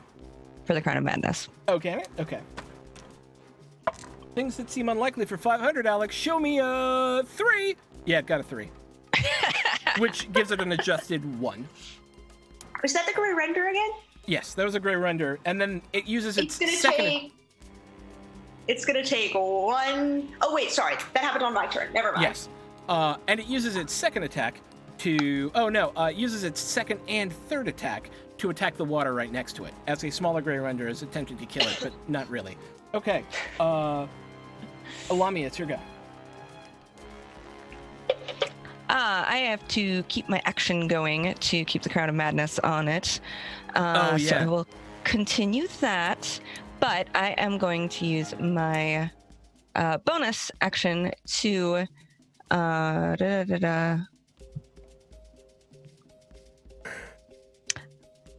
for the Crown of Madness. Oh, can it? Okay. Things that seem unlikely for 500, Alex. Show me a 3. Yeah, it got a 3. Which gives it an adjusted 1. Was that the Gray Render again? Yes, that was a gray render, and then it uses its It's gonna take one. Oh wait, sorry, that happened on my turn. Never mind. Yes, and it uses its second attack to. Oh no, it uses its second and third attack to attack the water right next to it. As a smaller gray render is attempting to kill it, but not really. Okay, Alami, it's your go. I have to keep my action going to keep the Crown of Madness on it. So I will continue that, but I am going to use my bonus action to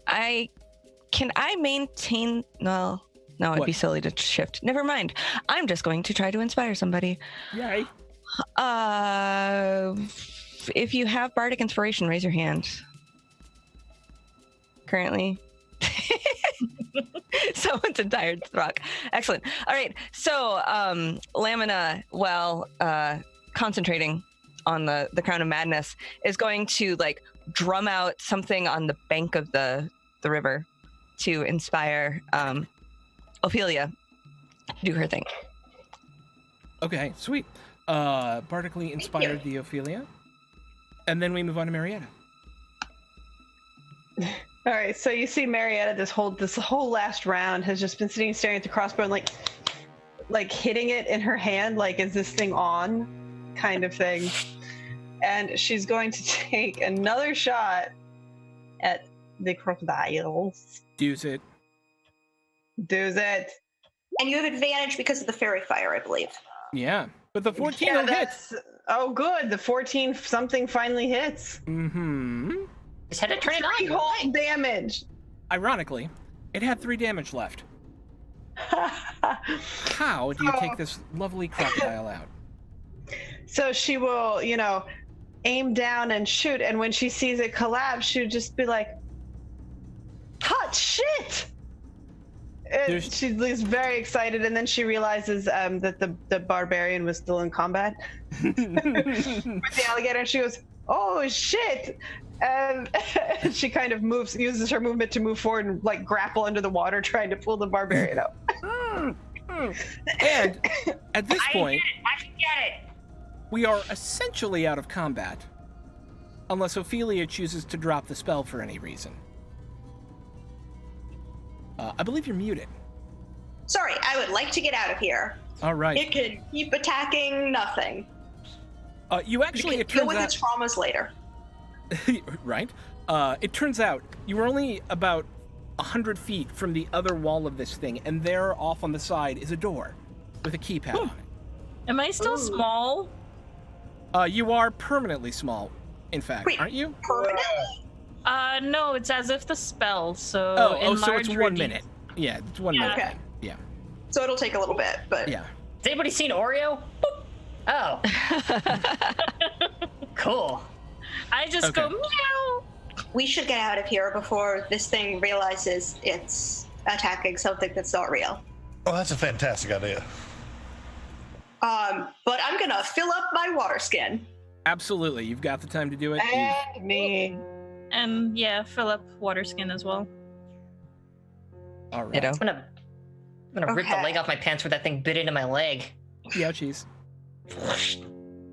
I maintain no, it'd be silly to shift. Never mind. I'm just going to try to inspire somebody. Yay. If you have bardic inspiration, raise your hand. Currently. Someone's entire rock. Excellent. All right. So, Lamina, while concentrating on the Crown of Madness, is going to like drum out something on the bank of the river to inspire Ophelia to do her thing. Okay, sweet. Bardically inspired the Ophelia. And then we move on to Marietta. All right, so you see Marietta this whole last round has just been sitting staring at the crossbow and like hitting it in her hand, like, is this thing on, kind of thing. And she's going to take another shot at the crocodiles. Does it. And you have advantage because of the fairy fire, I believe. Yeah, but the 14 will hit. Oh, good. The 14 something finally hits. Mm-hmm. Just had to turn it on. Whole damage. Ironically, it had 3 damage left. How do you take this lovely crocodile out? So she will, aim down and shoot, and when she sees it collapse, she'll just be like, hot shit! And she's very excited, and then she realizes that the barbarian was still in combat with the alligator, and she goes, oh shit! And she kind of uses her movement to move forward and like grapple under the water, trying to pull the barbarian up. And at this point, I can get it. we are essentially out of combat, unless Ophelia chooses to drop the spell for any reason. I believe you're muted. Sorry, I would like to get out of here. All right. It could keep attacking nothing. You actually, it deal turns with out, its traumas later. right? It turns out you were only about 100 feet from the other wall of this thing, and there off on the side is a door with a keypad on it. Am I still small? You are permanently small, in fact, Wait, aren't you? Permanently? No, it's as if the spell, so so it's enlarge 1 reduce. minute. Yeah, it's 1 minute. Okay. Yeah. So it'll take a little bit, but Yeah. Has anybody seen Oreo? Boop. Oh. Cool. I just go Okay. meow. we should get out of here before this thing realizes it's attacking something that's not real. Oh, that's a fantastic idea. But I'm gonna fill up my water skin. Absolutely. You've got the time to do it. And me. And yeah, fill up water skin as well. All right. Ditto. I'm gonna rip the Okay. leg off my pants where that thing bit into my leg. Ouchies.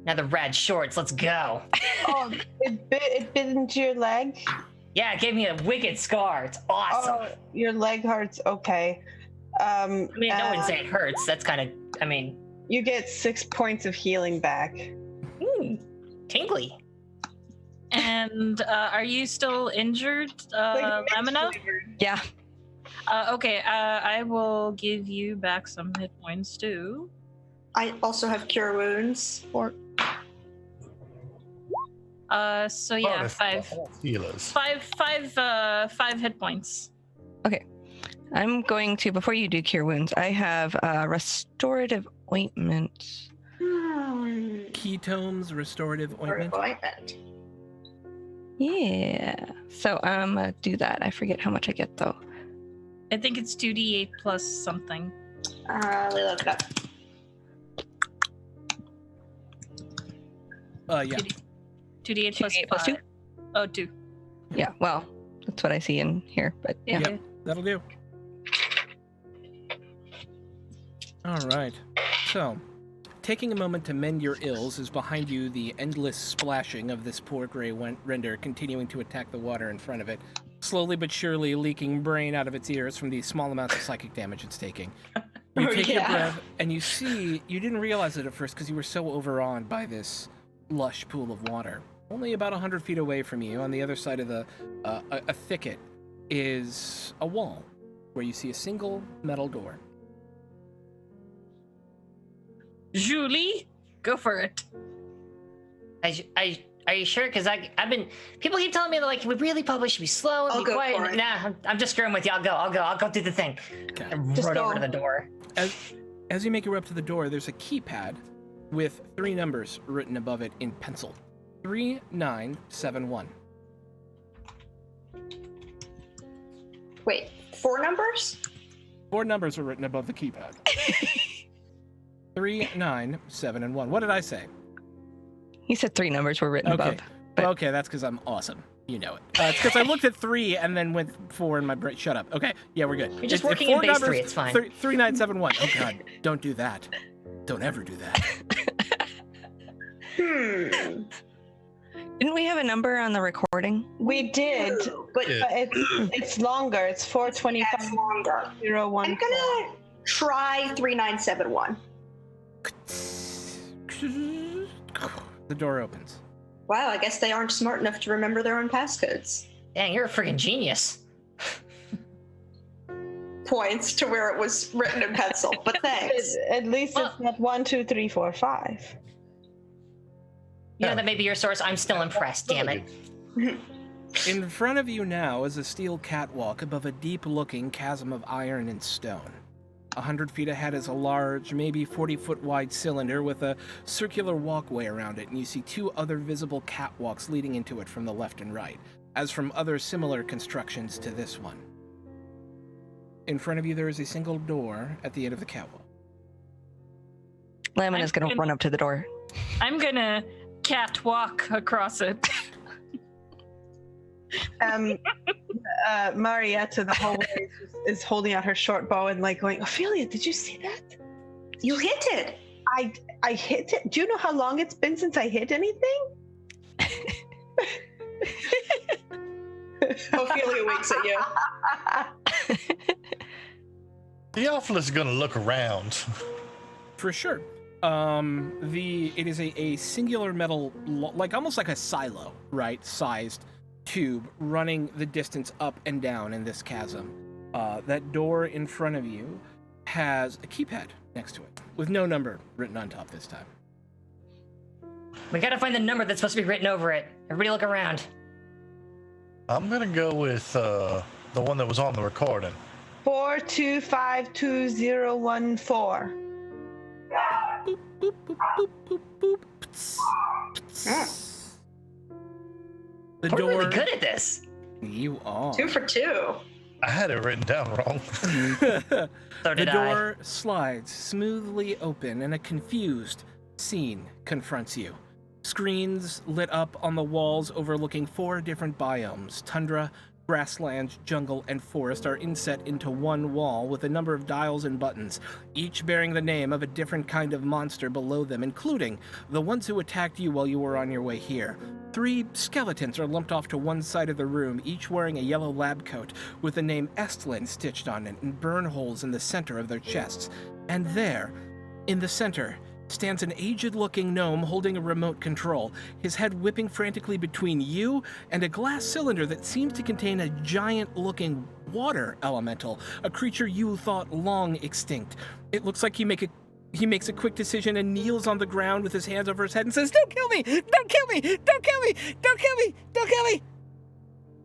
Now the rad shorts. Let's go. Oh, it bit into your leg? Yeah, it gave me a wicked scar. It's awesome. Oh, your leg hurts. Okay. I mean, I wouldn't say it hurts. That's kind of. I mean, You get 6 points of healing back. tingly. And are you still injured, Lamina? Yeah. Okay, I will give you back some hit points too. I also have cure wounds. So yeah, five Healers. hit points. Okay. I'm going to, before you do cure wounds, I have restorative ointment. Ketones, restorative ointment. Ointment. Yeah. So I'm going to do that. I forget how much I get, though. I think it's 2d8 plus something. Let me look it up. Yeah. 2d8 plus 2d8 plus 2? Oh, 2. Yeah, well, That's what I see in here. But yeah. Yep, that'll do. All right. So, taking a moment to mend your ills is behind you the endless splashing of this poor gray render continuing to attack the water in front of it, slowly but surely leaking brain out of its ears from the small amounts of psychic damage it's taking. You take your breath, and you see, you didn't realize it at first because you were so overawed by this lush pool of water. Only about 100 feet away from you, on the other side of a thicket, is a wall where you see a single metal door. Julie, go for it. Are you sure? Because I've been, people keep telling me that, like, we really probably should be slow and I'll be go quiet. for it. Nah, I'm just screwing with you. I'll go do the thing. Okay. And Just run over go. to the door. As you make your way up to the door, there's a keypad with 3 numbers written above it in pencil. 3971. Wait, 4 numbers? 4 numbers are written above the keypad. 3, 9, 7, and 1. What did I say? He said 3 numbers were written Okay. above. But... Okay, that's because I'm awesome. You know it. It's because I looked at 3 and then went 4 in my brain. Shut up. Okay, yeah, we're good. You're just It's working 4 in base numbers, 3, it's fine. 3971. Oh god, don't do that. Don't ever do that. Didn't we have a number on the recording? We did, But Yeah. it's longer. It's 425. that's longer. 01. I'm gonna try 3971. The door opens. Wow, I guess they aren't smart enough to remember their own passcodes. Dang, you're a freaking genius. Points to where it was written in pencil, but thanks. At least it's not 1, 2, 3, 4, 5. You know, that may be your source. I'm still impressed, damn it. In front of you now is a steel catwalk above a deep-looking chasm of iron and stone. 100 feet ahead is a large, maybe 40-foot wide cylinder with a circular walkway around it, and you see 2 other visible catwalks leading into it from the left and right, as from other similar constructions to this one. In front of you there is a single door at the end of the catwalk. Lamina's going to run up to the door. I'm gonna catwalk across it. Marietta the whole way is holding out her short bow and like going, Ophelia, did you see that? You hit it. I hit it. Do you know how long it's been since I hit anything? Ophelia winks at you. Theophilus is going to look around. For sure. It is a singular metal, like almost like a silo, right? Sized tube running the distance up and down in this chasm. That door in front of you has a keypad next to it with no number written on top this time. We gotta find the number that's supposed to be written over it. Everybody look around. I'm going to go with the one that was on the recording. 425214. Boop, boop, boop, boop, boop, boop. Pts, pts. The We're door. really good at this. You are. 2 for 2. I had it written down wrong. So The did door slides smoothly open and a confused scene confronts you. Screens lit up on the walls overlooking 4 different biomes. Tundra, grasslands, jungle, and forest are inset into one wall with a number of dials and buttons, each bearing the name of a different kind of monster below them, including the ones who attacked you while you were on your way here. 3 skeletons are lumped off to one side of the room, each wearing a yellow lab coat with the name Estlin stitched on it and burn holes in the center of their chests. And there, in the center, stands an aged-looking gnome holding a remote control, his head whipping frantically between you and a glass cylinder that seems to contain a giant-looking water elemental, a creature you thought long extinct. It looks like he makes a quick decision and kneels on the ground with his hands over his head and says, "Don't kill me! Don't kill me! Don't kill me! Don't kill me! Don't kill me!"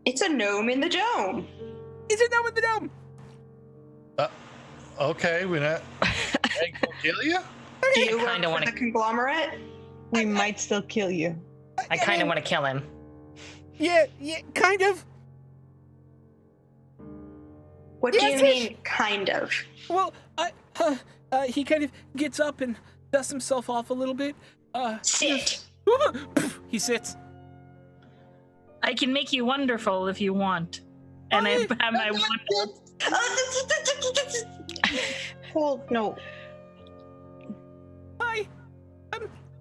It's a gnome in the dome. Is it gnome in the dome? Okay, we're not. Hey, go kill you? Do you I work kinda for wanna- the conglomerate? We might still kill you. I kind of want to kill him. Yeah, kind of. What do you Yes, mean, kind of? Well, he kind of gets up and dusts himself off a little bit. Sit. He sits. I can make you wonderful if you want. And I have my one. Hold, no. Hi.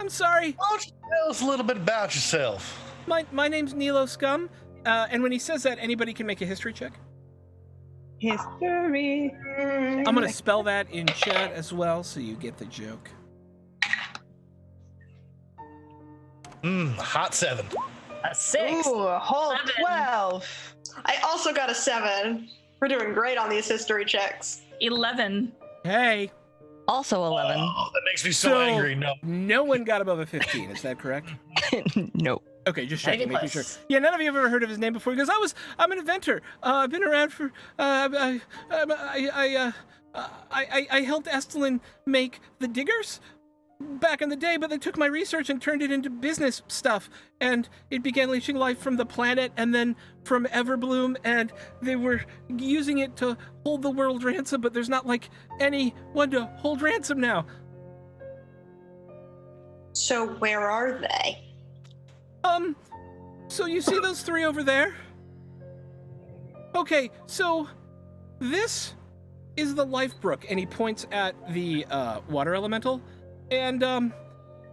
I'm sorry. Why don't you tell us a little bit about yourself? My name's Nilo Scum. And when he says that, anybody can make a history check. History. I'm gonna spell that in chat as well, so you get the joke. Hot 7. A 6. Ooh, a whole 7. 12. I also got a 7. We're doing great on these history checks. 11. Hey. Also 11. Oh, that makes me so angry. No. No one got above a 15. Is that correct? Nope. Okay, just Gotta checking, get making sure. close. Yeah, none of you have ever heard of his name before. He goes, I'm an inventor. I've been around for. I helped Estelin make the diggers back in the day, but they took my research and turned it into business stuff, and it began leeching life from the planet and then from Everbloom, and they were using it to hold the world ransom, but there's not like anyone to hold ransom now. So where are they? So you see those 3 over there? Okay, so this is the Life Brook, and he points at the water elemental, and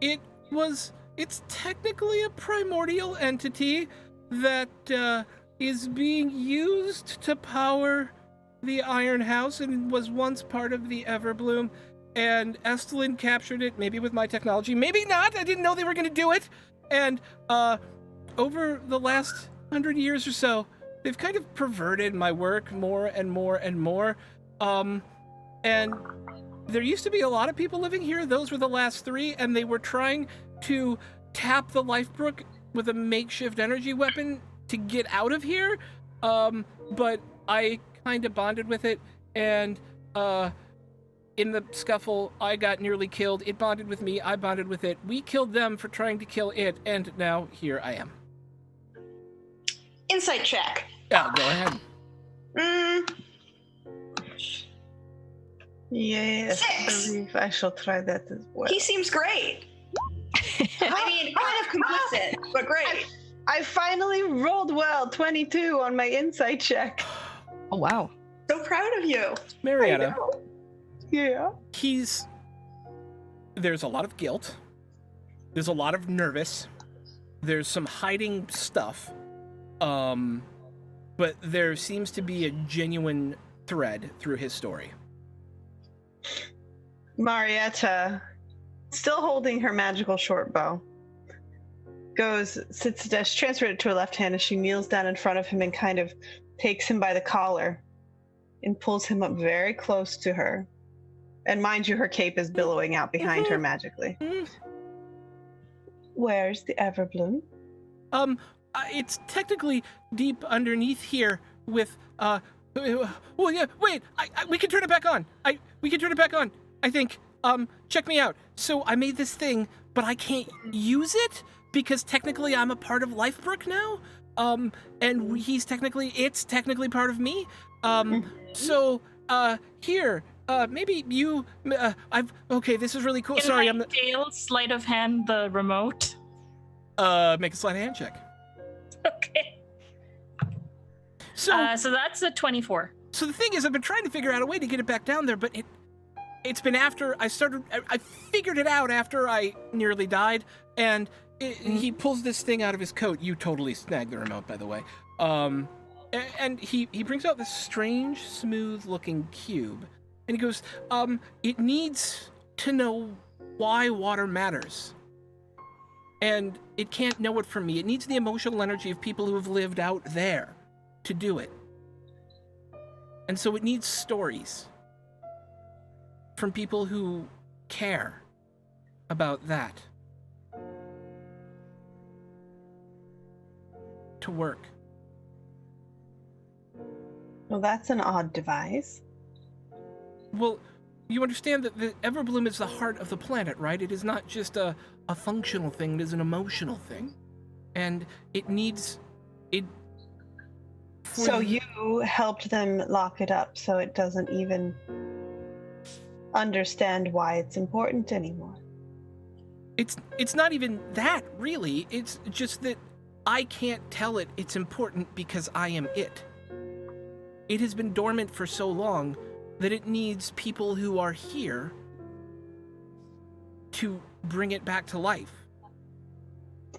it's technically a primordial entity that is being used to power the Iron House and was once part of the Everbloom, and Estelin captured it, maybe with my technology, maybe not, I didn't know they were going to do it, and over the last 100 years or so, they've kind of perverted my work more and more and more, and there used to be a lot of people living here. Those were the last 3, and they were trying to tap the Life Brook with a makeshift energy weapon to get out of here. But I kind of bonded with it, and in the scuffle, I got nearly killed. It bonded with me. I bonded with it. We killed them for trying to kill it, and now here I am. Insight check. Yeah, go ahead. Yes, I 6. believe I shall try that as well. He seems great. I mean, kind of complicit, but great. I finally rolled well, 22 on my insight check. Oh, wow. So proud of you. Marietta. Yeah. There's a lot of guilt. There's a lot of nervous. There's some hiding stuff. But there seems to be a genuine thread through his story. Marietta, still holding her magical short bow, sits down, she transferred it to her left hand as she kneels down in front of him and kind of takes him by the collar and pulls him up very close to her. And mind you, her cape is billowing out behind her magically. Where's the Everbloom? It's technically deep underneath here with, well, yeah, wait, we can turn it back on. We can turn it back on, I think. Check me out. So I made this thing, but I can't use it because technically I'm a part of Lifebrook now. And it's technically part of me. So, here, maybe you, okay, this is really cool. Sorry, Can I steal sleight of hand the remote? Make a sleight of hand check. Okay. So that's a 24. So the thing is, I've been trying to figure out a way to get it back down there, but it's been after I figured it out after I nearly died, and he pulls this thing out of his coat. You totally snagged the remote, by the way. And he brings out this strange, smooth-looking cube, and he goes, it needs to know why water matters. And it can't know it from me. It needs the emotional energy of people who have lived out there to do it. And so it needs stories from people who care about that to work. Well, that's an odd device. Well, you understand that the Everbloom is the heart of the planet, right? It is not just a functional thing, it is an emotional thing. And it needs it. So you helped them lock it up so it doesn't even understand why it's important anymore. It's not even that, really. It's just that I can't tell it it's important because I am it. it has been dormant for so long that it needs people who are here to bring it back to life.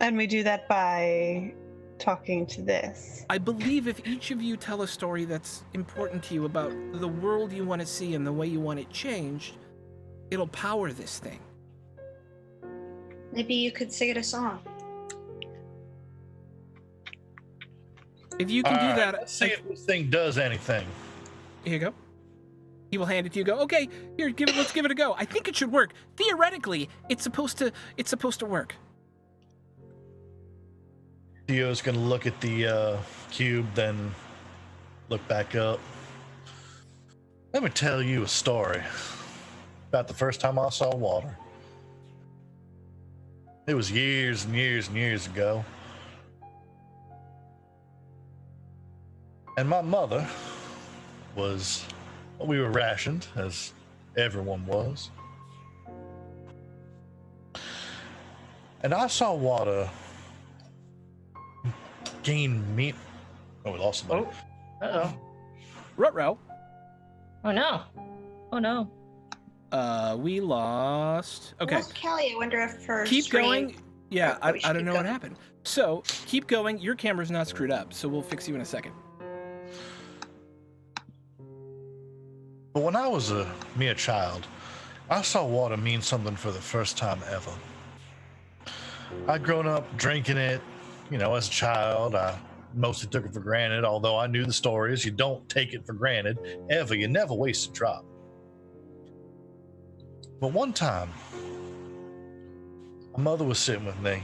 And we do that by talking to this. I believe if each of you tell a story that's important to you about the world you want to see and the way you want it changed, it'll power this thing. Maybe you could sing it a song. If you can do that, let's see if this thing does anything. Here you go. He will hand it to you. Go. Okay, here, let's give it a go. I think it should work. Theoretically, it's supposed to work. Theo's gonna look at the cube, then look back up. Let me tell you a story about the first time I saw water. It was years and years and years ago. And my mother we were rationed, as everyone was. And I saw water gain me. Oh, we lost somebody. Uh-oh. Ruh-roh. Oh, no. Oh no. We lost. Okay. Well, Kelly, I wonder if her Keep stream- going. Yeah, Oh, we I should don't know keep what going. happened. So, keep going. Your camera's not screwed up, so we'll fix you in a second. But when I was a mere child, I saw water mean something for the first time ever. I'd grown up drinking it, as a child. I mostly took it for granted, although I knew the stories. You don't take it for granted, ever. You never waste a drop. But one time, my mother was sitting with me.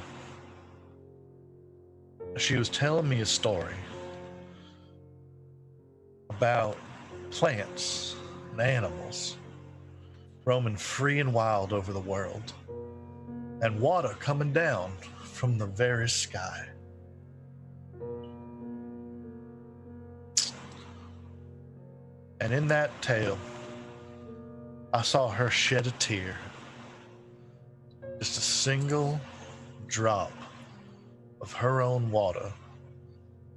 She was telling me a story about plants and animals roaming free and wild over the world, and water coming down from the very sky. And in that tale, I saw her shed a tear. Just a single drop of her own water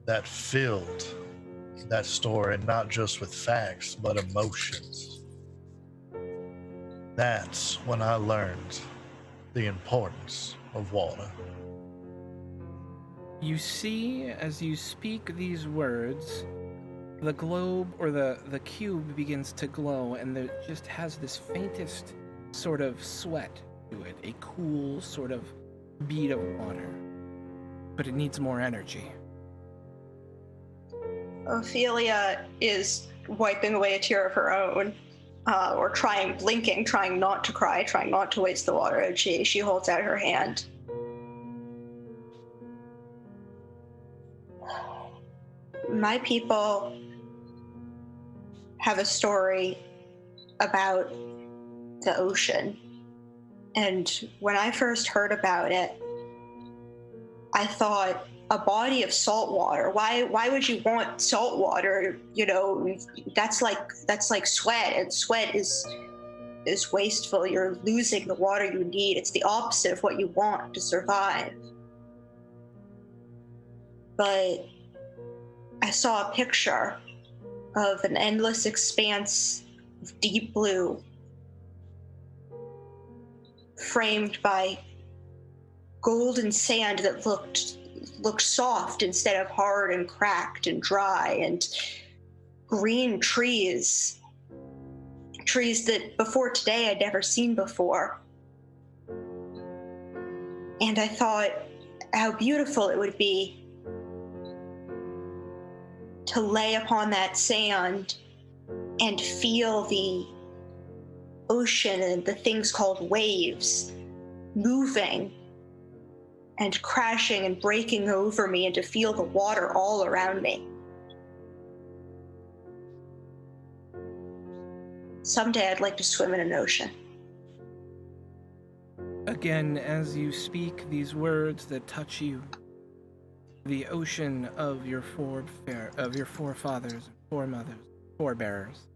that filled that story, not just with facts, but emotions. That's when I learned the importance of water. You see, as you speak these words, the globe or the cube begins to glow, and it just has this faintest sort of sweat to it, a cool sort of bead of water. But it needs more energy. Ophelia is wiping away a tear of her own, or blinking, trying not to cry, trying not to waste the water. And she holds out her hand. My people have a story about the ocean. And when I first heard about it, I thought, a body of salt water. Why would you want salt water? That's like sweat, and sweat is wasteful. You're losing the water you need. It's the opposite of what you want to survive. But I saw a picture of an endless expanse of deep blue, framed by golden sand that looked soft instead of hard and cracked and dry, and green trees that before today I'd never seen before. And I thought how beautiful it would be to lay upon that sand and feel the ocean and the things called waves moving and crashing and breaking over me, and to feel the water all around me. Someday I'd like to swim in an ocean. Again, as you speak these words that touch you, the ocean of your forefathers, foremothers, forebearers,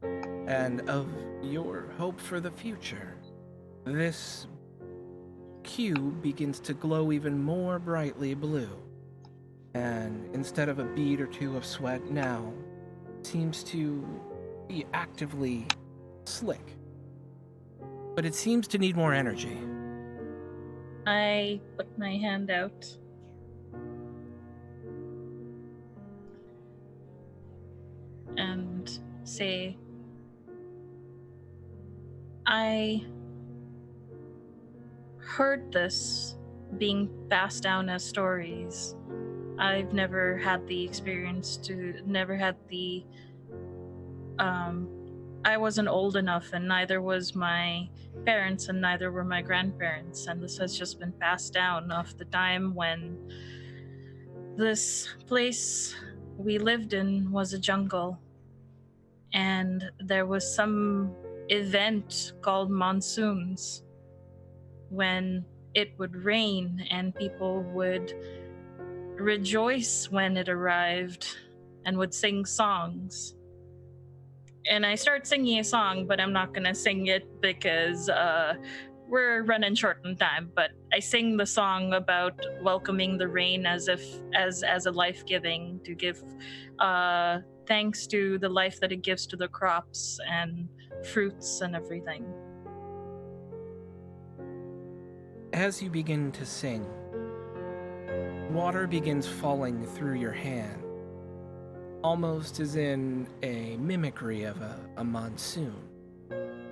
and of your hope for the future, this cube begins to glow even more brightly blue. And instead of a bead or two of sweat now, seems to be actively slick, but it seems to need more energy. I put my hand out. And say, I heard this being passed down as stories. I've never had the experience I wasn't old enough, and neither was my parents, and neither were my grandparents, and this has just been passed down of the time when this place we lived in was a jungle, and there was some event called monsoons when it would rain and people would rejoice when it arrived and would sing songs. And I start singing a song, but I'm not gonna sing it because we're running short on time. But I sing the song about welcoming the rain as a life-giving, to give thanks to the life that it gives to the crops and fruits and everything. As you begin to sing, water begins falling through your hand, almost as in a mimicry of a monsoon.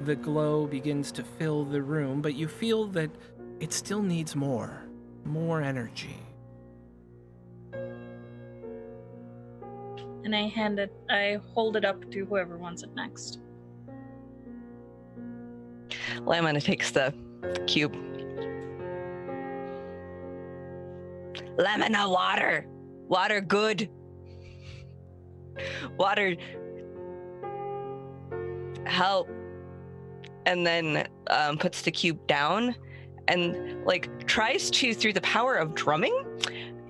The glow begins to fill the room, but you feel that it still needs more energy. And I hold it up to whoever wants it next. Lamina takes the cube. Lamina, water! Water good! Water help. And then puts the cube down and tries to, through the power of drumming,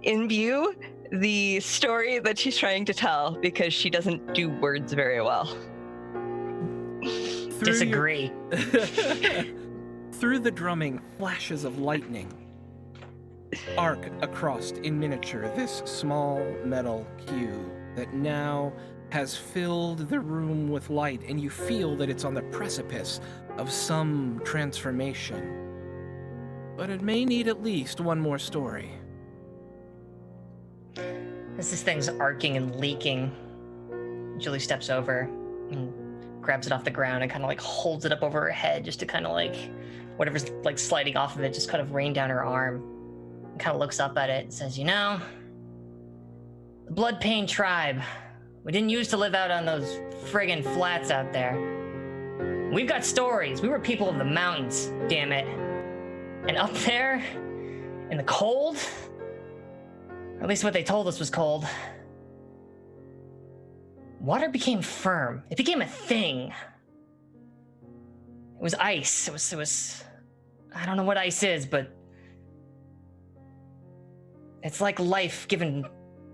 imbue the story that she's trying to tell, because she doesn't do words very well. Disagree. Through the drumming, flashes of lightning arc across in miniature this small metal cube that now has filled the room with light, and you feel that it's on the precipice of some transformation. But it may need at least one more story. As this thing's arcing and leaking, Julie steps over and grabs it off the ground and kind of holds it up over her head, just to kind of whatever's sliding off of it just kind of rain down her arm, and kind of looks up at it and says, the Blood Pain tribe, we didn't used to live out on those friggin' flats out there. We've got stories. We were people of the mountains, damn it. And up there, in the cold, or at least what they told us was cold, water became firm. It became a thing. It was ice. It was I don't know what ice is, but it's like life given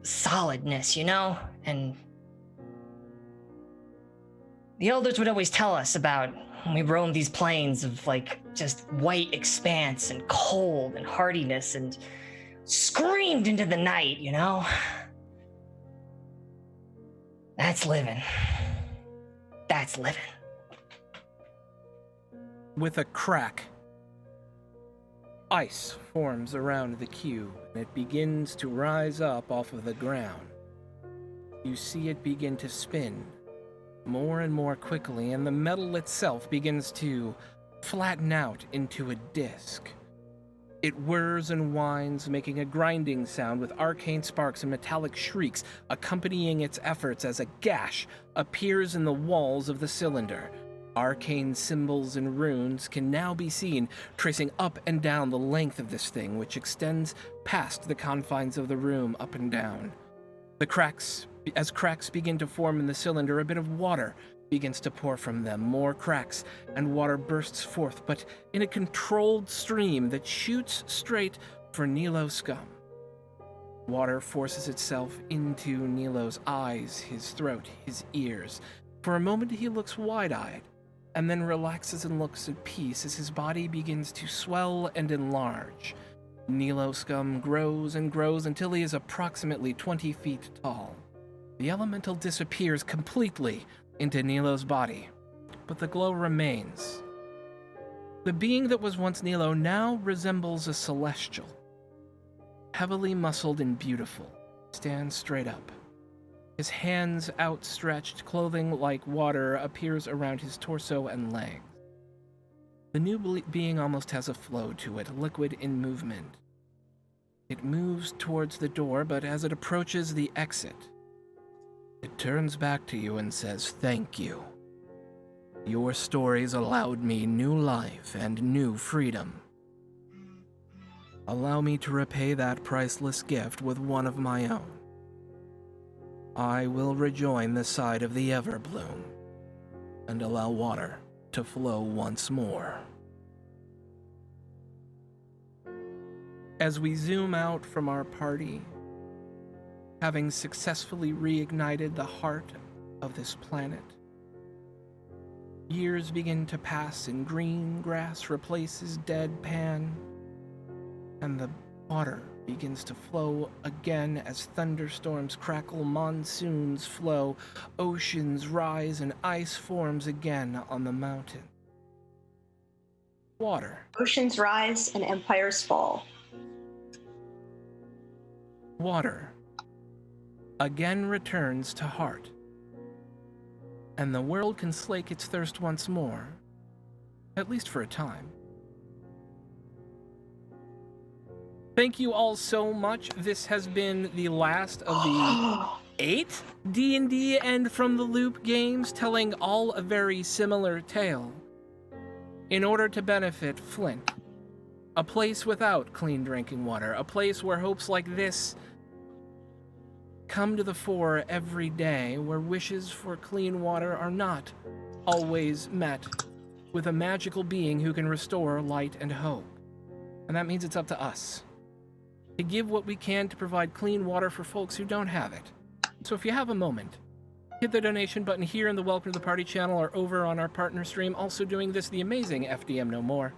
solidness, And the elders would always tell us about when we roamed these plains of just white expanse and cold and hardiness and screamed into the night, That's living. That's living. With a crack, ice forms around the cube, and it begins to rise up off of the ground. You see it begin to spin more and more quickly, and the metal itself begins to flatten out into a disc. It whirs and whines, making a grinding sound with arcane sparks and metallic shrieks accompanying its efforts as a gash appears in the walls of the cylinder. Arcane symbols and runes can now be seen tracing up and down the length of this thing, which extends past the confines of the room up and down. As cracks begin to form in the cylinder, a bit of water begins to pour from them. More cracks, and water bursts forth, but in a controlled stream that shoots straight for Nilo Scum. Water forces itself into Nilo's eyes, his throat, his ears. For a moment he looks wide-eyed, and then relaxes and looks at peace as his body begins to swell and enlarge. Nilo Scum grows and grows until he is approximately 20 feet tall. The elemental disappears completely into Nilo's body, but the glow remains. The being that was once Nilo now resembles a celestial. Heavily muscled and beautiful, stands straight up. His hands outstretched, clothing like water appears around his torso and legs. The new being almost has a flow to it, liquid in movement. It moves towards the door, but as it approaches the exit, it turns back to you and says, "Thank you. Your stories allowed me new life and new freedom. Allow me to repay that priceless gift with one of my own. I will rejoin the side of the Everbloom and allow water to flow once more." As we zoom out from our party, having successfully reignited the heart of this planet, years begin to pass and green grass replaces dead pan, and the water begins to flow again as thunderstorms crackle, monsoons flow, oceans rise, and ice forms again on the mountain. Water. Oceans rise and empires fall. Water again returns to heart, and the world can slake its thirst once more, at least for a time. Thank you all so much. This has been the last of the 8 D&D and From the Loop games, telling all a very similar tale. In order to benefit Flint, a place without clean drinking water, a place where hopes like this come to the fore every day, where wishes for clean water are not always met with a magical being who can restore light and hope. And that means it's up to us to give what we can to provide clean water for folks who don't have it. So if you have a moment, hit the donation button here in the Welcome to the Party channel or over on our partner stream, also doing this, the amazing FDM No More,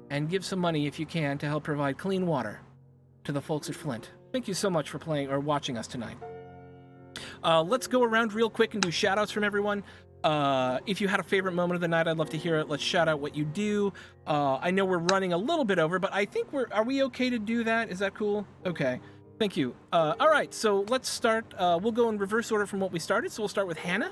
and give some money if you can to help provide clean water to the folks at Flint. Thank you so much for playing or watching us tonight. Let's go around real quick and do shout-outs from everyone. If you had a favorite moment of the night, I'd love to hear it. Let's shout out what you do. I know we're running a little bit over, but I think are we okay to do that? Is that cool? Okay. Thank you. All right, so let's start. We'll go in reverse order from what we started. So we'll start with Hannah.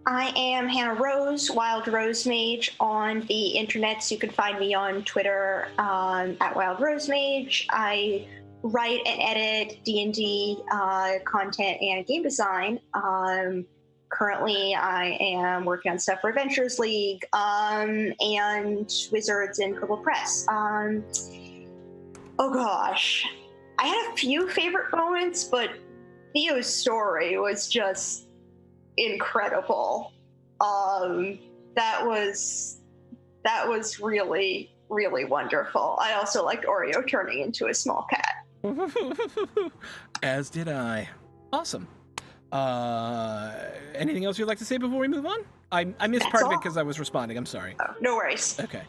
I am Hannah Rose, Wild Rose Mage on the internets. You can find me on Twitter at Wild Rose Mage. I write and edit D&D content and game design. Currently, I am working on stuff for Adventures League and Wizards and Equitable Press. Oh gosh, I had a few favorite moments, but Theo's story was just incredible. That was really, really wonderful. I also liked Oreo turning into a small cat. As did I. Awesome. Anything else you'd like to say before we move on? I missed part of it because I was responding. I'm sorry. Oh, no worries. Okay.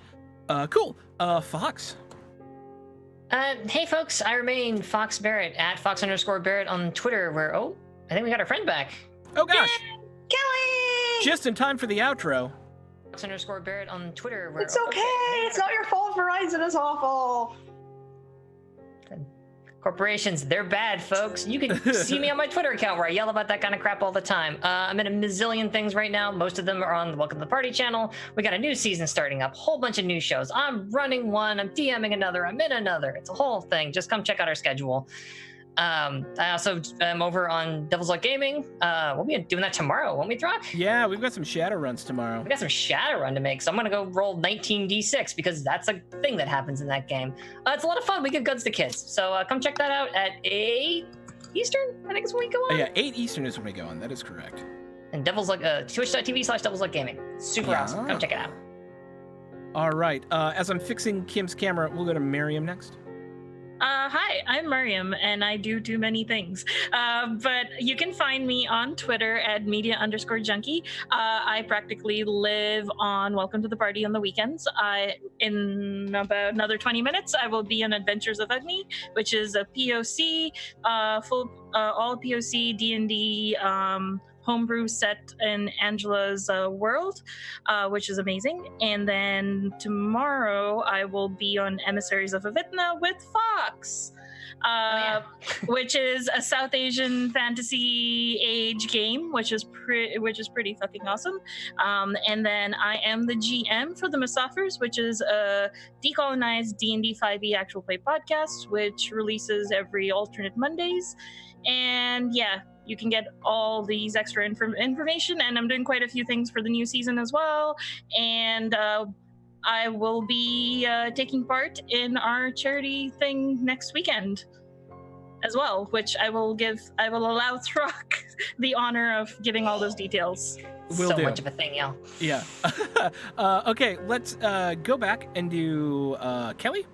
Cool. Fox. Hey folks, I remain Fox Barrett at Fox_Barrett on Twitter, where I think we got our friend back. Oh gosh. Kelly! Just in time for the outro. Fox_Barrett on Twitter, where It's okay. It's not your fault. Verizon is awful. Corporations, they're bad, folks. You can see me on my Twitter account where I yell about that kind of crap all the time. I'm in a mazillion things right now. Most of them are on the Welcome to the Party channel. We got a new season starting up, whole bunch of new shows. I'm running one, I'm DMing another, I'm in another. It's a whole thing. Just come check out our schedule. I also am over on Devil's Luck Gaming. We'll be doing that tomorrow, won't we, Drock? Yeah, we've got some shadow runs tomorrow. We got some shadow run to make, so I'm gonna go roll 19d6 because that's a thing that happens in that game. It's a lot of fun. We give guns to kids, so come check that out at 8 Eastern. I think is when we go on. Yeah, 8 Eastern is when we go on. That is correct. And Devil's Luck, twitch.tv/Devil's Luck Gaming. Super awesome. Come check it out. All right. As I'm fixing Kim's camera, we'll go to Miriam next. Hi, I'm Mariam, and I do too many things. But you can find me on Twitter at media_junkie. I practically live on Welcome to the Party on the weekends. In about another 20 minutes, I will be on Adventures of Agni, which is a POC, all POC D&D homebrew set in Angela's world, which is amazing. And then tomorrow I will be on Emissaries of Avitna with Fox, which is a South Asian fantasy age game, which is pretty fucking awesome. And then I am the GM for the Musafirs, which is a decolonized D&D 5e actual play podcast, which releases every alternate Mondays. And yeah, you can get all these extra information, and I'm doing quite a few things for the new season as well. And I will be taking part in our charity thing next weekend as well, which I will allow Throck the honor of giving all those details. So much of a thing, y'all. Yeah. Okay, let's go back and do Kelly.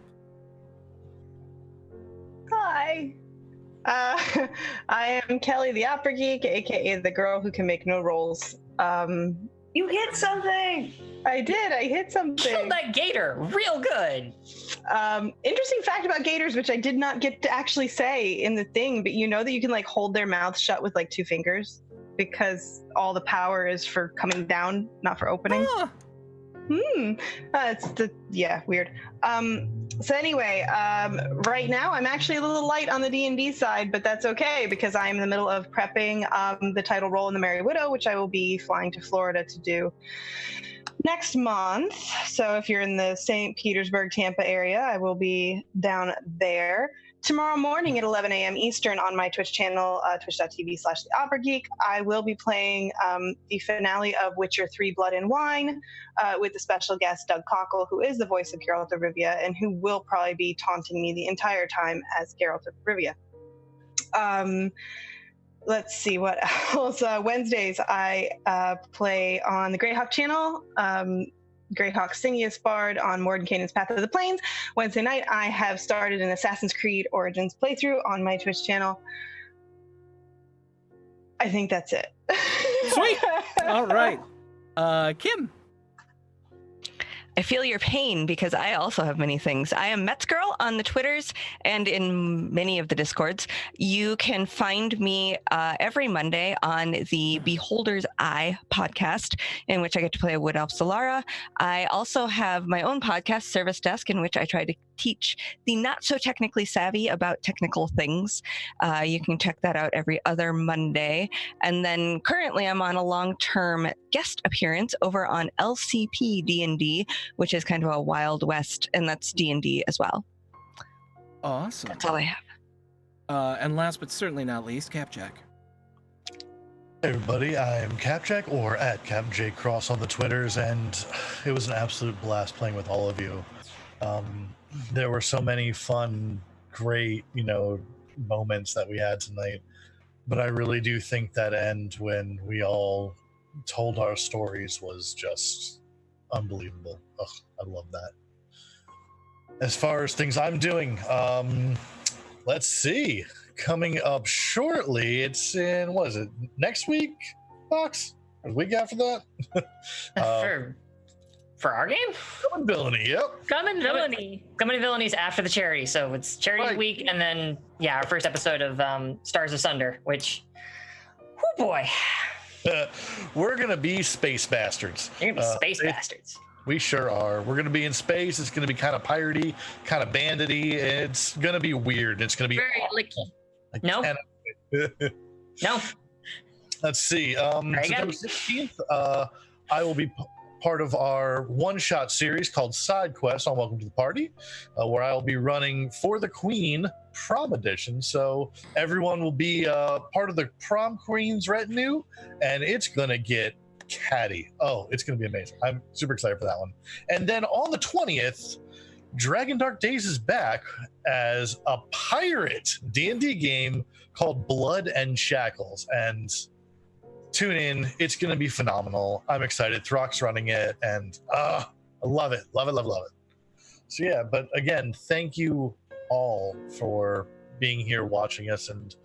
Hi. I am Kelly the Opera Geek, aka the girl who can make no rolls. You hit something! I did, I hit something. Killed that gator real good. Interesting fact about gators, which I did not get to actually say in the thing, but you know that you can like hold their mouth shut with like 2 fingers because all the power is for coming down, not for opening. Weird. So anyway, right now I'm actually a little light on the D&D side, but that's okay because I'm in the middle of prepping the title role in The Merry Widow, which I will be flying to Florida to do next month. So if you're in the St. Petersburg, Tampa area, I will be down there. Tomorrow morning at 11 a.m. Eastern on my Twitch channel, twitch.tv/theoperageek, I will be playing the finale of Witcher 3 Blood and Wine with the special guest Doug Cockle, who is the voice of Geralt of Rivia and who will probably be taunting me the entire time as Geralt of Rivia. Let's see what else. Wednesdays, I play on the Greyhawk channel. Greyhawk Singius Bard on Mordenkainen's Path of the Plains. Wednesday night, I have started an Assassin's Creed Origins playthrough on my Twitch channel. I think that's it. Sweet. All right. Kim. I feel your pain because I also have many things. I am Mets Girl on the Twitters and in many of the Discords. You can find me every Monday on the Beholder's Eye podcast, in which I get to play a Wood Elf Solara. I also have my own podcast, Service Desk, in which I try to teach the not so technically savvy about technical things. You can check that out every other Monday. And then currently I'm on a long-term guest appearance over on LCP D&D, which is kind of a Wild West, and that's D&D as well. Awesome. That's all I have. And last but certainly not least, Capjack. Hey everybody, I'm Capjack, or at CapJCross on the Twitters, and it was an absolute blast playing with all of you. There were so many fun, great, moments that we had tonight, but I really do think that end when we all told our stories was just unbelievable. Ugh, I love that. As far as things I'm doing, let's see. Coming up shortly, it's in, what is it, next week, Fox? Or the week after that? For our game? Come and Villainy, yep. Come and Villainies after the charity. So it's charity week, and then, our first episode of Stars Asunder, which, oh boy. We're going to be space bastards. You're going to be space bastards. We sure are. We're going to be in space. It's going to be kind of piratey, kind of bandity. It's going to be weird. It's going to be very licky. No. No. Let's see. September 16th, I will be part of our one-shot series called Side Quest on Welcome to the Party, where I'll be running For the Queen Prom Edition. So everyone will be part of the Prom Queen's retinue, and it's going to get catty. Oh, it's going to be amazing. I'm super excited for that one. And then on the 20th, Dragon Dark Days is back as a pirate D&D game called Blood and Shackles. And tune in. It's going to be phenomenal. I'm excited. Throck's running it, and I love it. Love it, love it, love it. So yeah, but again, thank you all for being here, watching us, and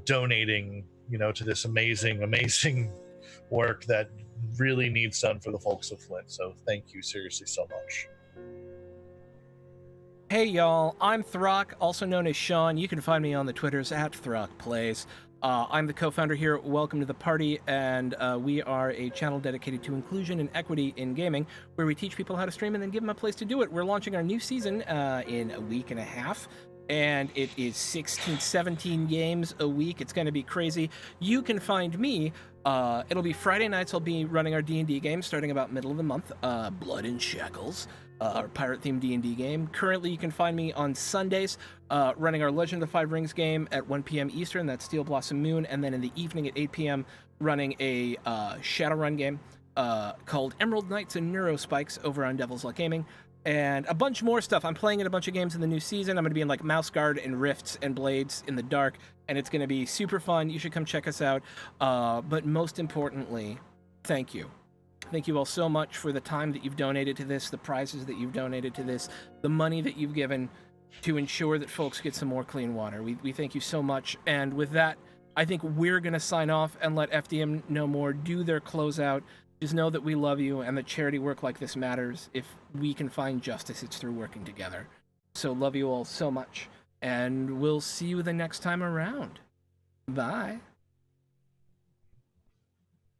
donating, to this amazing work that really needs done for the folks of Flint. So thank you seriously so much. Hey y'all, I'm Throck, also known as Sean. You can find me on the Twitters at ThrockPlays. I'm the co-founder here at Welcome to the Party, and we are a channel dedicated to inclusion and equity in gaming, where we teach people how to stream and then give them a place to do it. We're launching our new season in a week and a half, and it is 16, 17 games a week. It's going to be crazy. You can find me. It'll be Friday nights. I'll be running our D&D game starting about middle of the month, Blood and Shackles. Our pirate-themed D&D game. Currently, you can find me on Sundays running our Legend of the Five Rings game at 1 p.m. Eastern. That's Steel Blossom Moon. And then in the evening at 8 p.m., running a Shadowrun game called Emerald Knights and Neurospikes over on Devil's Luck Gaming. And a bunch more stuff. I'm playing in a bunch of games in the new season. I'm going to be in like Mouse Guard and Rifts and Blades in the Dark. And it's going to be super fun. You should come check us out. But most importantly, thank you. Thank you all so much for the time that you've donated to this, the prizes that you've donated to this, the money that you've given to ensure that folks get some more clean water. We thank you so much. And with that, I think we're going to sign off and let FDM No More do their closeout. Just know that we love you and that charity work like this matters. If we can find justice, it's through working together. So love you all so much. And we'll see you the next time around. Bye.